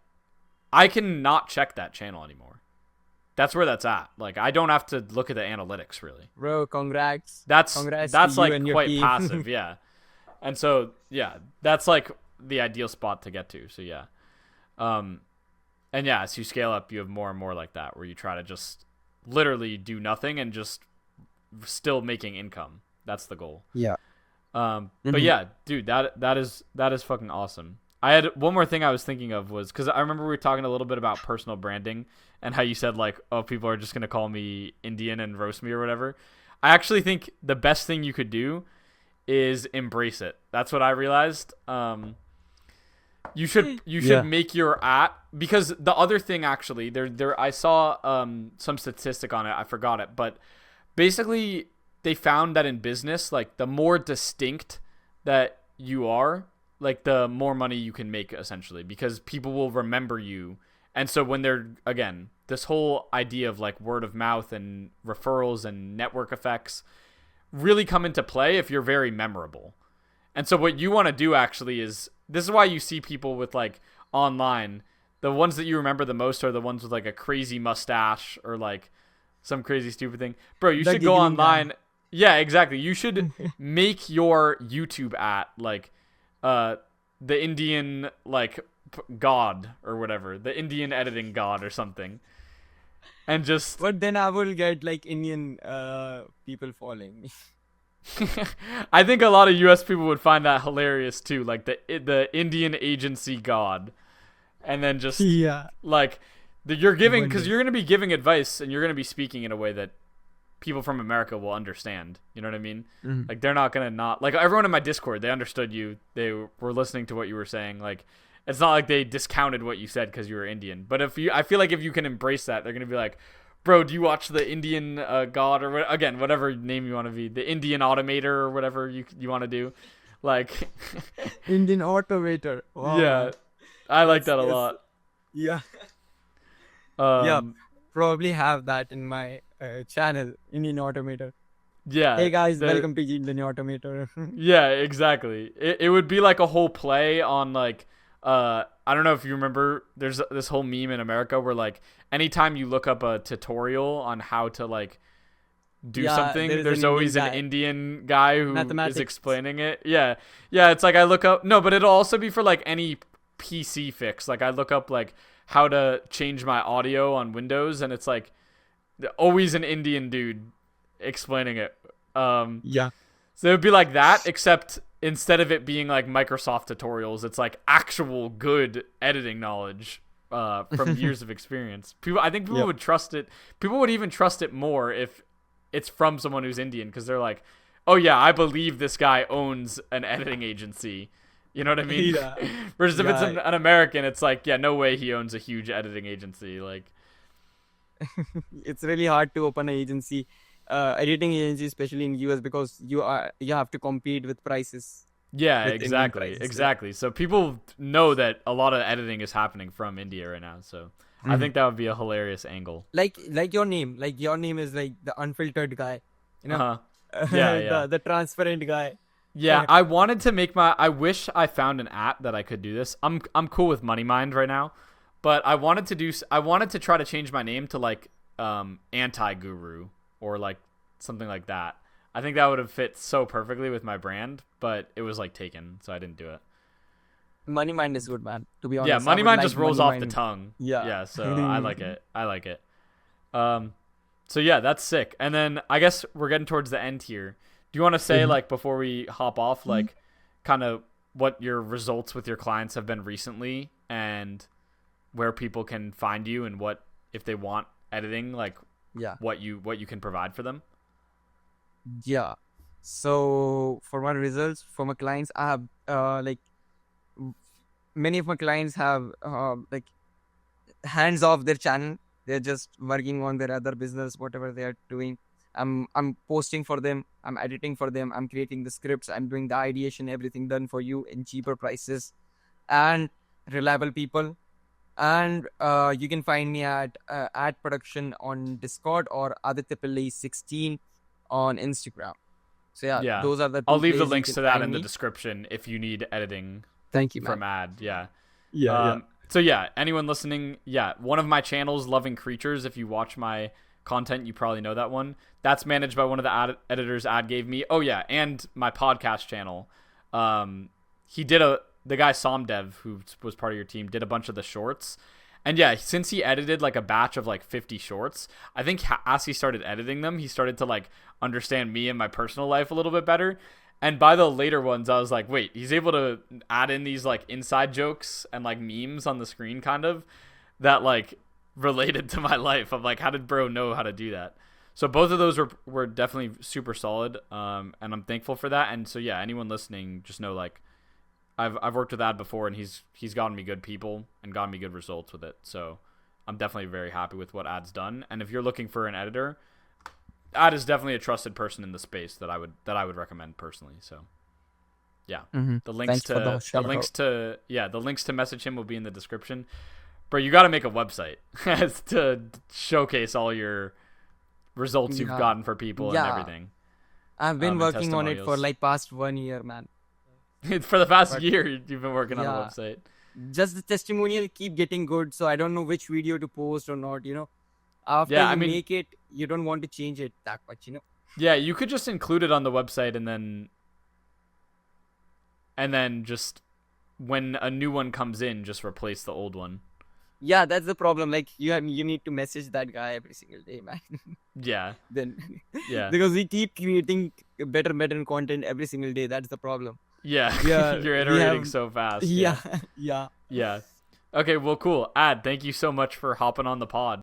I can not check that channel anymore. That's where that's at. Like, I don't have to look at the analytics, really. Bro, congrats. That's like and your quite team. passive, yeah. And so, yeah, that's like the ideal spot to get to. So yeah, and yeah, as you scale up, you have more and more like that, where you try to just literally do nothing and just still making income. That's the goal. Yeah. But yeah, dude, that is fucking awesome. I had one more thing I was thinking of was because I remember we were talking a little bit about personal branding and how you said like, oh, people are just going to call me Indian and roast me or whatever. I actually think the best thing you could do is embrace it. That's what I realized. You should make your because the other thing actually there I saw some statistic on it. I forgot it, but basically they found that in business, like the more distinct that you are, like the more money you can make essentially, because people will remember you. And so when they're, again, this whole idea of like word of mouth and referrals and network effects really come into play if you're very memorable. And so what you want to do actually is, this is why you see people with like online, the ones that you remember the most are the ones with like a crazy mustache or like some crazy stupid thing. Bro, you should go online. Yeah, exactly. You should make your YouTube like the Indian like god or whatever, the Indian editing god or something. And just But then I will get like Indian people following me. I think a lot of US people would find that hilarious too, like the Indian agency god. And then just like you're giving, because you're going to be giving advice and you're going to be speaking in a way that people from America will understand. You know what I mean? Mm-hmm. Like they're not going to not, like everyone in my Discord, they understood you. They were listening to what you were saying. Like it's not like they discounted what you said because you were Indian. But I feel like if you can embrace that, they're going to be like, bro, do you watch the Indian god or again, whatever name you want to be, the Indian automator or whatever you want to do. Like Indian automator. Wow. Yeah. I like that a lot. Yeah. Probably have that in my channel, Indian Automator. Yeah. Hey guys, welcome to Indian Automator. Yeah, exactly. It would be like a whole play on like, I don't know if you remember, there's this whole meme in America where like anytime you look up a tutorial on how to like do something, there's always an Indian guy who is explaining it. Yeah. Yeah, it's like I look up, no, but it'll also be for like any PC fix. Like I look up like how to change my audio on Windows, and it's like always an Indian dude explaining it. Yeah. So it would be like that, except instead of it being like Microsoft tutorials, it's like actual good editing knowledge from years of experience. I think people would trust it. People would even trust it more if it's from someone who's Indian, because they're like, oh yeah, I believe this guy owns an editing agency. You know what I mean? Yeah. Versus if it's an American, it's like, yeah, no way he owns a huge editing agency. Like, it's really hard to open an agency, editing agency, especially in US, because you have to compete with prices. Yeah, exactly. So people know that a lot of editing is happening from India right now. So I think that would be a hilarious angle. Like your name is like the unfiltered guy, you know? Yeah. the transparent guy. Yeah, I wanted to I wish I found an app that I could do this. I'm cool with MoneyMind right now, but I wanted to try to change my name to like anti-guru or like something like that. I think that would have fit so perfectly with my brand, but it was like taken, so I didn't do it. MoneyMind is good, man. To be honest. Yeah, MoneyMind just rolls off the tongue. Yeah. Yeah, so I like it. So yeah, that's sick. And then I guess we're getting towards the end here. Do you want to say, like, before we hop off, like, kind of what your results with your clients have been recently and where people can find you and what, if they want editing, like, what you can provide for them? Yeah. So for my results, for my clients, I have, many of my clients have, hands off their channel. They're just working on their other business, whatever they are doing. I'm posting for them, I'm editing for them, I'm creating the scripts, I'm doing the ideation, everything done for you in cheaper prices and reliable people. And you can find me at Ad Production on Discord or Aditya16 on Instagram. So yeah, those are the two. I'll leave the links to that in the description if you need editing. Thank you, from man. Ad. Yeah. So yeah, anyone listening, one of my channels, Loving Creatures, if you watch my content, you probably know that one. That's managed by one of the editors Ad gave me. Oh yeah, and my podcast channel. The guy Somdev, who was part of your team, did a bunch of the shorts. And yeah, since he edited like a batch of like 50 shorts, I think as he started editing them, he started to like understand me and my personal life a little bit better. And by the later ones, I was like, wait, he's able to add in these like inside jokes and like memes on the screen kind of that like related to my life. I'm like, how did bro know how to do that? So both of those were definitely super solid. And I'm thankful for that. And so yeah, anyone listening, just know like I've worked with Ad before, and he's gotten me good people and gotten me good results with it. So I'm definitely very happy with what Ad's done. And if you're looking for an editor, Ad is definitely a trusted person in the space that I would recommend personally. So yeah, the links to message him will be in the description. But you got to make a website to showcase all your results you've gotten for people and everything. I've been working on it for like past 1 year, man. For the past year, you've been working on the website. Just the testimonial keep getting good, so I don't know which video to post or not, After you make it, you don't want to change it that much, Yeah, you could just include it on the website and then just when a new one comes in, just replace the old one. Yeah, that's the problem. Like you need to message that guy every single day, man. Yeah. Because we keep creating better content every single day. That's the problem. Yeah. You're iterating so fast. Yeah. Okay, well, cool. Ad, thank you so much for hopping on the pod.